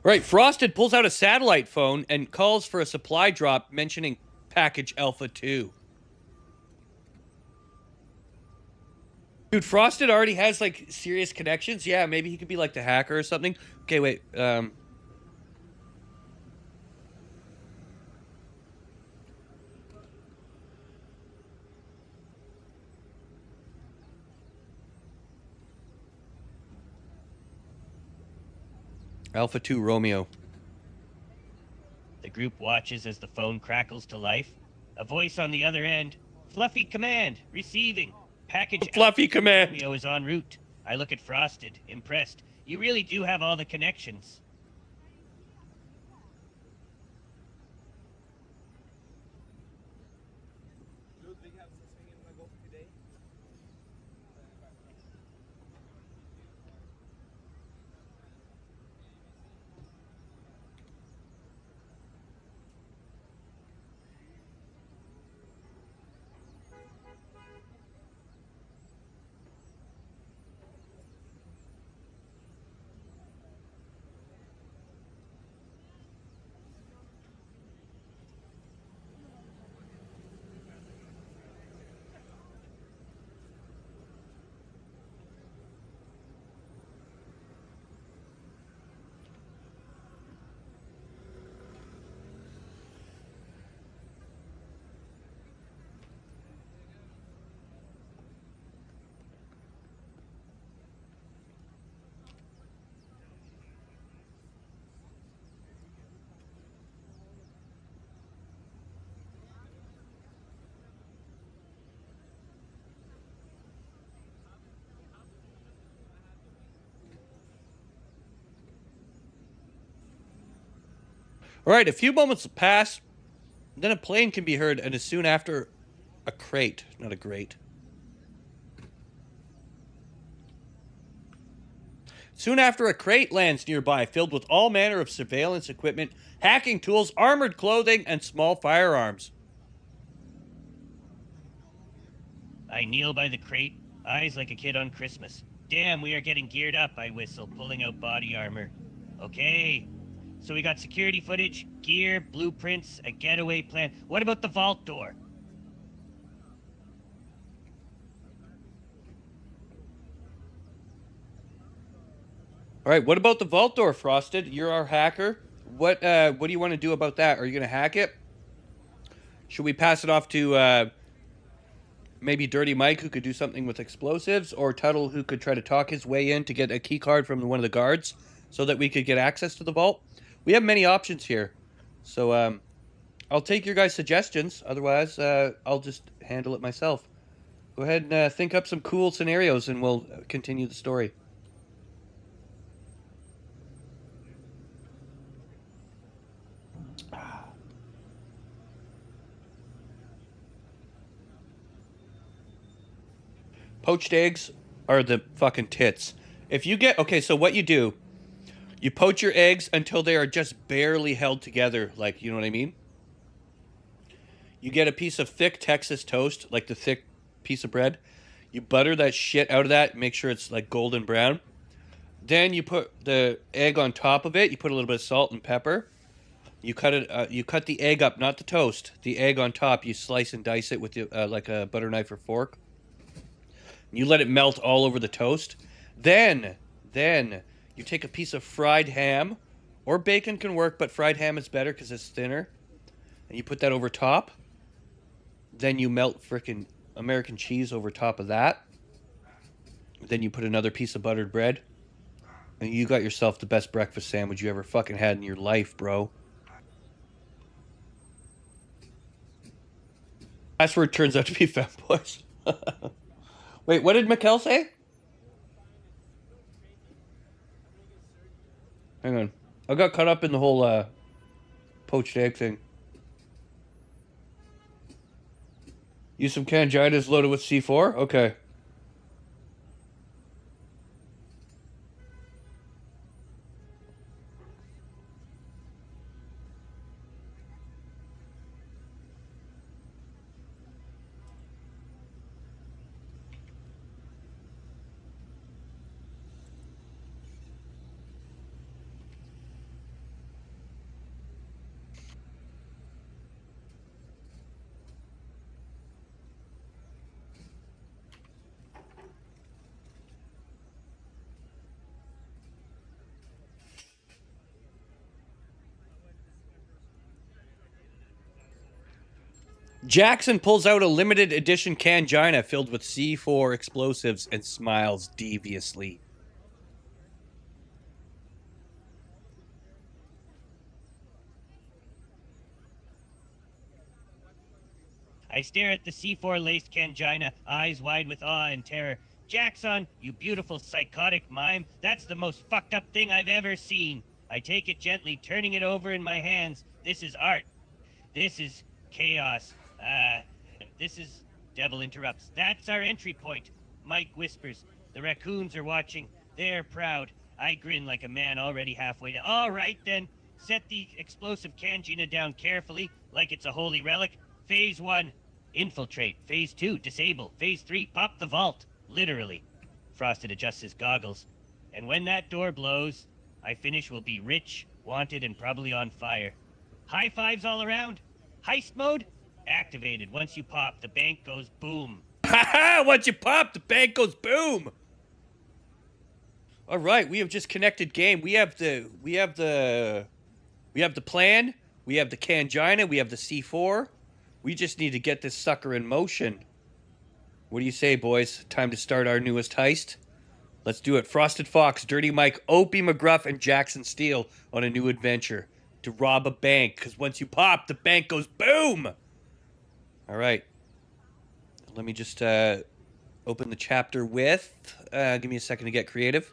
Right, Frosted pulls out a satellite phone and calls for a supply drop mentioning package Alpha 2. Dude, Frosted already has, like, serious connections. Yeah, maybe he could be, like, the hacker or something. Okay, wait. Alpha 2 Romeo. The group watches as the phone crackles to life. A voice on the other end. Fluffy command. Receiving. Package Fluffy command. Romeo is en route. I look at Frosted, impressed. You really do have all the connections. All right, a few moments pass. Then a plane can be heard, and as soon after, a crate, not a grate. Soon after, a crate lands nearby, filled with all manner of surveillance equipment, hacking tools, armored clothing, and small firearms. I kneel by the crate, eyes like a kid on Christmas. Damn, we are getting geared up, I whistle, pulling out body armor. Okay, so we got security footage, gear, blueprints, a getaway plan. What about the vault door? All right, what about the vault door, Frosted? You're our hacker. What do you want to do about that? Are you going to hack it? Should we pass it off to maybe Dirty Mike, who could do something with explosives, or Tuttle, who could try to talk his way in to get a key card from one of the guards so that we could get access to the vault? We have many options here. So I'll take your guys' suggestions. Otherwise, I'll just handle it myself. Go ahead and think up some cool scenarios, and we'll continue the story. Poached eggs are the fucking tits. If you get... Okay, so what you do, you poach your eggs until they are just barely held together, like, you know what I mean? You get a piece of thick Texas toast, like the thick piece of bread. You butter that shit out of that, make sure it's like golden brown. Then you put the egg on top of it. You put a little bit of salt and pepper. You cut it. You cut the egg up, not the toast. The egg on top. You slice and dice it with like a butter knife or fork. You let it melt all over the toast. Then you take a piece of fried ham, or bacon can work, but fried ham is better because it's thinner. And you put that over top. Then you melt frickin' American cheese over top of that. Then you put another piece of buttered bread. And you got yourself the best breakfast sandwich you ever fucking had in your life, bro. Password turns out to be femboys. Wait, what did Mikkel say? Hang on. I got caught up in the whole poached egg thing. Use some canginas loaded with C4? Okay. Jackson pulls out a limited edition cangina filled with C4 explosives and smiles deviously. I stare at the C4-laced cangina, eyes wide with awe and terror. Jackson, you beautiful psychotic mime, that's the most fucked up thing I've ever seen. I take it gently, turning it over in my hands. This is art. This is chaos. This is... Devil interrupts. That's our entry point. Mike whispers. The raccoons are watching. They're proud. I grin like a man already halfway down. All right, then. Set the explosive cangina down carefully, like it's a holy relic. Phase 1, infiltrate. Phase 2, disable. Phase 3, pop the vault. Literally. Frosted adjusts his goggles. And when that door blows, I finish will be rich, wanted, and probably on fire. High fives all around. Heist mode? Activated. Once you pop, the bank goes boom. Haha! Once you pop, the bank goes boom! Alright, we have just connected game. We have the plan, we have the cangina, we have the C4. We just need to get this sucker in motion. What do you say, boys? Time to start our newest heist? Let's do it. Frosted Fox, Dirty Mike, Opie, McGruff, and Jackson Steele on a new adventure to rob a bank. Because once you pop, the bank goes boom! Alright. Let me just open the chapter with... give me a second to get creative.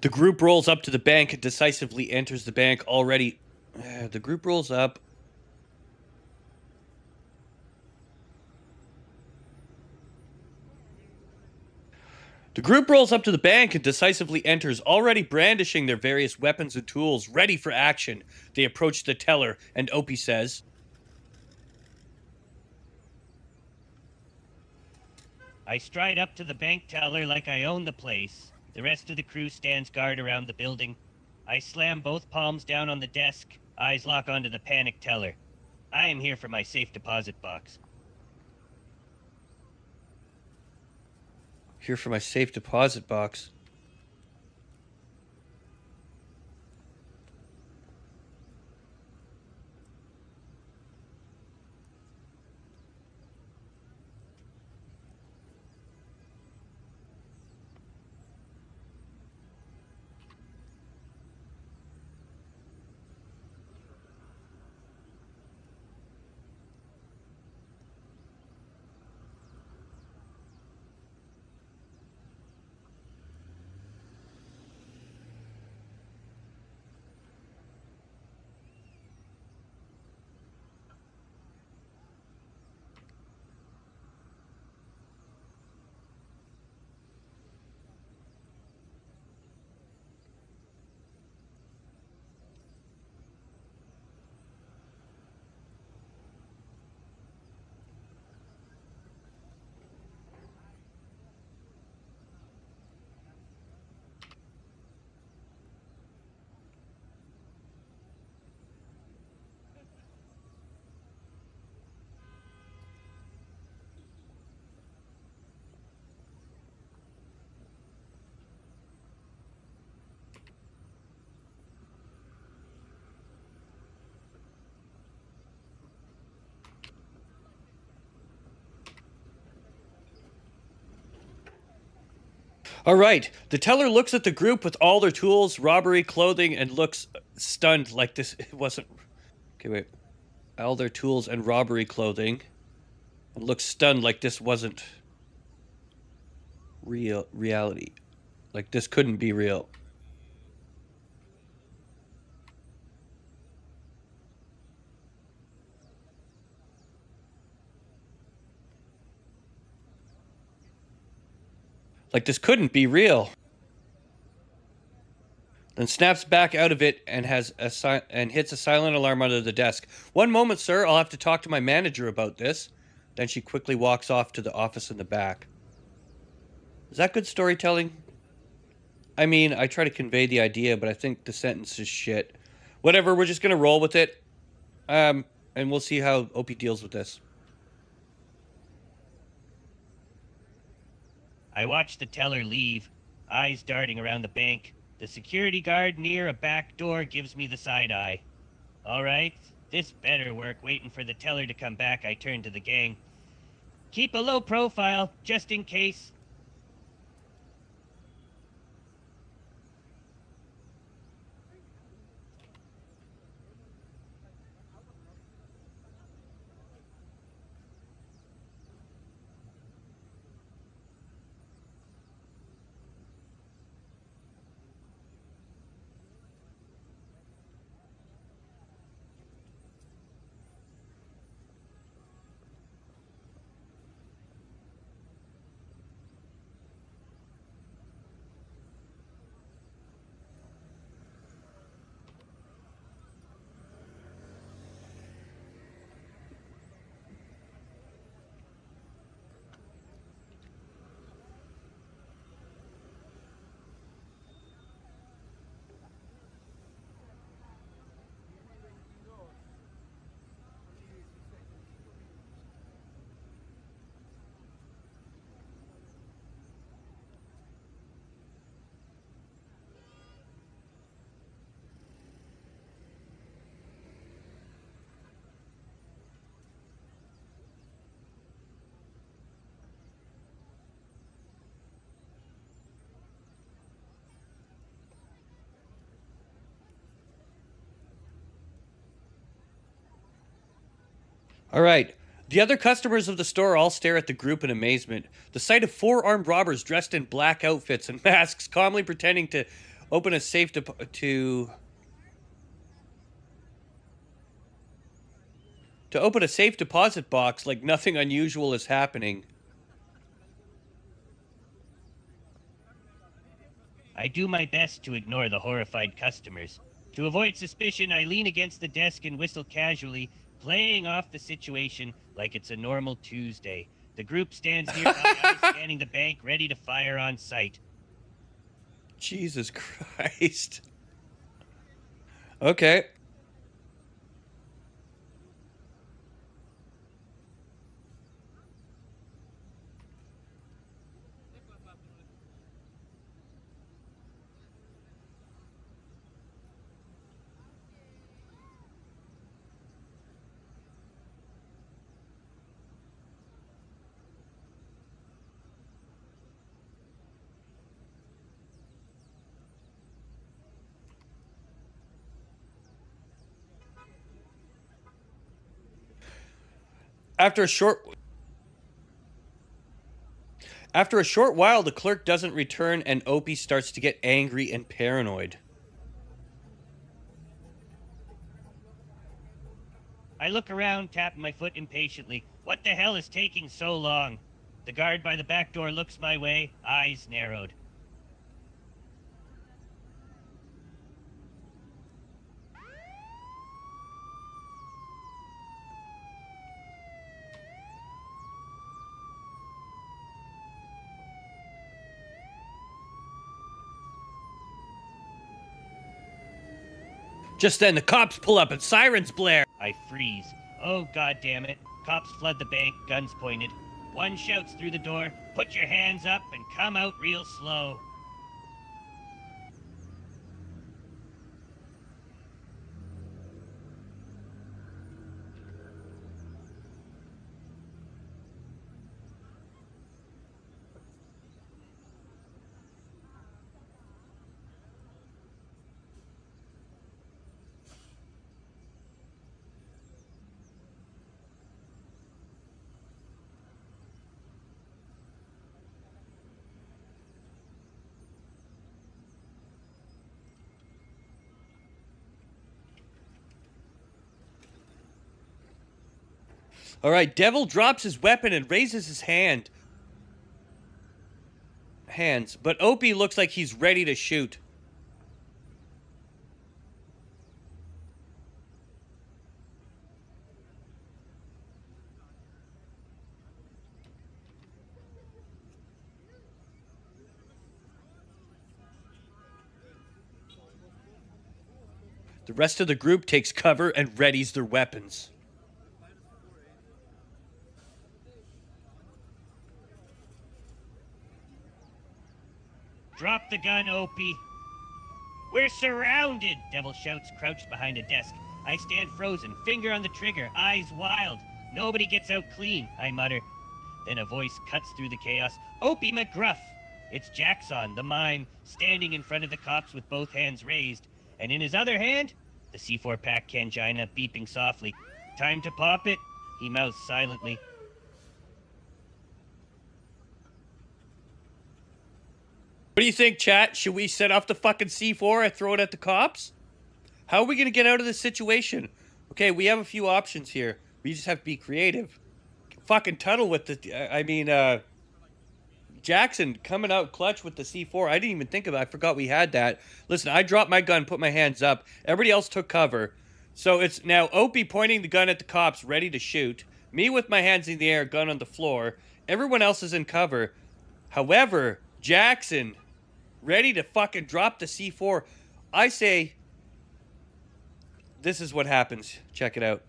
The group rolls up to the bank and decisively enters the bank already. The group rolls up. The group rolls up to the bank and decisively enters, already brandishing their various weapons and tools, ready for action. They approach the teller, and Opie says, I stride up to the bank teller like I own the place. The rest of the crew stands guard around the building. I slam both palms down on the desk. Eyes lock onto the panic teller. I am here for my safe deposit box. "Here for my safe deposit box." All right. The teller looks at the group with all their tools, robbery, clothing, and looks stunned like this wasn't... Okay, wait. All their tools and robbery clothing, and looks stunned like this wasn't reality. Like this couldn't be real. Like this couldn't be real. Then snaps back out of it and hits a silent alarm under the desk. "One moment, sir. I'll have to talk to my manager about this." Then she quickly walks off to the office in the back. Is that good storytelling? I mean, I try to convey the idea, but I think the sentence is shit. Whatever, we're just gonna roll with it. And we'll see how Opie deals with this. I watch the teller leave, eyes darting around the bank. The security guard near a back door gives me the side eye. All right, this better work. Waiting for the teller to come back, I turn to the gang. Keep a low profile, just in case. All right. The other customers of the store all stare at the group in amazement. The sight of 4 armed robbers dressed in black outfits and masks calmly pretending to Open a safe to open a safe deposit box like nothing unusual is happening. I do my best to ignore the horrified customers. To avoid suspicion, I lean against the desk and whistle casually, playing off the situation like it's a normal Tuesday. The group stands nearby, scanning the bank, ready to fire on sight. Jesus Christ. Okay. After a short while, the clerk doesn't return and Opie starts to get angry and paranoid. I look around, tapping my foot impatiently. What the hell is taking so long? The guard by the back door looks my way, eyes narrowed. Just then, the cops pull up and sirens blare. I freeze. Oh, god damn it. Cops flood the bank, guns pointed. One shouts through the door, "Put your hands up and come out real slow." All right, Devil drops his weapon and raises his hands, but Opie looks like he's ready to shoot. The rest of the group takes cover and readies their weapons. Drop the gun, Opie. We're surrounded, Devil shouts, crouched behind a desk. I stand frozen, finger on the trigger, eyes wild. Nobody gets out clean, I mutter. Then a voice cuts through the chaos. Opie McGruff! It's Jackson, the mime, standing in front of the cops with both hands raised. And in his other hand, the C4 pack Kangina beeping softly. Time to pop it, he mouths silently. What do you think, chat? Should we set off the fucking C4 and throw it at the cops? How are we going to get out of this situation? Okay, we have a few options here. We just have to be creative. Fucking tunnel with the... Jackson coming out clutch with the C4. I didn't even think about it. I forgot we had that. Listen, I dropped my gun, put my hands up. Everybody else took cover. So it's now Opie pointing the gun at the cops, ready to shoot. Me with my hands in the air, gun on the floor. Everyone else is in cover. However, Jackson, ready to fucking drop the C4. I say, this is what happens. Check it out.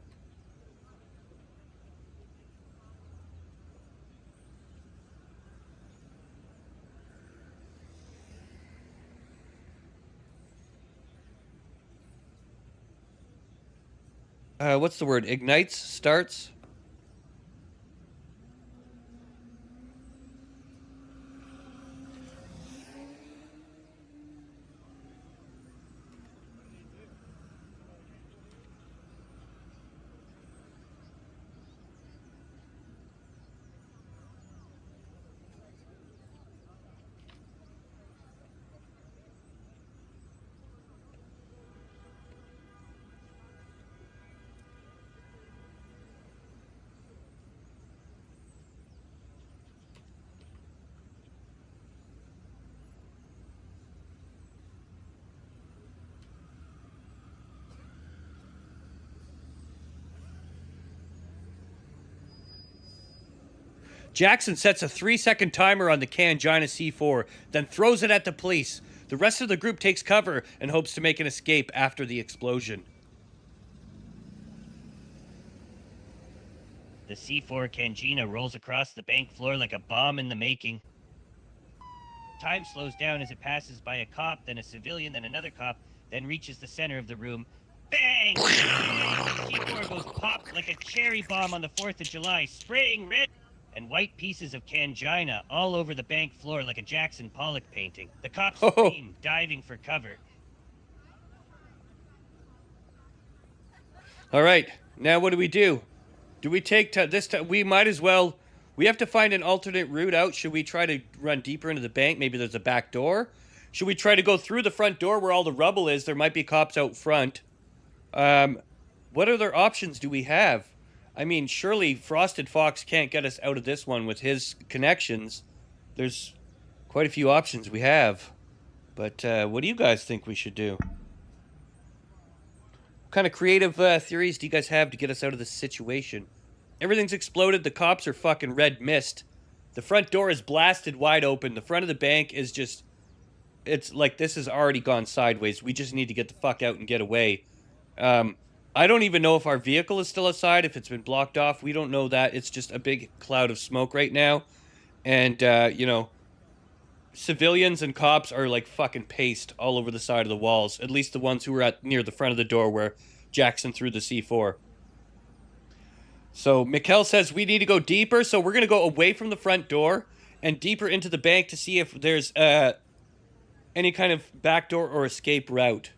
What's the word? Ignites? Starts? Jackson sets a 3-second timer on the Kangina C4, then throws it at the police. The rest of the group takes cover and hopes to make an escape after the explosion. The C4 Kangina rolls across the bank floor like a bomb in the making. Time slows down as it passes by a cop, then a civilian, then another cop, then reaches the center of the room. Bang! C4 goes pop like a cherry bomb on the 4th of July, spraying red and white pieces of Kangina all over the bank floor like a Jackson Pollock painting. The cops scream, diving for cover. All right, now what do we do? Do we take this time? We might as well. We have to find an alternate route out. Should we try to run deeper into the bank? Maybe there's a back door. Should we try to go through the front door where all the rubble is? There might be cops out front. What other options do we have? I mean, surely Frosted Fox can't get us out of this one with his connections. There's quite a few options we have. But what do you guys think we should do? What kind of creative theories do you guys have to get us out of this situation? Everything's exploded. The cops are fucking red mist. The front door is blasted wide open. The front of the bank is just... It's like this has already gone sideways. We just need to get the fuck out and get away. I don't even know if our vehicle is still outside, if it's been blocked off. We don't know that. It's just a big cloud of smoke right now. And, you know, civilians and cops are like fucking paste all over the side of the walls. At least the ones who were near the front of the door where Jackson threw the C4. So Mikkel says we need to go deeper. So we're going to go away from the front door and deeper into the bank to see if there's any kind of backdoor or escape route.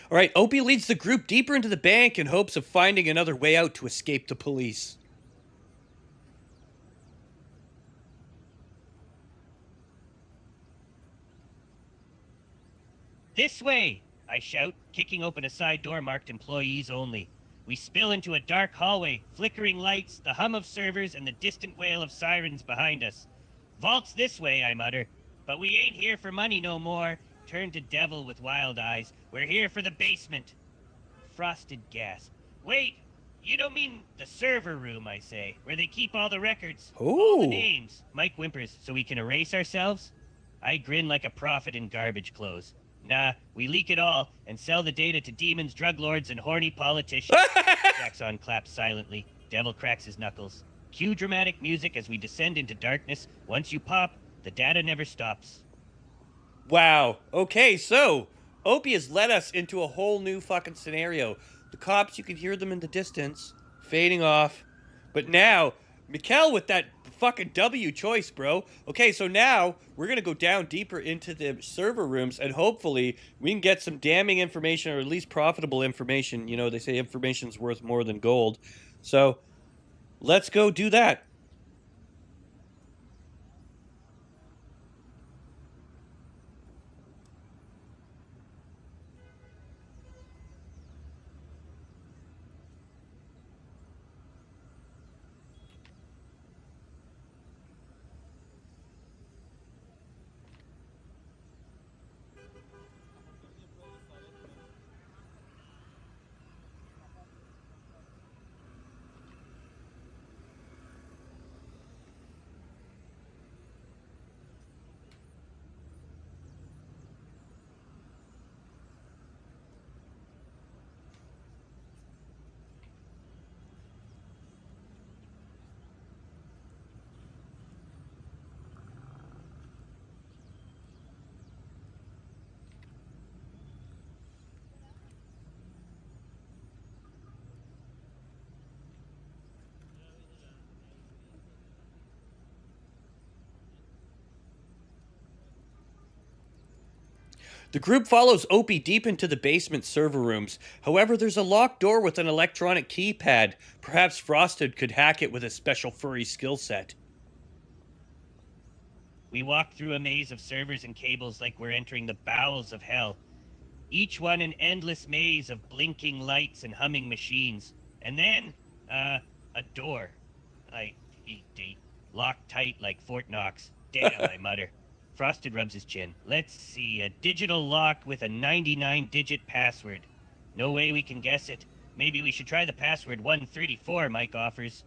All right, Opie leads the group deeper into the bank in hopes of finding another way out to escape the police. This way, I shout, kicking open a side door marked employees only. We spill into a dark hallway, flickering lights, the hum of servers, and the distant wail of sirens behind us. Vaults this way, I mutter. But we ain't here for money no more. Turn to devil with wild eyes. We're here for the basement. Frosted gasp. Wait, you don't mean the server room, I say, where they keep all the records. All the names. Mike whimpers, so we can erase ourselves? I grin like a prophet in garbage clothes. Nah, we leak it all and sell the data to demons, drug lords, and horny politicians. Jackson claps silently. Devil cracks his knuckles. Cue dramatic music as we descend into darkness. Once you pop, the data never stops. Wow. Okay, so Opie has led us into a whole new fucking scenario. The cops, you can hear them in the distance, fading off. But now, Mikkel with that fucking W choice, bro. Okay, so now we're going to go down deeper into the server rooms and hopefully we can get some damning information or at least profitable information. You know, they say information's worth more than gold. So let's go do that. The group follows Opie deep into the basement server rooms. However, there's a locked door with an electronic keypad. Perhaps Frosted could hack it with a special furry skill set. We walk through a maze of servers and cables like we're entering the bowels of hell. Each one an endless maze of blinking lights and humming machines. And then, a door. They locked tight like Fort Knox. Damn, I mutter. Frosted rubs his chin. Let's see, a digital lock with a 99-digit password. No way we can guess it. Maybe we should try the password 134, Mike offers.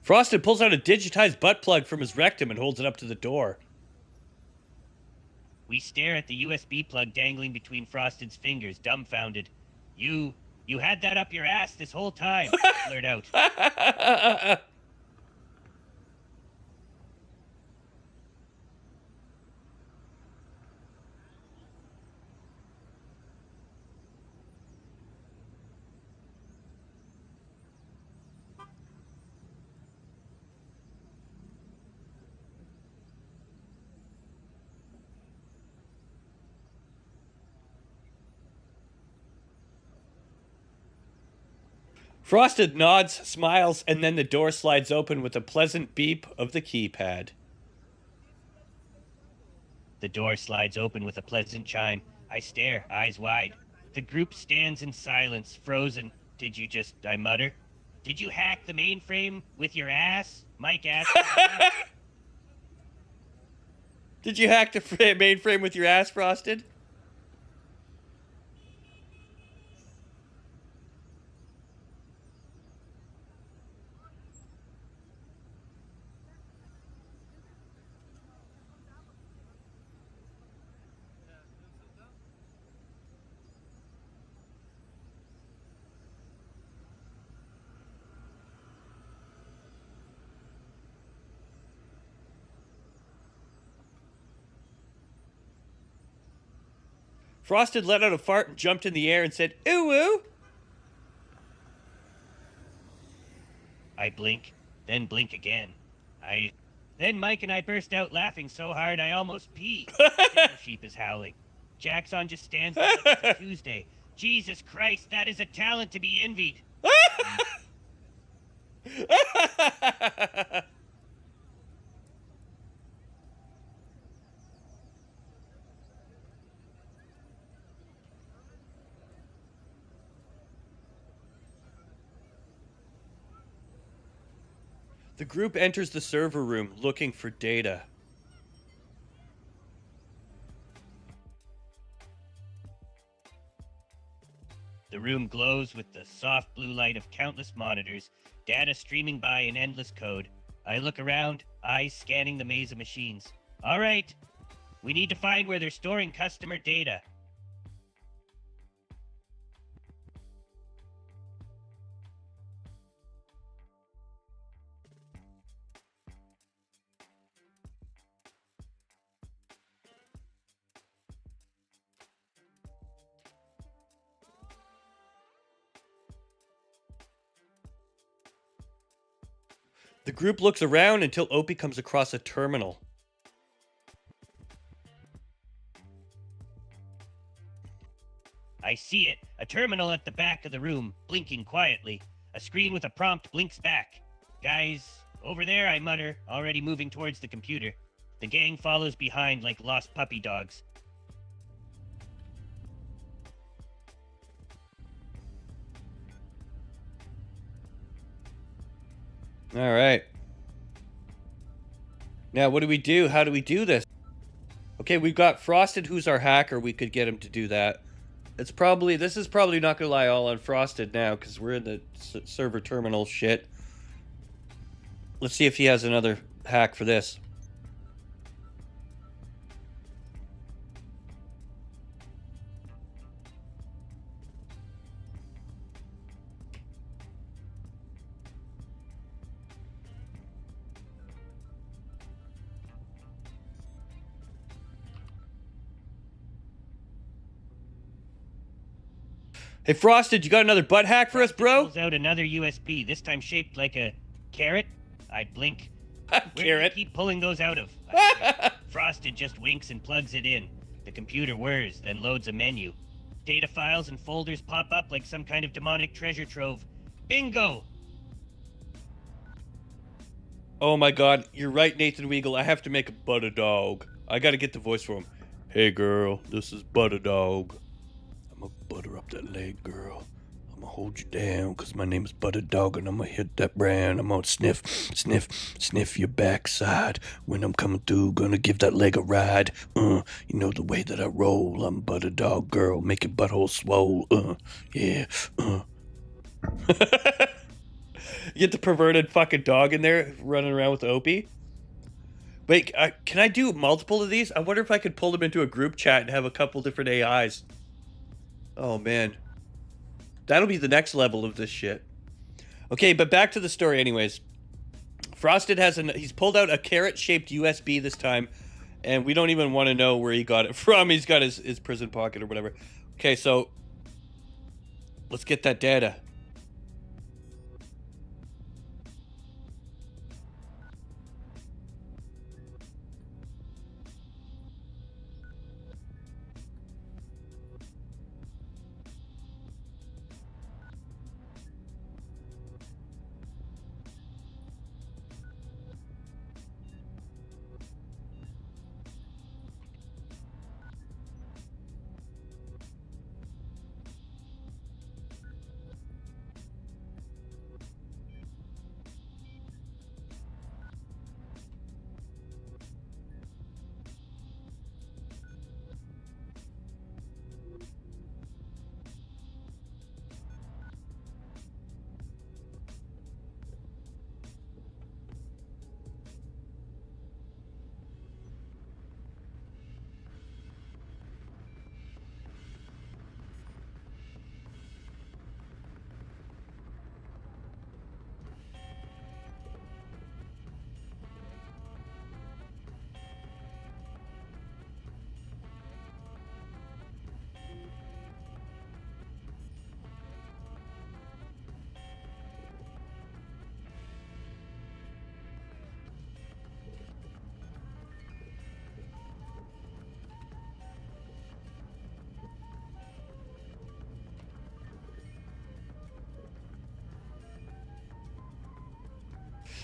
Frosted pulls out a digitized butt plug from his rectum and holds it up to the door. We stare at the USB plug dangling between Frosted's fingers, dumbfounded. You had that up your ass this whole time, blurt out. Frosted nods, smiles, and then the door slides open with a pleasant beep of the keypad. The door slides open with a pleasant chime. I stare, eyes wide. The group stands in silence, frozen. I mutter. Did you hack the mainframe with your ass? Mike asks. Did you hack the mainframe with your ass, Frosted? Frosted let out a fart and jumped in the air and said, "Ooh, ooh." I blink, then blink again. Then Mike and I burst out laughing so hard I almost peed. The sheep is howling. Jackson just stands there like it's a Tuesday. Jesus Christ, that is a talent to be envied. The group enters the server room looking for data. The room glows with the soft blue light of countless monitors, data streaming by in endless code. I look around, eyes scanning the maze of machines. All right, we need to find where they're storing customer data. The group looks around until Opie comes across a terminal. I see it, a terminal at the back of the room, blinking quietly. A screen with a prompt blinks back. Guys, over there, I mutter, already moving towards the computer. The gang follows behind like lost puppy dogs. All right. Now, what do we do? How do we do this? Okay, we've got Frosted, who's our hacker. We could get him to do that. This is probably not going to lie all on Frosted now, because we're in the server terminal shit. Let's see if he has another hack for this. Hey, Frosted, you got another butt hack for us, bro? Pulls out another USB, this time shaped like a carrot. I blink. Where do you Carrot. keep pulling those out of? Frosted just winks and plugs it in. The computer whirs, then loads a menu. Data files and folders pop up like some kind of demonic treasure trove. Bingo! Oh my god, you're right, Nathan Weagle. I have to make a butter dog. I gotta get the voice for him. Hey girl, this is butter dog. I'm gonna butter up that leg, girl. I'm gonna hold you down, cause my name is Butter Dog, and I'm gonna hit that brand. I'm gonna sniff, sniff, sniff your backside. When I'm coming through, gonna give that leg a ride. You know the way that I roll. I'm Butter Dog, girl. Make your butthole swole. Yeah. You get the perverted fucking dog in there running around with Opie. Wait, can I do multiple of these? I wonder if I could pull them into a group chat and have a couple different AIs. Oh, man. That'll be the next level of this shit. Okay, but back to the story anyways. Frosted he's pulled out a carrot-shaped USB this time, and we don't even want to know where he got it from. He's got his prison pocket or whatever. Okay, so let's get that data.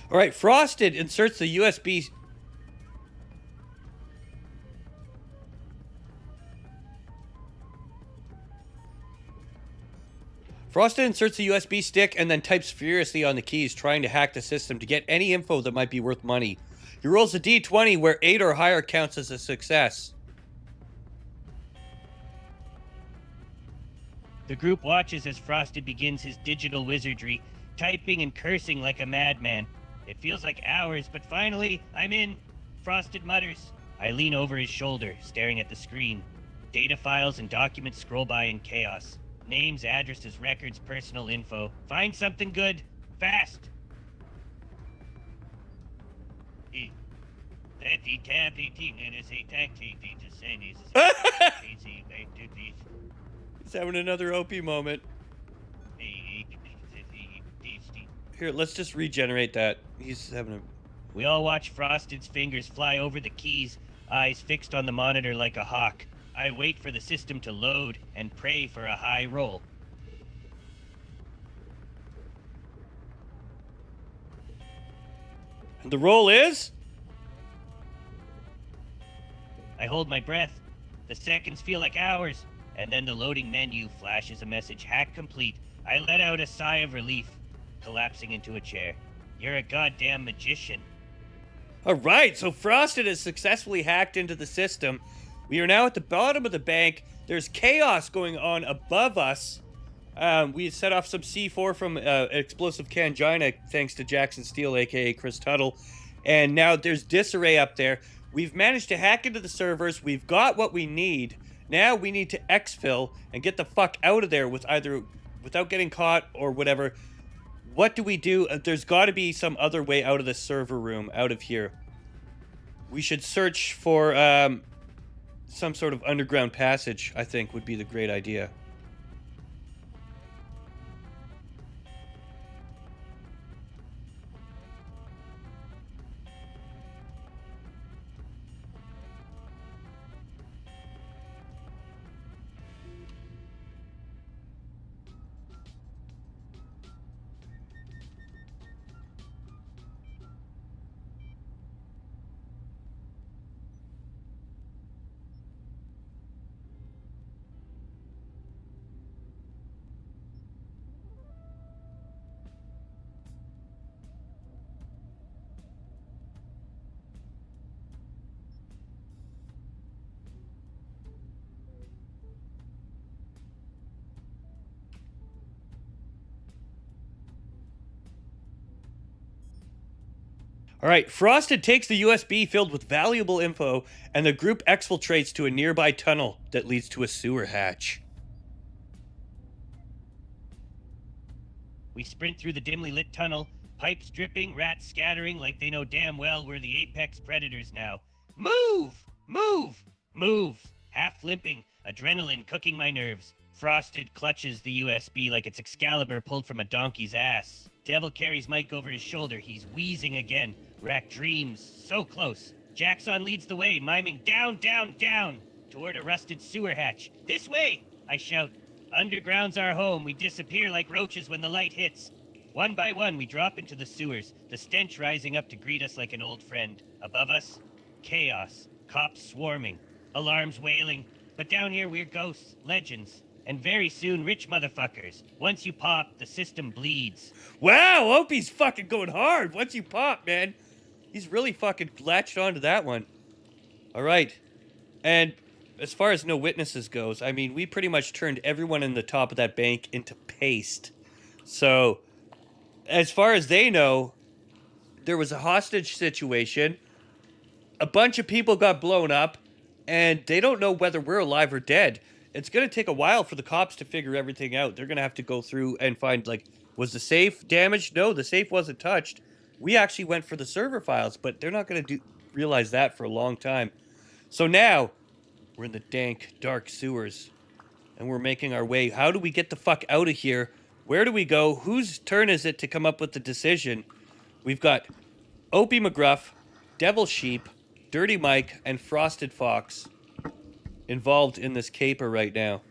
All right, Frosted inserts the USB. Frosted inserts the USB stick and then types furiously on the keys, trying to hack the system to get any info that might be worth money. He rolls a d20 where 8 or higher counts as a success. The group watches as Frosted begins his digital wizardry, typing and cursing like a madman. It feels like hours, but finally, I'm in. Frosted mutters. I lean over his shoulder, staring at the screen. Data files and documents scroll by in chaos. Names, addresses, records, personal info. Find something good. Fast. He's having another Opie moment. Here, let's just regenerate that. He's having a... We all watch Frosted's fingers fly over the keys, eyes fixed on the monitor like a hawk. I wait for the system to load and pray for a high roll. And the roll is? I hold my breath. The seconds feel like hours, and then the loading menu flashes a message, hack complete. I let out a sigh of relief, collapsing into a chair. You're a goddamn magician. All right, so Frosted has successfully hacked into the system. We are now at the bottom of the bank. There's chaos going on above us. We set off some C4 from explosive Kangina, thanks to Jackson Steele, aka Chris Tuttle. And now there's disarray up there. We've managed to hack into the servers. We've got what we need. Now we need to exfil and get the fuck out of there without getting caught or whatever. What do we do? There's got to be some other way out of the server room, out of here. We should search for some sort of underground passage, I think, would be the great idea. All right, Frosted takes the USB filled with valuable info, and the group exfiltrates to a nearby tunnel that leads to a sewer hatch. We sprint through the dimly lit tunnel, pipes dripping, rats scattering like they know damn well we're the apex predators now. Move! Move! Move! Half limping, adrenaline cooking my nerves. Frosted clutches the USB like it's Excalibur pulled from a donkey's ass. Devil carries Mike over his shoulder. He's wheezing again. Rack dreams. So close. Jackson leads the way, miming down, down, down toward a rusted sewer hatch. This way! I shout. Underground's our home. We disappear like roaches when the light hits. One by one, we drop into the sewers, the stench rising up to greet us like an old friend. Above us, chaos. Cops swarming. Alarms wailing. But down here, we're ghosts, legends. And very soon, rich motherfuckers. Once you pop, the system bleeds. Wow, Opie's fucking going hard. Once you pop, man. He's really fucking latched onto that one. All right. And as far as no witnesses goes, I mean, we pretty much turned everyone in the top of that bank into paste. So, as far as they know, there was a hostage situation. A bunch of people got blown up, and they don't know whether we're alive or dead. It's going to take a while for the cops to figure everything out. They're going to have to go through and find, like, was the safe damaged? No, the safe wasn't touched. We actually went for the server files, but they're not going to realize that for a long time. So now, we're in the dank, dark sewers, and we're making our way. How do we get the fuck out of here? Where do we go? Whose turn is it to come up with the decision? We've got Opie McGruff, Devil Sheep, Dirty Mike, and Frosted Fox involved in this caper right now.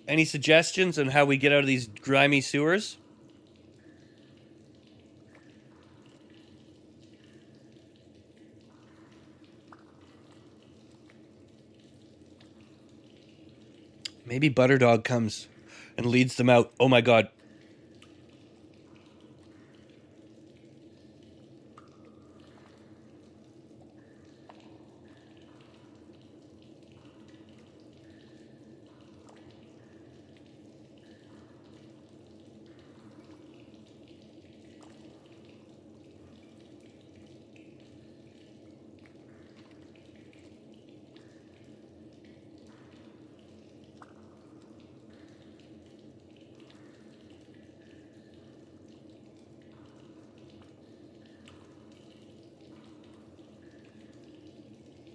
Any suggestions on how we get out of these grimy sewers? Maybe Butterdog comes and leads them out. Oh my god.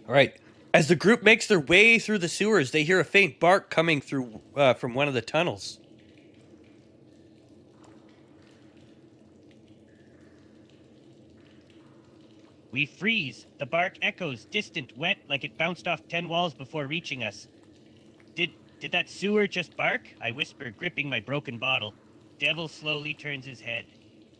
All right. As the group makes their way through the sewers, they hear a faint bark coming through from one of the tunnels. We freeze. The bark echoes, distant, wet, like it bounced off 10 walls before reaching us. Did that sewer just bark? I whisper, gripping my broken bottle. Devil slowly turns his head.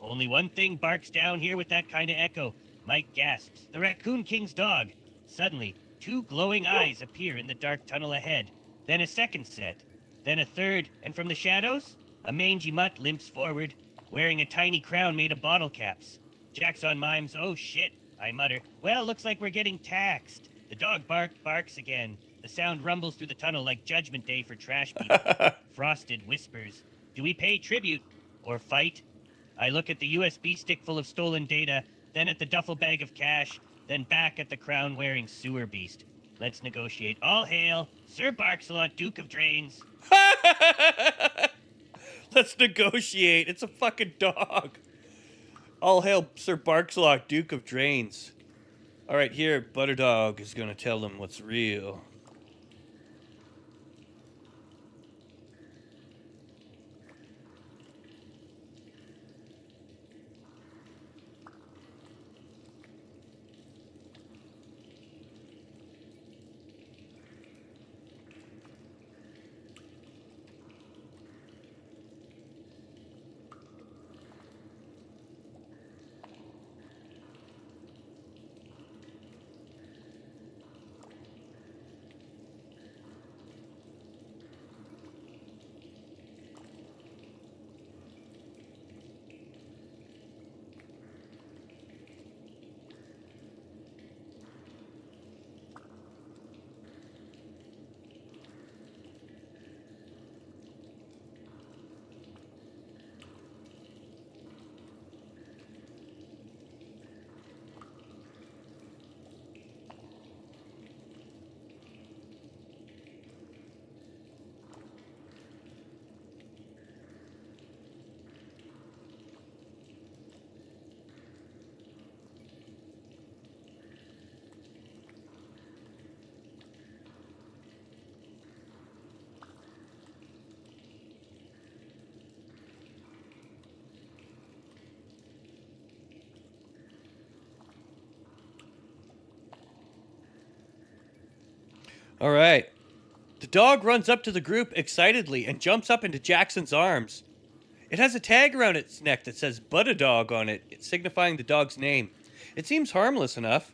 Only one thing barks down here with that kind of echo. Mike gasps. The Raccoon King's dog. Suddenly, two glowing eyes appear in the dark tunnel ahead. Then a second set. Then a third, and from the shadows, a mangy mutt limps forward, wearing a tiny crown made of bottle caps. Jackson mimes, "Oh shit," I mutter. "Well, looks like we're getting taxed." The dog barks again. The sound rumbles through the tunnel like Judgment Day for trash people. Frosted whispers, "Do we pay tribute or fight?" I look at the USB stick full of stolen data, then at the duffel bag of cash, then back at the crown-wearing sewer beast. Let's negotiate. All hail, Sir Barksalot, Duke of Drains. Let's negotiate. It's a fucking dog. All hail Sir Barksalot, Duke of Drains. All right, here, Butterdog is going to tell them what's real. All right. The dog runs up to the group excitedly and jumps up into Jackson's arms. It has a tag around its neck that says Buttadog on it, signifying the dog's name. It seems harmless enough.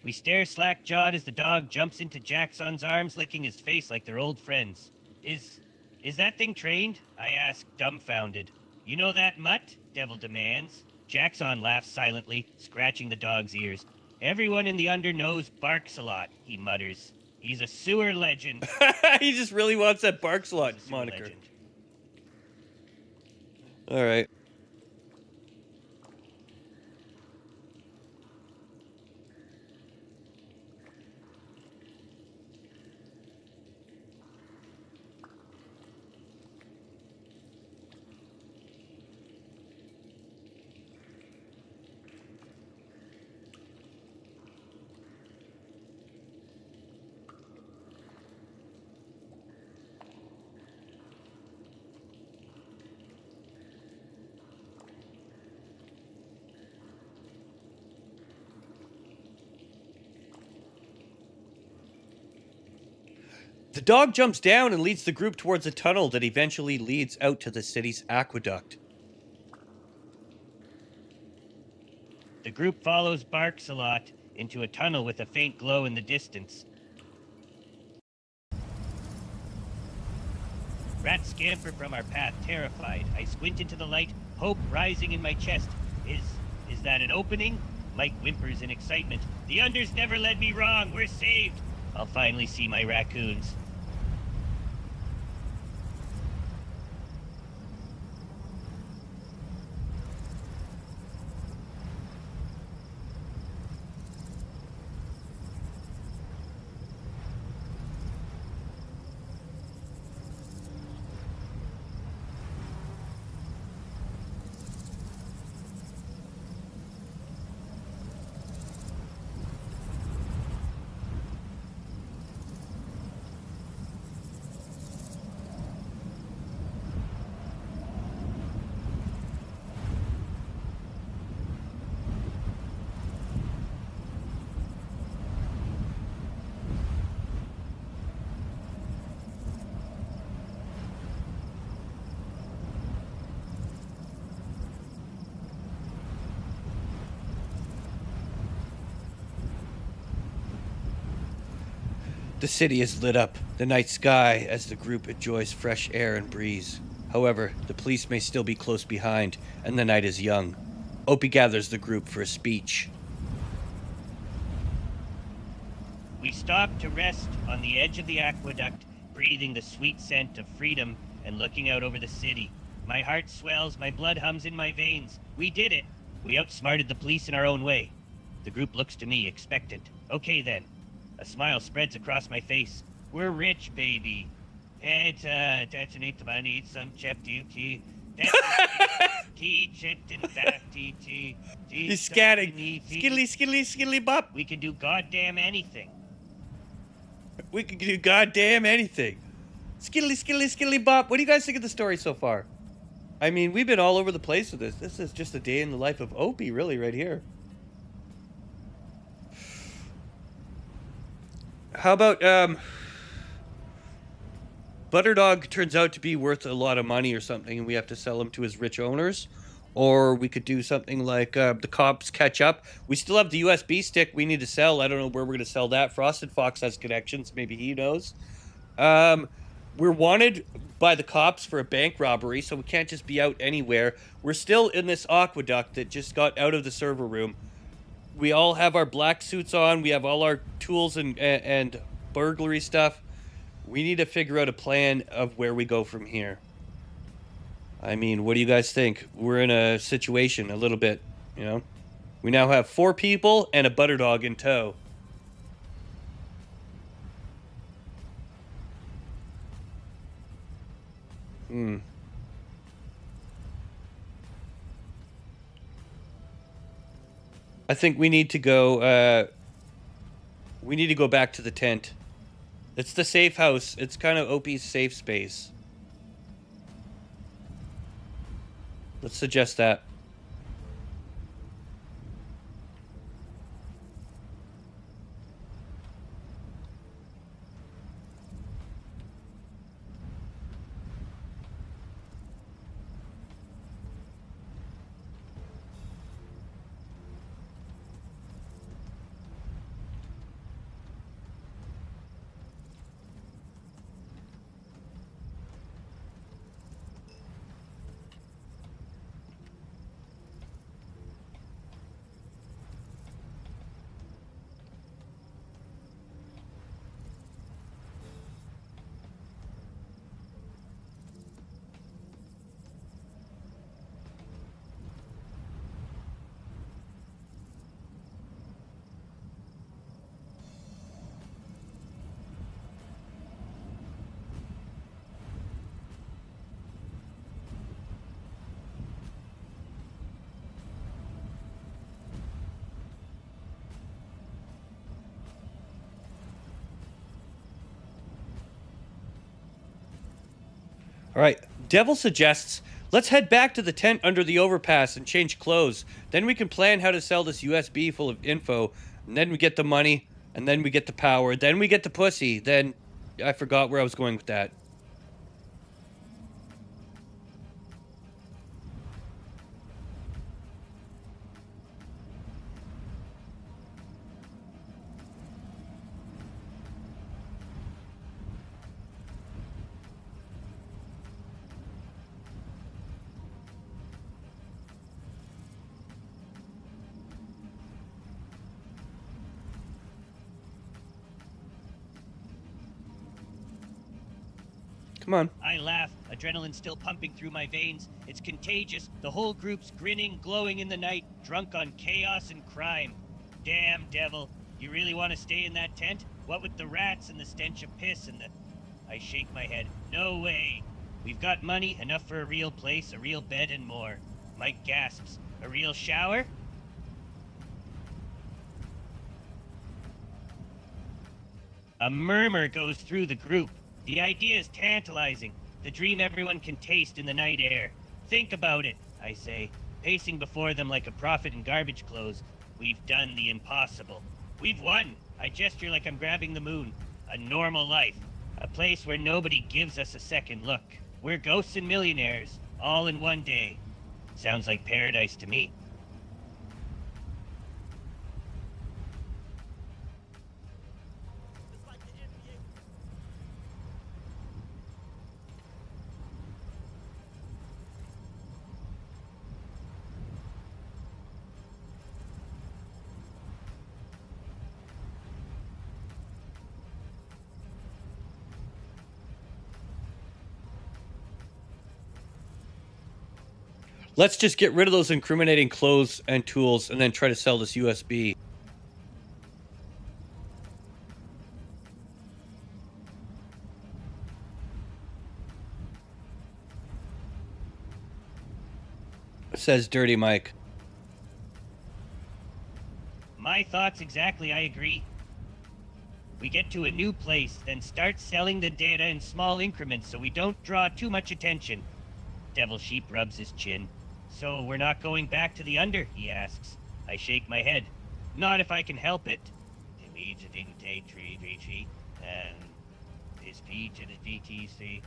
We stare slack-jawed as the dog jumps into Jackson's arms, licking his face like they're old friends. Is that thing trained? I ask, dumbfounded. You know that mutt? Devil demands. Jackson laughs silently, scratching the dog's ears. Everyone in the under nose barks a lot, he mutters. He's a sewer legend. He just really wants that barks a lot He's a sewer moniker. legend. All right. The dog jumps down and leads the group towards a tunnel that eventually leads out to the city's aqueduct. The group follows Barks a lot into a tunnel with a faint glow in the distance. Rats scamper from our path, terrified. I squint into the light, hope rising in my chest. Is that an opening? Mike whimpers in excitement. The unders never led me wrong. We're saved. I'll finally see my raccoons. The city is lit up, the night sky, as the group enjoys fresh air and breeze. However, the police may still be close behind, and the night is young. Opie gathers the group for a speech. We stop to rest on the edge of the aqueduct, breathing the sweet scent of freedom and looking out over the city. My heart swells, my blood hums in my veins. We did it. We outsmarted the police in our own way. The group looks to me, expectant. Okay then. A smile spreads across my face. We're rich, baby. Detonate the money, eat some chip duty. Teach it in that TT. He's scatting. Skiddly, skiddly, skiddly bop. We can do goddamn anything. We can do goddamn anything. Skiddly, skiddly, skiddly bop. What do you guys think of the story so far? I mean, we've been all over the place with this. This is just a day in the life of Opie, really, right here. How about, Butterdog turns out to be worth a lot of money or something, and we have to sell him to his rich owners? Or we could do something like, the cops catch up. We still have the USB stick we need to sell. I don't know where we're going to sell that. Frosted Fox has connections. Maybe he knows. We're wanted by the cops for a bank robbery, so we can't just be out anywhere. We're still in this aqueduct that just got out of the server room. We all have our black suits on. We have all our tools and burglary stuff. We need to figure out a plan of where we go from here. I mean, what do you guys think? We're in a situation a little bit, you know? We now have 4 people and a Butterdog in tow. I think we need to go, we need to go back to the tent. It's the safe house. It's kind of Opie's safe space. Let's suggest that. All right. Devil suggests, let's head back to the tent under the overpass and change clothes. Then we can plan how to sell this USB full of info. And then we get the money. And then we get the power. Then we get the pussy. Then I forgot where I was going with that. Come on. I laugh, adrenaline still pumping through my veins. It's contagious. The whole group's grinning, glowing in the night, drunk on chaos and crime. Damn, Devil. You really want to stay in that tent? What with the rats and the stench of piss and the... I shake my head. No way. We've got money, enough for a real place, a real bed, and more. Mike gasps. A real shower? A murmur goes through the group. The idea is tantalizing, the dream everyone can taste in the night air. Think about it, I say, pacing before them like a prophet in garbage clothes. We've done the impossible. We've won. I gesture like I'm grabbing the moon. A normal life. A place where nobody gives us a second look. We're ghosts and millionaires, all in one day. Sounds like paradise to me. Let's just get rid of those incriminating clothes and tools and then try to sell this USB. Says Dirty Mike. My thoughts exactly, I agree. We get to a new place, then start selling the data in small increments so we don't draw too much attention. Devil Sheep rubs his chin. So we're not going back to the under, he asks. I shake my head. Not if I can help it. And his feet and his BTC.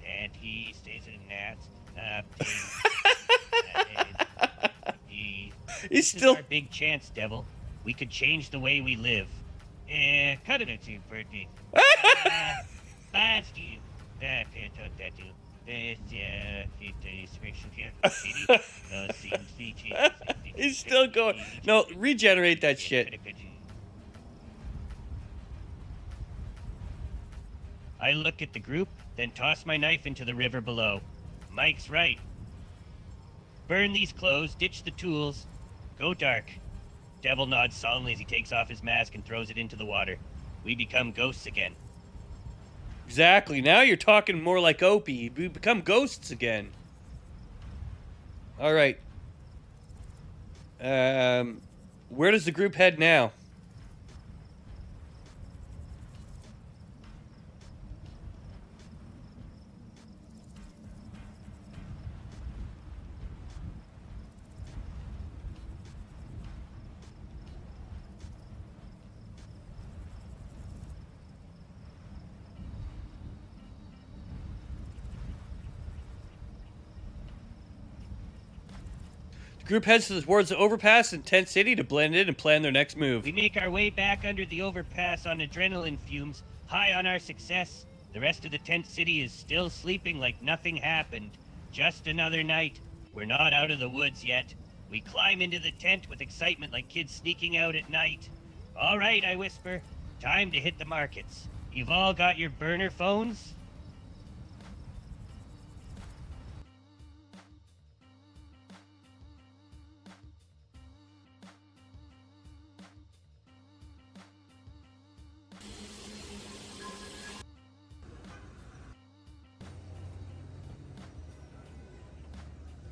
And he stays in gnats. He's This still is our big chance, Devil. We could change the way we live. Cut it into birthday. He's still going. No, regenerate that shit. I look at the group, then toss my knife into the river below. Mike's right. Burn these clothes, ditch the tools, go dark. Devil nods solemnly as he takes off his mask and throws it into the water. We become ghosts again. Exactly. Now you're talking more like Opie. We become ghosts again. All right. Where does the group head now? The group heads towards the overpass in Tent City to blend in and plan their next move. We make our way back under the overpass on adrenaline fumes, high on our success. The rest of the tent city is still sleeping like nothing happened. Just another night. We're not out of the woods yet. We climb into the tent with excitement like kids sneaking out at night. All right, I whisper. Time to hit the markets. You've all got your burner phones?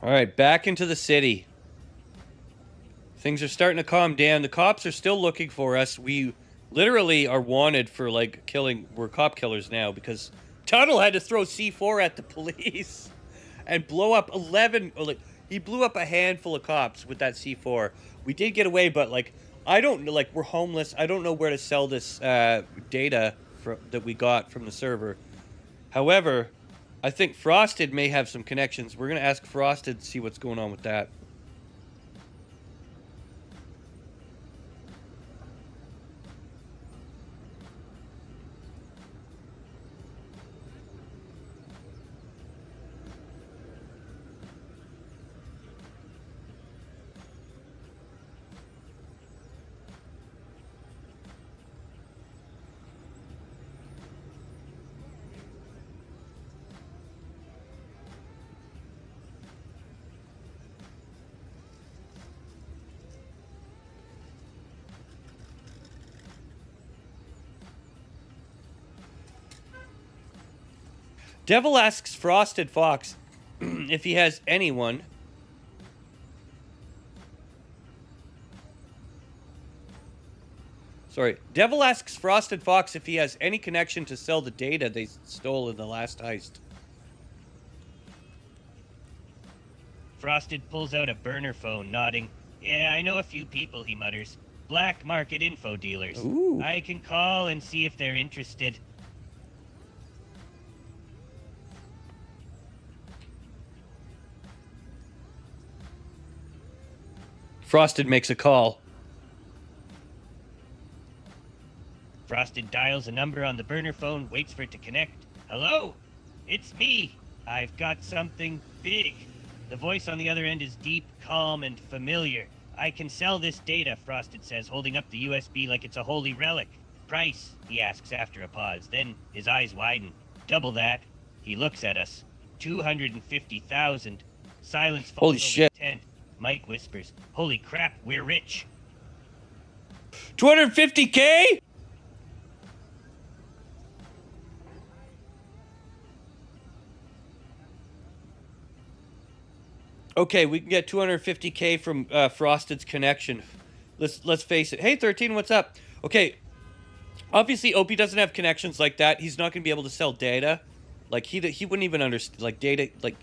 All right, back into the city. Things are starting to calm down. The cops are still looking for us. We literally are wanted for like killing. We're cop killers now because Tuttle had to throw C4 at the police and blow up 11. Like, he blew up a handful of cops with that C4. We did get away, but like, I don't know. Like, we're homeless. I don't know where to sell this data that we got from the server. However, I think Frosted may have some connections. We're gonna ask Frosted to see what's going on with that. Devil asks Frosted Fox if he has anyone. Sorry. Devil asks Frosted Fox if he has any connection to sell the data they stole in the last heist. Frosted pulls out a burner phone, nodding. Yeah, I know a few people, he mutters. Black market info dealers. Ooh. I can call and see if they're interested. Frosted makes a call. Frosted dials a number on the burner phone, waits for it to connect. Hello? It's me. I've got something big. The voice on the other end is deep, calm, and familiar. I can sell this data, Frosted says, holding up the USB like it's a holy relic. Price? He asks after a pause. Then his eyes widen. Double that. He looks at us. 250,000. Silence falls Holy over shit. the tent. Mike whispers, holy crap, we're rich. 250K? Okay, we can get 250K from Frosted's connection. Let's face it. Hey, 13, what's up? Okay, obviously Opie doesn't have connections like that. He's not gonna be able to sell data. Like he wouldn't even understand like data. Like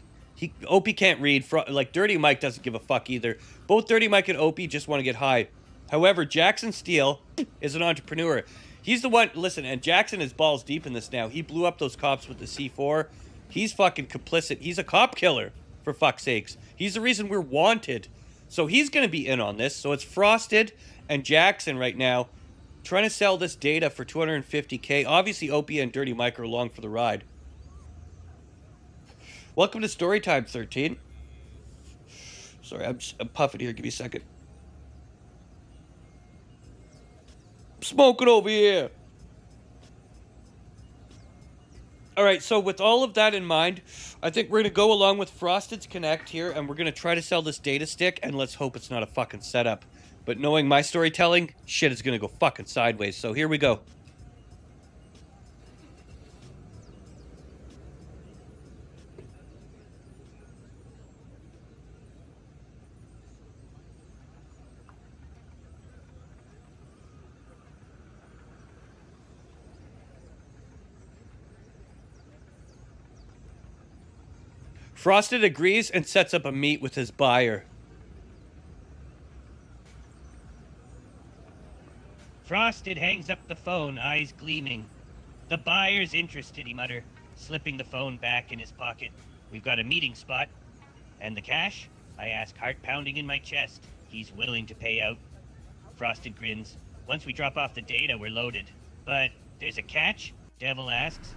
Opie can't read. Like Dirty Mike doesn't give a fuck either. Both Dirty Mike and Opie just want to get high. However, Jackson Steele is an entrepreneur. He's the one. Listen, and Jackson is balls deep in this now. He blew up those cops with the C4. He's fucking complicit. He's a cop killer, for fuck's sakes. He's the reason we're wanted. So he's going to be in on this. So it's Frosted and Jackson right now trying to sell this data for 250K. Obviously, Opie and Dirty Mike are along for the ride. Welcome to Storytime, 13. Sorry, I'm puffing here. Give me a second. Smoking over here. All right, so with all of that in mind, I think we're going to go along with Frosted's Connect here, and we're going to try to sell this data stick, and let's hope it's not a fucking setup. But knowing my storytelling, shit is going to go fucking sideways, so here we go. Frosted agrees and sets up a meet with his buyer. Frosted hangs up the phone, eyes gleaming. The buyer's interested, he mutters, slipping the phone back in his pocket. We've got a meeting spot. And the cash? I ask, heart pounding in my chest. He's willing to pay out. Frosted grins. Once we drop off the data, we're loaded. But there's a catch? Devil asks.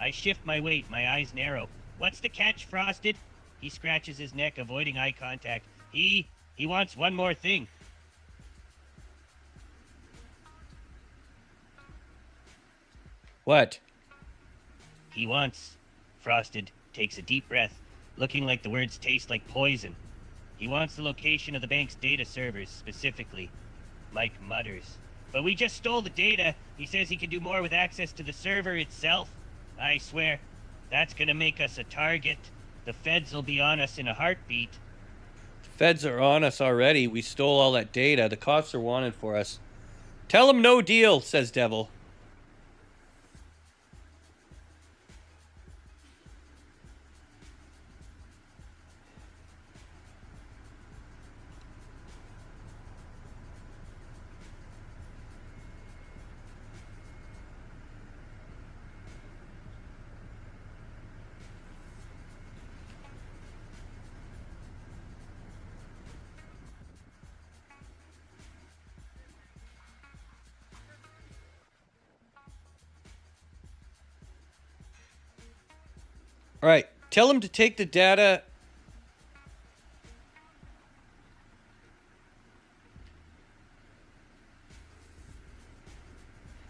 I shift my weight, my eyes narrow. What's the catch, Frosted? He scratches his neck, avoiding eye contact. He wants one more thing. What? He wants... Frosted takes a deep breath, looking like the words taste like poison. He wants the location of the bank's data servers, specifically. Mike mutters. But we just stole the data. He says he can do more with access to the server itself. I swear, that's gonna make us a target. The feds will be on us in a heartbeat. Feds are on us already. We stole all that data. The cops are wanted for us. Tell them no deal, says Devil. All right. Tell them to take the data.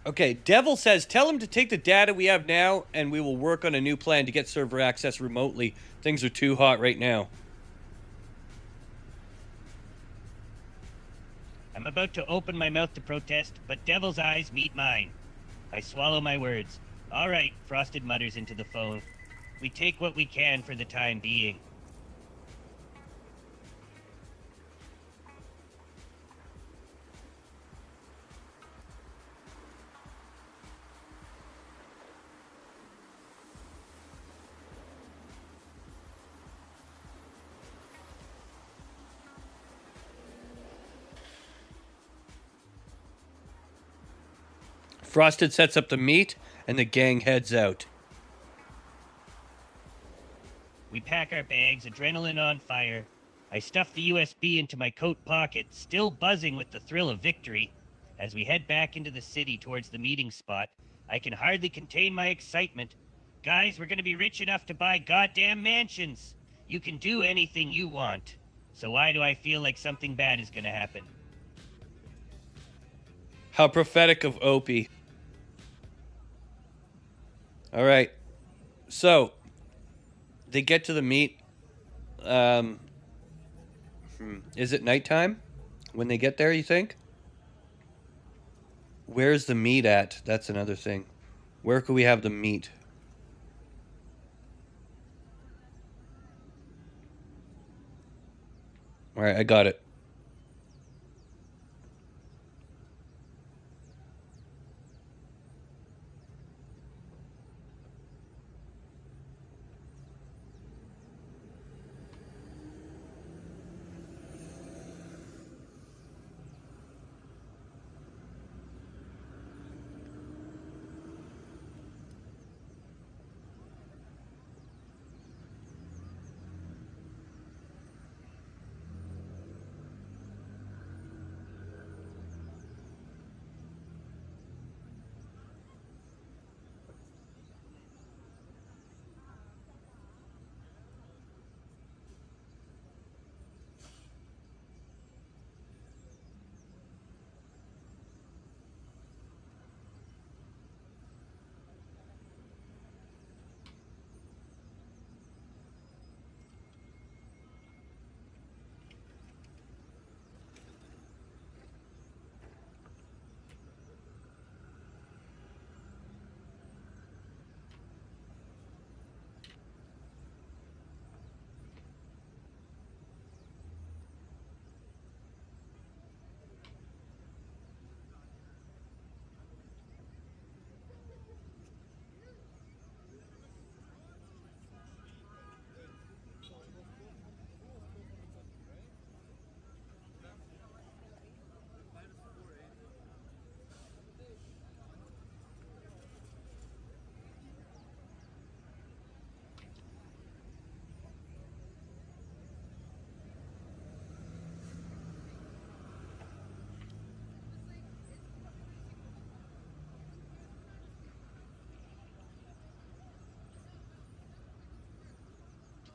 Okay, Devil says, tell him to take the data we have now, and we will work on a new plan to get server access remotely. Things are too hot right now. I'm about to open my mouth to protest, but Devil's eyes meet mine. I swallow my words. All right, Frosted mutters into the phone. We take what we can for the time being. Frosted sets up the meat, and the gang heads out. We pack our bags, adrenaline on fire. I stuff the USB into my coat pocket, still buzzing with the thrill of victory. As we head back into the city towards the meeting spot, I can hardly contain my excitement. Guys, we're gonna be rich enough to buy goddamn mansions. You can do anything you want. So why do I feel like something bad is gonna happen? How prophetic of Opie. All right. So, they get to the meet. Is it nighttime when they get there, you think? Where's the meet at? That's another thing. Where could we have the meet? All right, I got it.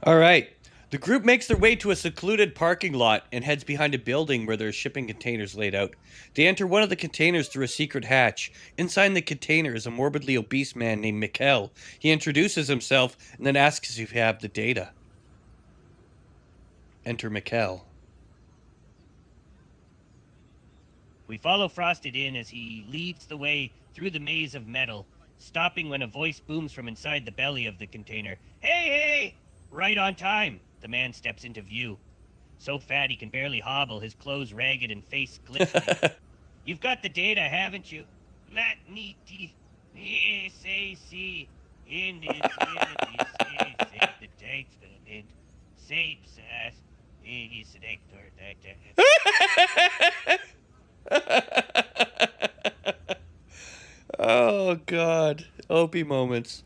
All right. The group makes their way to a secluded parking lot and heads behind a building where there are shipping containers laid out. They enter one of the containers through a secret hatch. Inside the container is a morbidly obese man named Mikkel. He introduces himself and then asks if you have the data. Enter Mikkel. We follow Frosted in as he leads the way through the maze of metal, stopping when a voice booms from inside the belly of the container. Hey, hey! Right on time, the man steps into view. So fat he can barely hobble, his clothes ragged and face glistening. You've got the data, haven't you? Latniti, say, in its say, the dates, sapes, Oh God, Opie moments.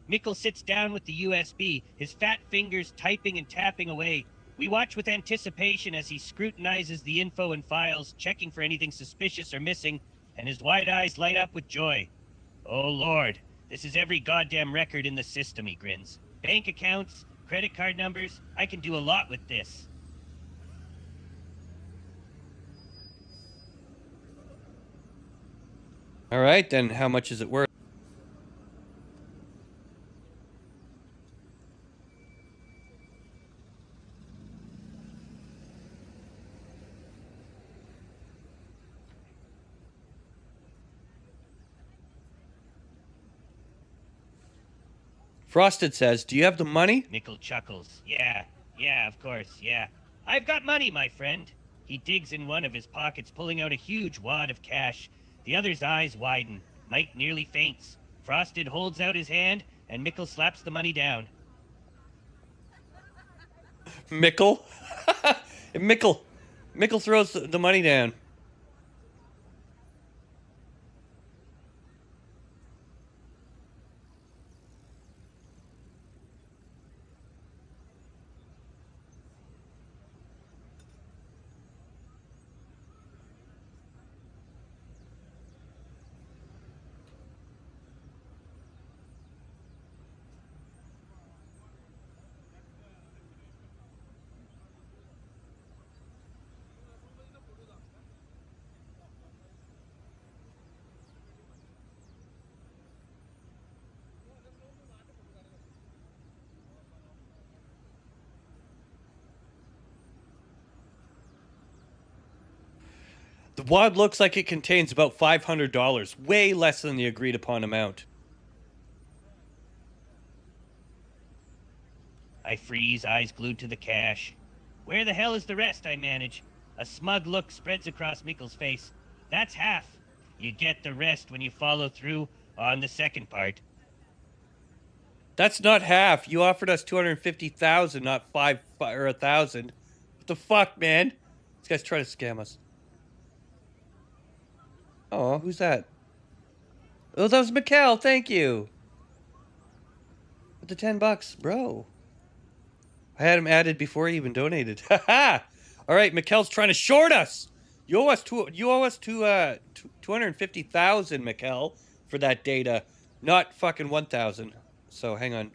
Mikkel sits down with the USB, his fat fingers typing and tapping away. We watch with anticipation as he scrutinizes the info and files, checking for anything suspicious or missing, and his wide eyes light up with joy. Oh Lord, this is every goddamn record in the system, he grins. Bank accounts, credit card numbers, I can do a lot with this. All right, then how much is it worth? Frosted says, "Do you have the money?" Mikkel chuckles. Yeah, of course, yeah. I've got money, my friend. He digs in one of his pockets, pulling out a huge wad of cash. The other's eyes widen. Mike nearly faints. Frosted holds out his hand, and Mikkel slaps the money down. Mickle. Mickle throws the money down. The wad looks like it contains about $500, way less than the agreed upon amount. I freeze, eyes glued to the cash. Where the hell is the rest, I manage. A smug look spreads across Mikkel's face. That's half. You get the rest when you follow through on the second part. That's not half. You offered us 250,000, not five or 1,000. What the fuck, man? This guy's trying to scam us. Oh, who's that? Oh, that was Mikkel. Thank you. With the $10, bro. I had him added before he even donated. Ha ha! All right, Mikkel's trying to short us. You owe us 250,000, Mikkel, for that data, not fucking 1,000. So hang on.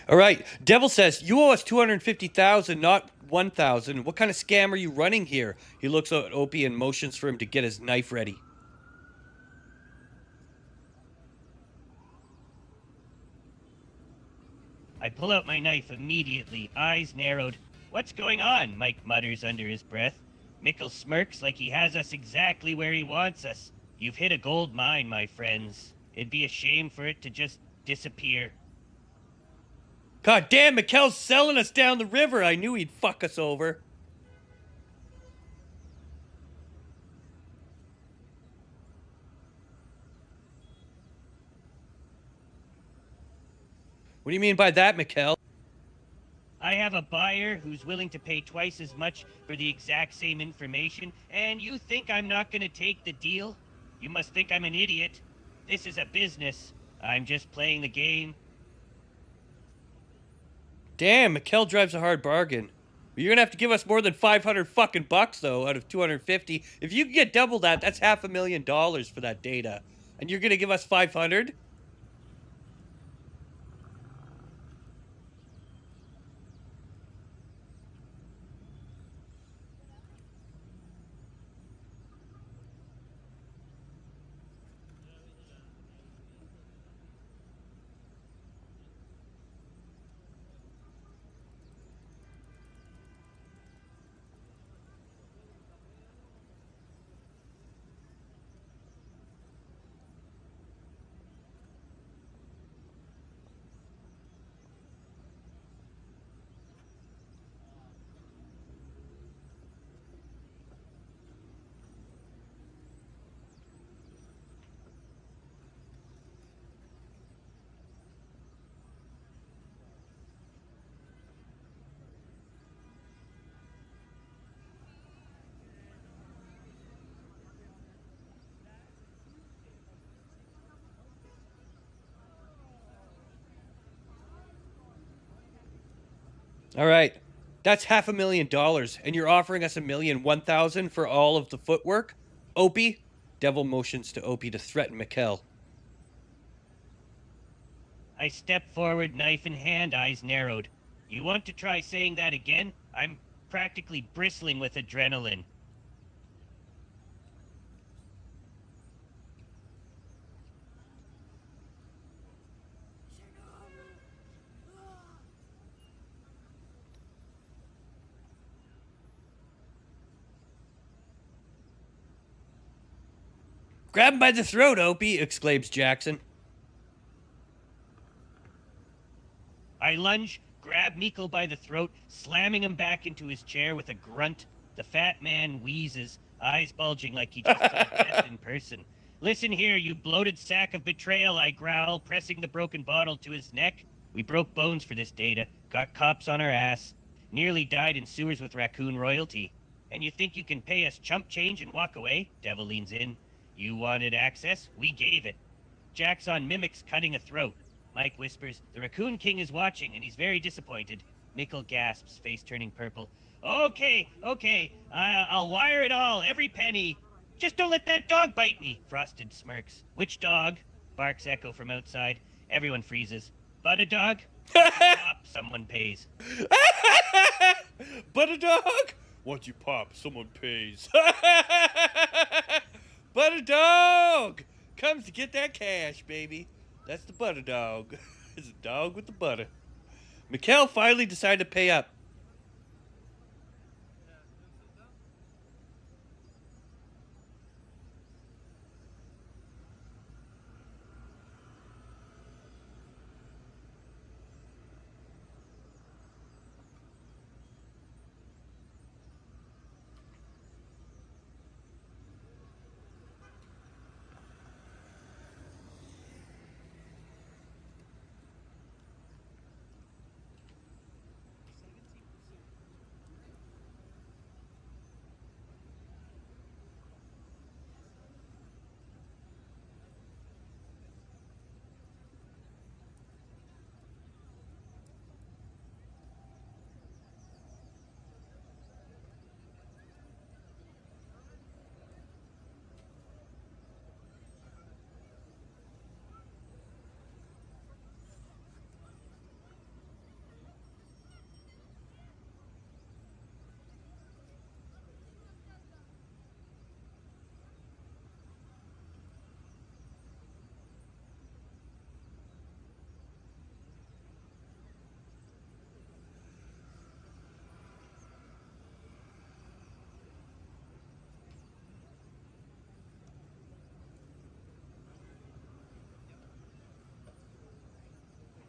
All right. Devil says, you owe us 250,000, not 1,000. What kind of scam are you running here? He looks at Opie and motions for him to get his knife ready. I pull out my knife immediately, eyes narrowed. What's going on? Mike mutters under his breath. Mickle smirks like he has us exactly where he wants us. You've hit a gold mine, my friends. It'd be a shame for it to just disappear. God damn, Mikkel's selling us down the river. I knew he'd fuck us over. What do you mean by that, Mikkel? I have a buyer who's willing to pay twice as much for the exact same information, and you think I'm not gonna take the deal? You must think I'm an idiot. This is a business. I'm just playing the game. Damn, Mikkel drives a hard bargain. You're gonna have to give us more than 500 fucking bucks though, out of 250. If you can get double that, that's $500,000 for that data. And you're gonna give us 500? All right. That's $500,000, and you're offering us $1,001,000 for all of the footwork? Opie? Devil motions to Opie to threaten Mikkel. I step forward, knife in hand, eyes narrowed. You want to try saying that again? I'm practically bristling with adrenaline. Grab him by the throat, Opie, exclaims Jackson. I lunge, grab Mikkel by the throat, slamming him back into his chair with a grunt. The fat man wheezes, eyes bulging like he just saw death in person. Listen here, you bloated sack of betrayal, I growl, pressing the broken bottle to his neck. We broke bones for this data, got cops on our ass, nearly died in sewers with raccoon royalty. And you think you can pay us chump change and walk away? Devil leans in. You wanted access? We gave it. Jack's on mimics cutting a throat. Mike whispers, the Raccoon King is watching and he's very disappointed. Mikkel gasps, face turning purple. Okay, I'll wire it all, every penny. Just don't let that dog bite me, Frosted smirks. Which dog? Barks echo from outside. Everyone freezes. But a dog? Pop, someone pays. But a dog? Once you pop, someone pays. But a dog comes to get that cash, baby. That's the butter dog. It's a dog with the butter. Mikkel finally decided to pay up.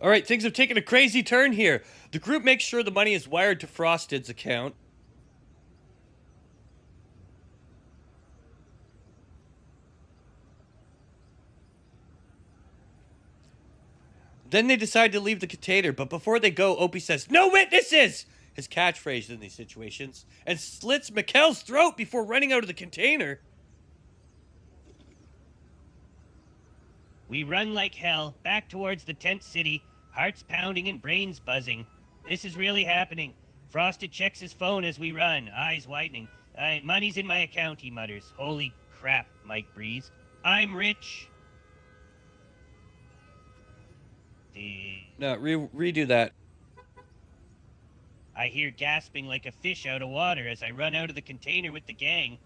All right, things have taken a crazy turn here. The group makes sure the money is wired to Frosted's account. Then they decide to leave the container, but before they go, Opie says, "No witnesses!" His catchphrase in these situations, and slits Mikkel's throat before running out of the container. We run like hell, back towards the tent city, hearts pounding and brains buzzing. This is really happening. Frosted checks his phone as we run, eyes widening. Money's in my account, he mutters. Holy crap, Mike breathes. I'm rich. No, redo that. I hear gasping like a fish out of water as I run out of the container with the gang.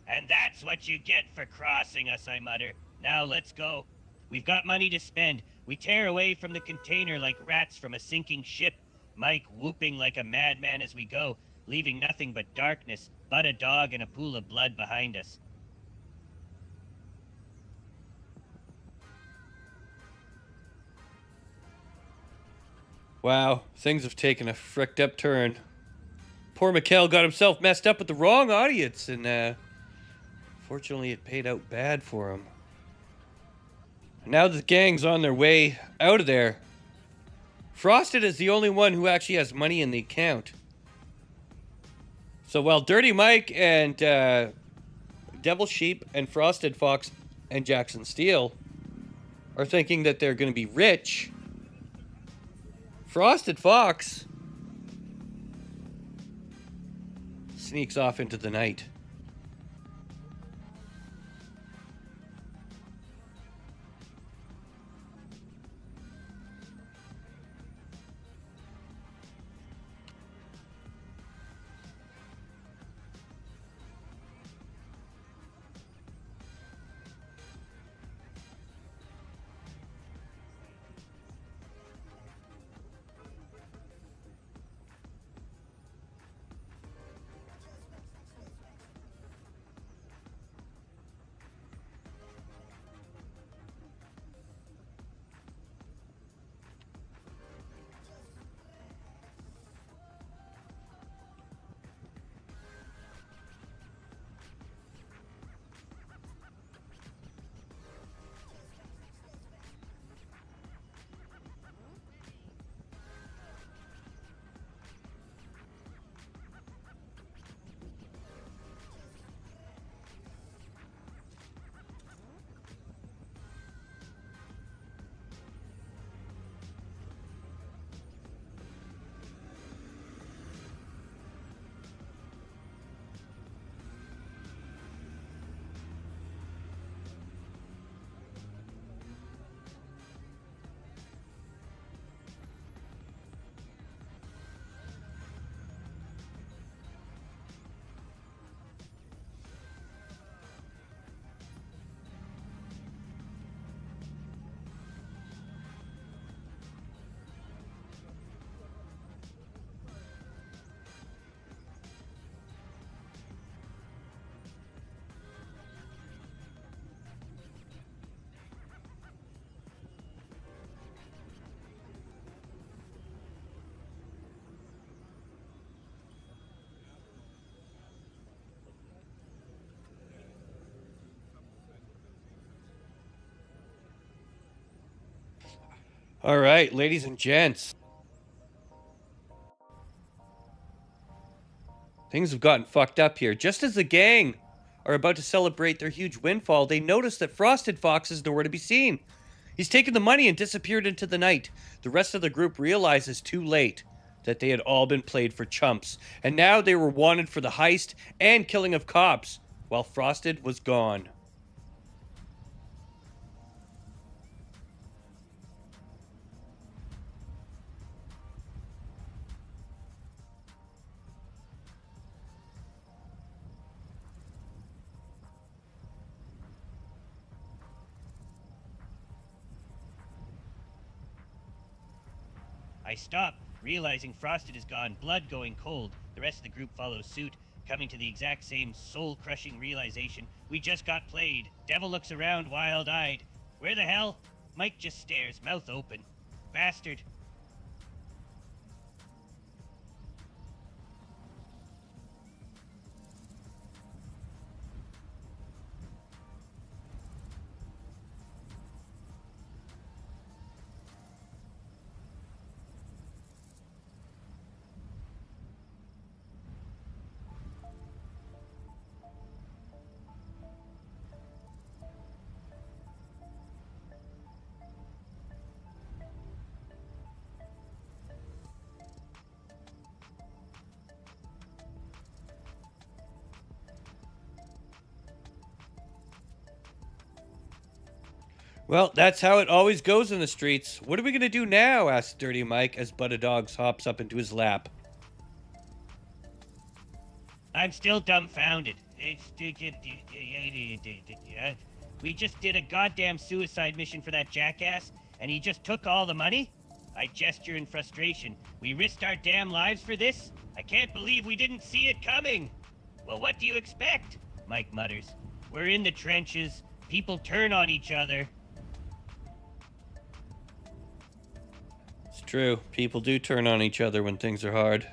And that's what you get for crossing us, I mutter. Now let's go. We've got money to spend. We tear away from the container like rats from a sinking ship, Mike whooping like a madman as we go, leaving nothing but darkness, but a dog and a pool of blood behind us. Wow, things have taken a fricked up turn. Poor Mikkel got himself messed up with the wrong audience, and fortunately it paid out bad for him. Now the gang's on their way out of there. Frosted is the only one who actually has money in the account. So while Dirty Mike and Devil Sheep and Frosted Fox and Jackson Steele are thinking that they're going to be rich, Frosted Fox sneaks off into the night. All right, ladies and gents. Things have gotten fucked up here. Just as the gang are about to celebrate their huge windfall, they notice that Frosted Fox is nowhere to be seen. He's taken the money and disappeared into the night. The rest of the group realizes too late that they had all been played for chumps, and now they were wanted for the heist and killing of cops, while Frosted was gone. I stop, realizing Frosted is gone, blood going cold. The rest of the group follows suit, coming to the exact same soul-crushing realization. We just got played. Devil looks around, wild-eyed. Where the hell? Mike just stares, mouth open. bastard. Well, that's how it always goes in the streets. What are we gonna do now? Asked Dirty Mike as Buttadog hops up into his lap. I'm still dumbfounded. We just did a goddamn suicide mission for that jackass, and he just took all the money? I gesture in frustration. We risked our damn lives for this? I can't believe we didn't see it coming. Well, what do you expect? Mike mutters. We're in the trenches. People turn on each other. It's true. People do turn on each other when things are hard.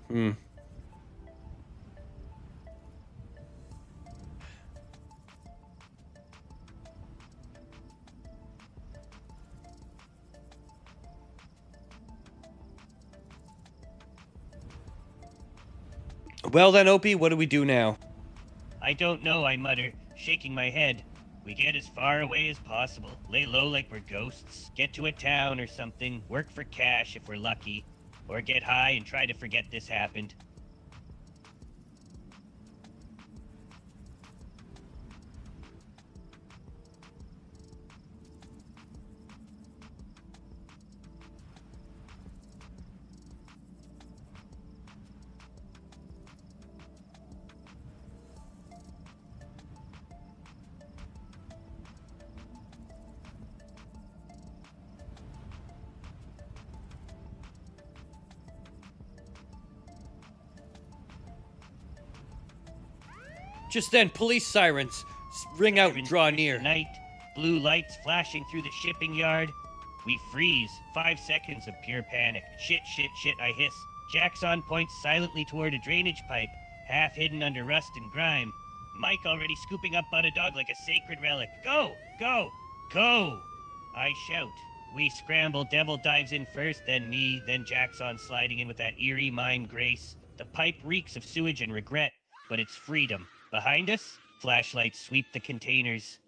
Hmm. Well then, Opie, what do we do now? I don't know, I mutter, shaking my head. We get as far away as possible, lay low like we're ghosts, get to a town or something, work for cash if we're lucky, or get high and try to forget this happened. Just then, police sirens ring out and draw near. Night, blue lights flashing through the shipping yard. We freeze. 5 seconds of pure panic. Shit, I hiss. Jackson points silently toward a drainage pipe, half hidden under rust and grime. Mike already scooping up Buttadog like a sacred relic. Go! Go! Go! I shout. We scramble. Devil dives in first, then me, then Jackson sliding in with that eerie mime grace. The pipe reeks of sewage and regret, but it's freedom. Behind us, flashlights sweep the containers.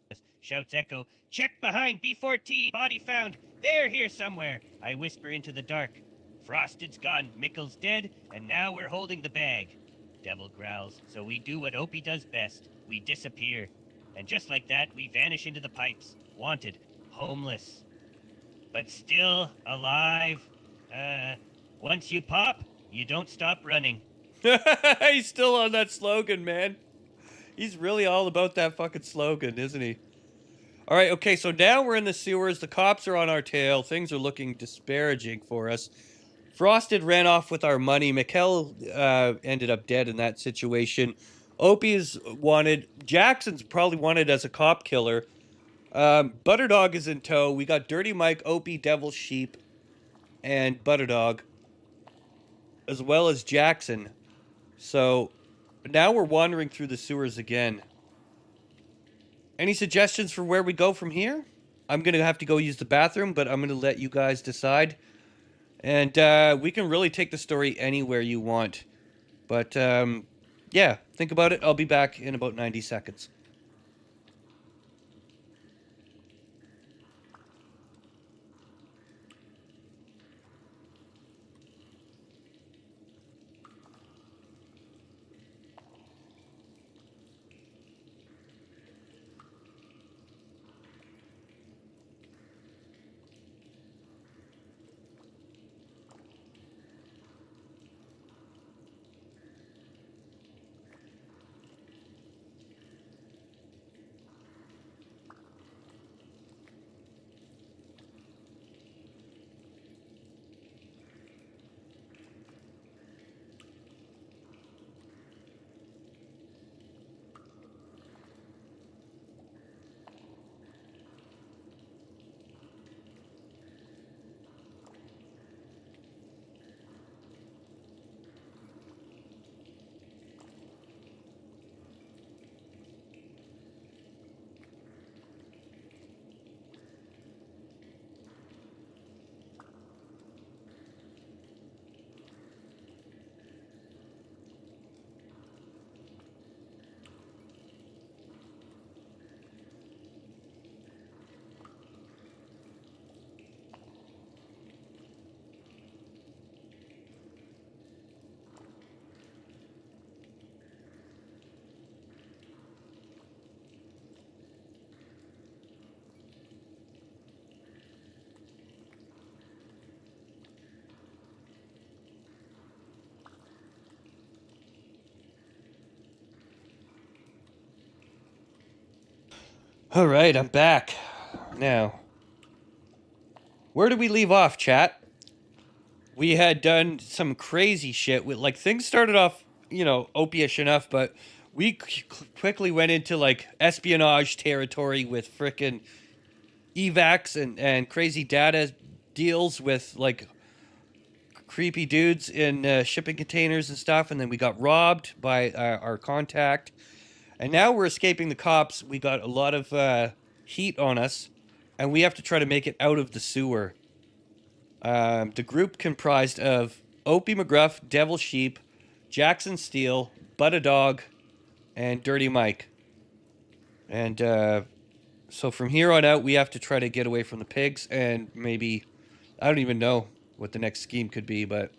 Shouts echo, check behind, B-14, body found, they're here somewhere. I whisper into the dark. Frosted's gone, Mickle's dead, and now we're holding the bag. Devil growls, so we do what Opie does best. We disappear. And just like that, we vanish into the pipes. Wanted. Homeless. But still alive. Once you pop, you don't stop running. He's still on that slogan, man. He's really all about that fucking slogan, isn't he? All right, okay, so now we're in the sewers. The cops are on our tail. Things are looking disparaging for us. Frosted ran off with our money. Mikkel ended up dead in that situation. Opie's wanted. Jackson's probably wanted as a cop killer. Butterdog is in tow. We got Dirty Mike, Opie, Devil Sheep, and Butterdog, as well as Jackson. So now we're wandering through the sewers again. Any suggestions for where we go from here? I'm going to have to go use the bathroom, but I'm going to let you guys decide. And we can really take the story anywhere you want. But yeah, think about it. I'll be back in about 90 seconds. All right, I'm back. Now, where did we leave off, chat? We had done some crazy shit with like things started off, opiish enough, but we quickly went into like espionage territory with frickin' evacs and crazy data deals with like creepy dudes in shipping containers and stuff, and then we got robbed by our contact, and now we're escaping the cops. We got a lot of heat on us, and we have to try to make it out of the sewer. The group comprised of Opie McGruff, Devil Sheep, Jackson Steele, Butta Dog, and Dirty Mike. And so from here on out, we have to try to get away from the pigs, and maybe I don't even know what the next scheme could be, but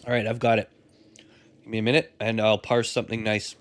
all right, I've got it. Give me a minute, and I'll parse something nice.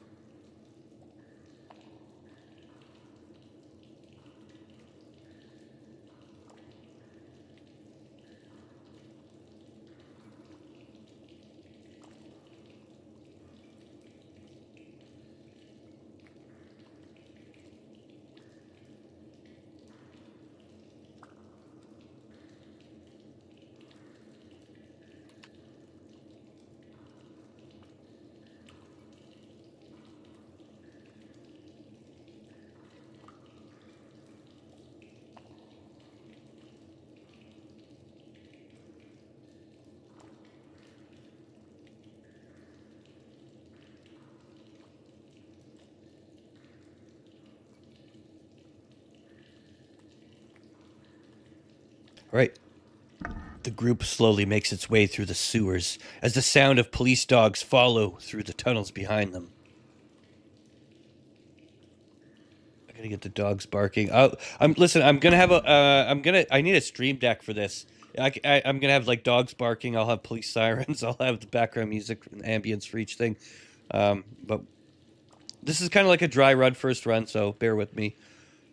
All right. The group slowly makes its way through the sewers as the sound of police dogs follow through the tunnels behind them. I gotta get the dogs barking. Listen. I'm gonna have a. I need a stream deck for this. I'm gonna have like dogs barking. I'll have police sirens. I'll have the background music and ambience for each thing. But this is kind of like a dry run, first run, so bear with me.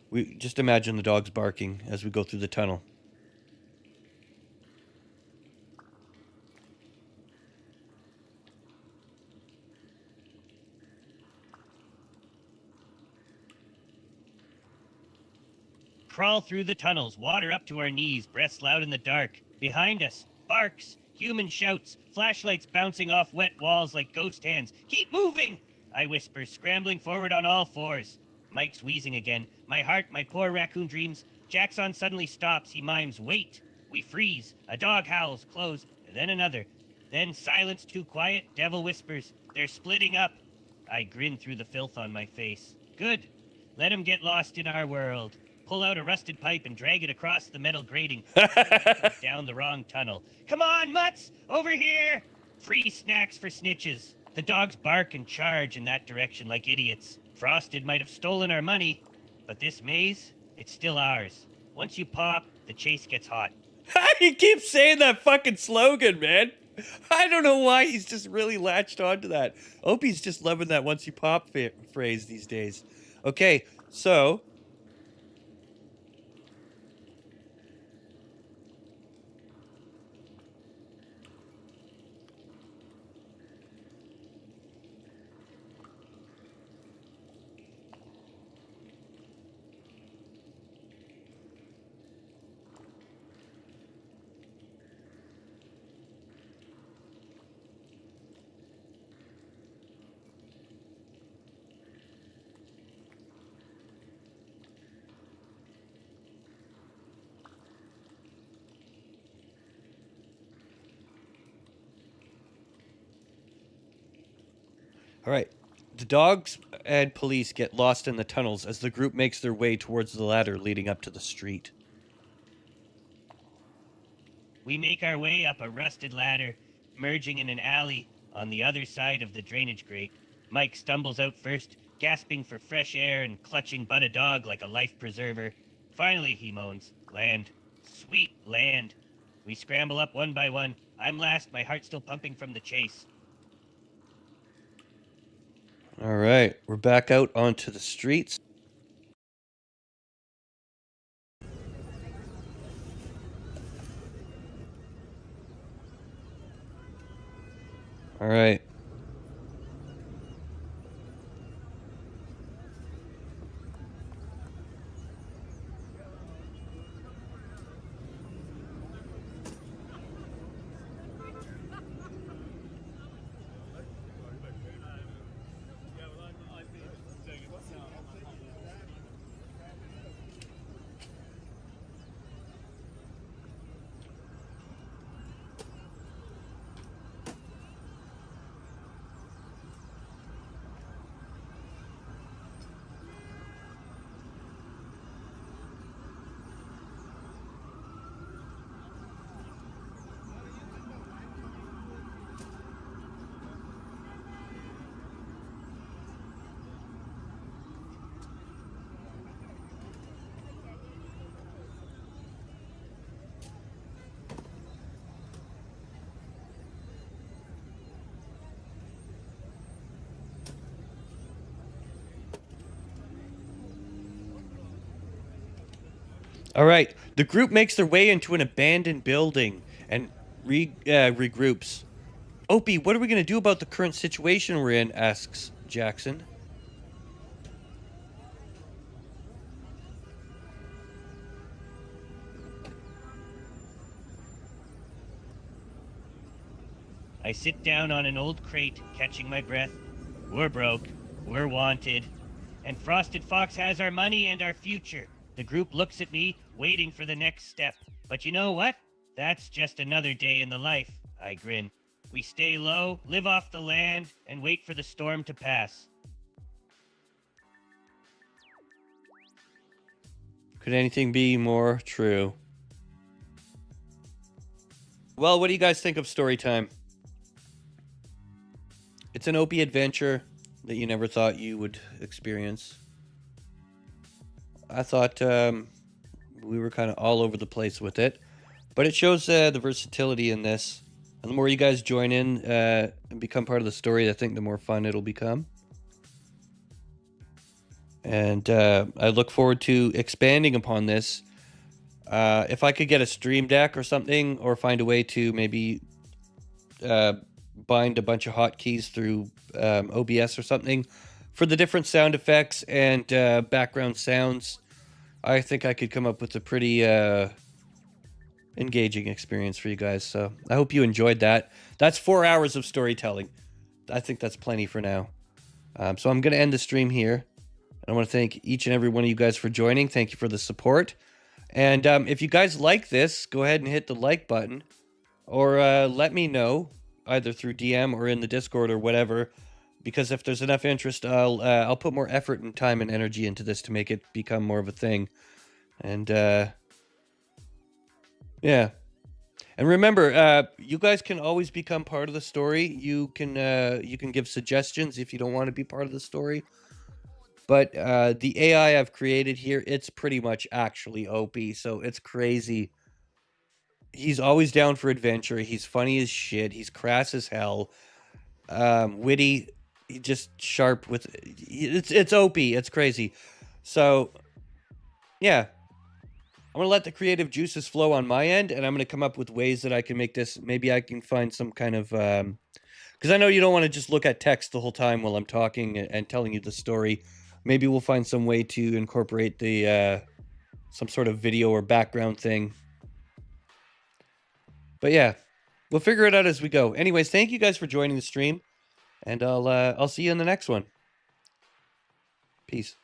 We just imagine the dogs barking as we go through the tunnel. Crawl through the tunnels, water up to our knees, breaths loud in the dark. Behind us, barks, human shouts, flashlights bouncing off wet walls like ghost hands. Keep moving! I whisper, scrambling forward on all fours. Mike's wheezing again. My heart, my poor raccoon dreams. Jackson suddenly stops. He mimes, wait. We freeze. A dog howls, close, then another. Then silence too quiet. Devil whispers, they're splitting up. I grin through the filth on my face. Good. Let him get lost in our world. Pull out a rusted pipe and drag it across the metal grating. Down the wrong tunnel. Come on, mutts! Over here! Free snacks for snitches. The dogs bark and charge in that direction like idiots. Frosted might have stolen our money, but this maze, it's still ours. Once you pop, the chase gets hot. He keeps saying that fucking slogan, man. I don't know why he's just really latched onto that. Opie's just loving that once you pop phrase these days. Okay, so all right. The dogs and police get lost in the tunnels as the group makes their way towards the ladder leading up to the street. We make our way up a rusted ladder, merging in an alley on the other side of the drainage grate. Mike stumbles out first, gasping for fresh air and clutching Butta Dog like a life preserver. Finally, he moans, land. Sweet land. We scramble up one by one. I'm last, my heart still pumping from the chase. All right, we're back out onto the streets. right. All right. The group makes their way into an abandoned building and regroups. Opie, what are we going to do about the current situation we're in? Asks Jackson. I sit down on an old crate, catching my breath. We're broke. We're wanted. And Frosted Fox has our money and our future. The group looks at me, waiting for the next step. But you know what? That's just another day in the life, I grin. We stay low, live off the land, and wait for the storm to pass. Could anything be more true? Well, what do you guys think of story time? It's an Opie adventure that you never thought you would experience. I thought we were kind of all over the place with it, but it shows the versatility in this. And the more you guys join in and become part of the story, I think the more fun it'll become. And I look forward to expanding upon this. If I could get a stream deck or something, or find a way to maybe bind a bunch of hotkeys through OBS or something for the different sound effects and background sounds, I think I could come up with a pretty engaging experience for you guys. So I hope you enjoyed that. That's 4 hours of storytelling. I think that's plenty for now. So I'm going to end the stream here. I want to thank each and every one of you guys for joining. Thank you for the support. And if you guys like this, go ahead and hit the like button, or let me know either through DM or in the Discord or whatever, because if there's enough interest, I'll put more effort and time and energy into this to make it become more of a thing. And yeah. And remember, you guys can always become part of the story. You can give suggestions if you don't want to be part of the story. But the AI I've created here, it's pretty much actually Opie, so it's crazy. He's always down for adventure. He's funny as shit. He's crass as hell. Witty. He just sharp with... It's Opie. It's crazy. So, yeah. I'm going to let the creative juices flow on my end, and I'm going to come up with ways that I can make this... Maybe I can find some kind of... Because I know you don't want to just look at text the whole time while I'm talking and telling you the story. Maybe we'll find some way to incorporate the some sort of video or background thing. But yeah, we'll figure it out as we go. Anyways, thank you guys for joining the stream, and I'll see you in the next one. Peace.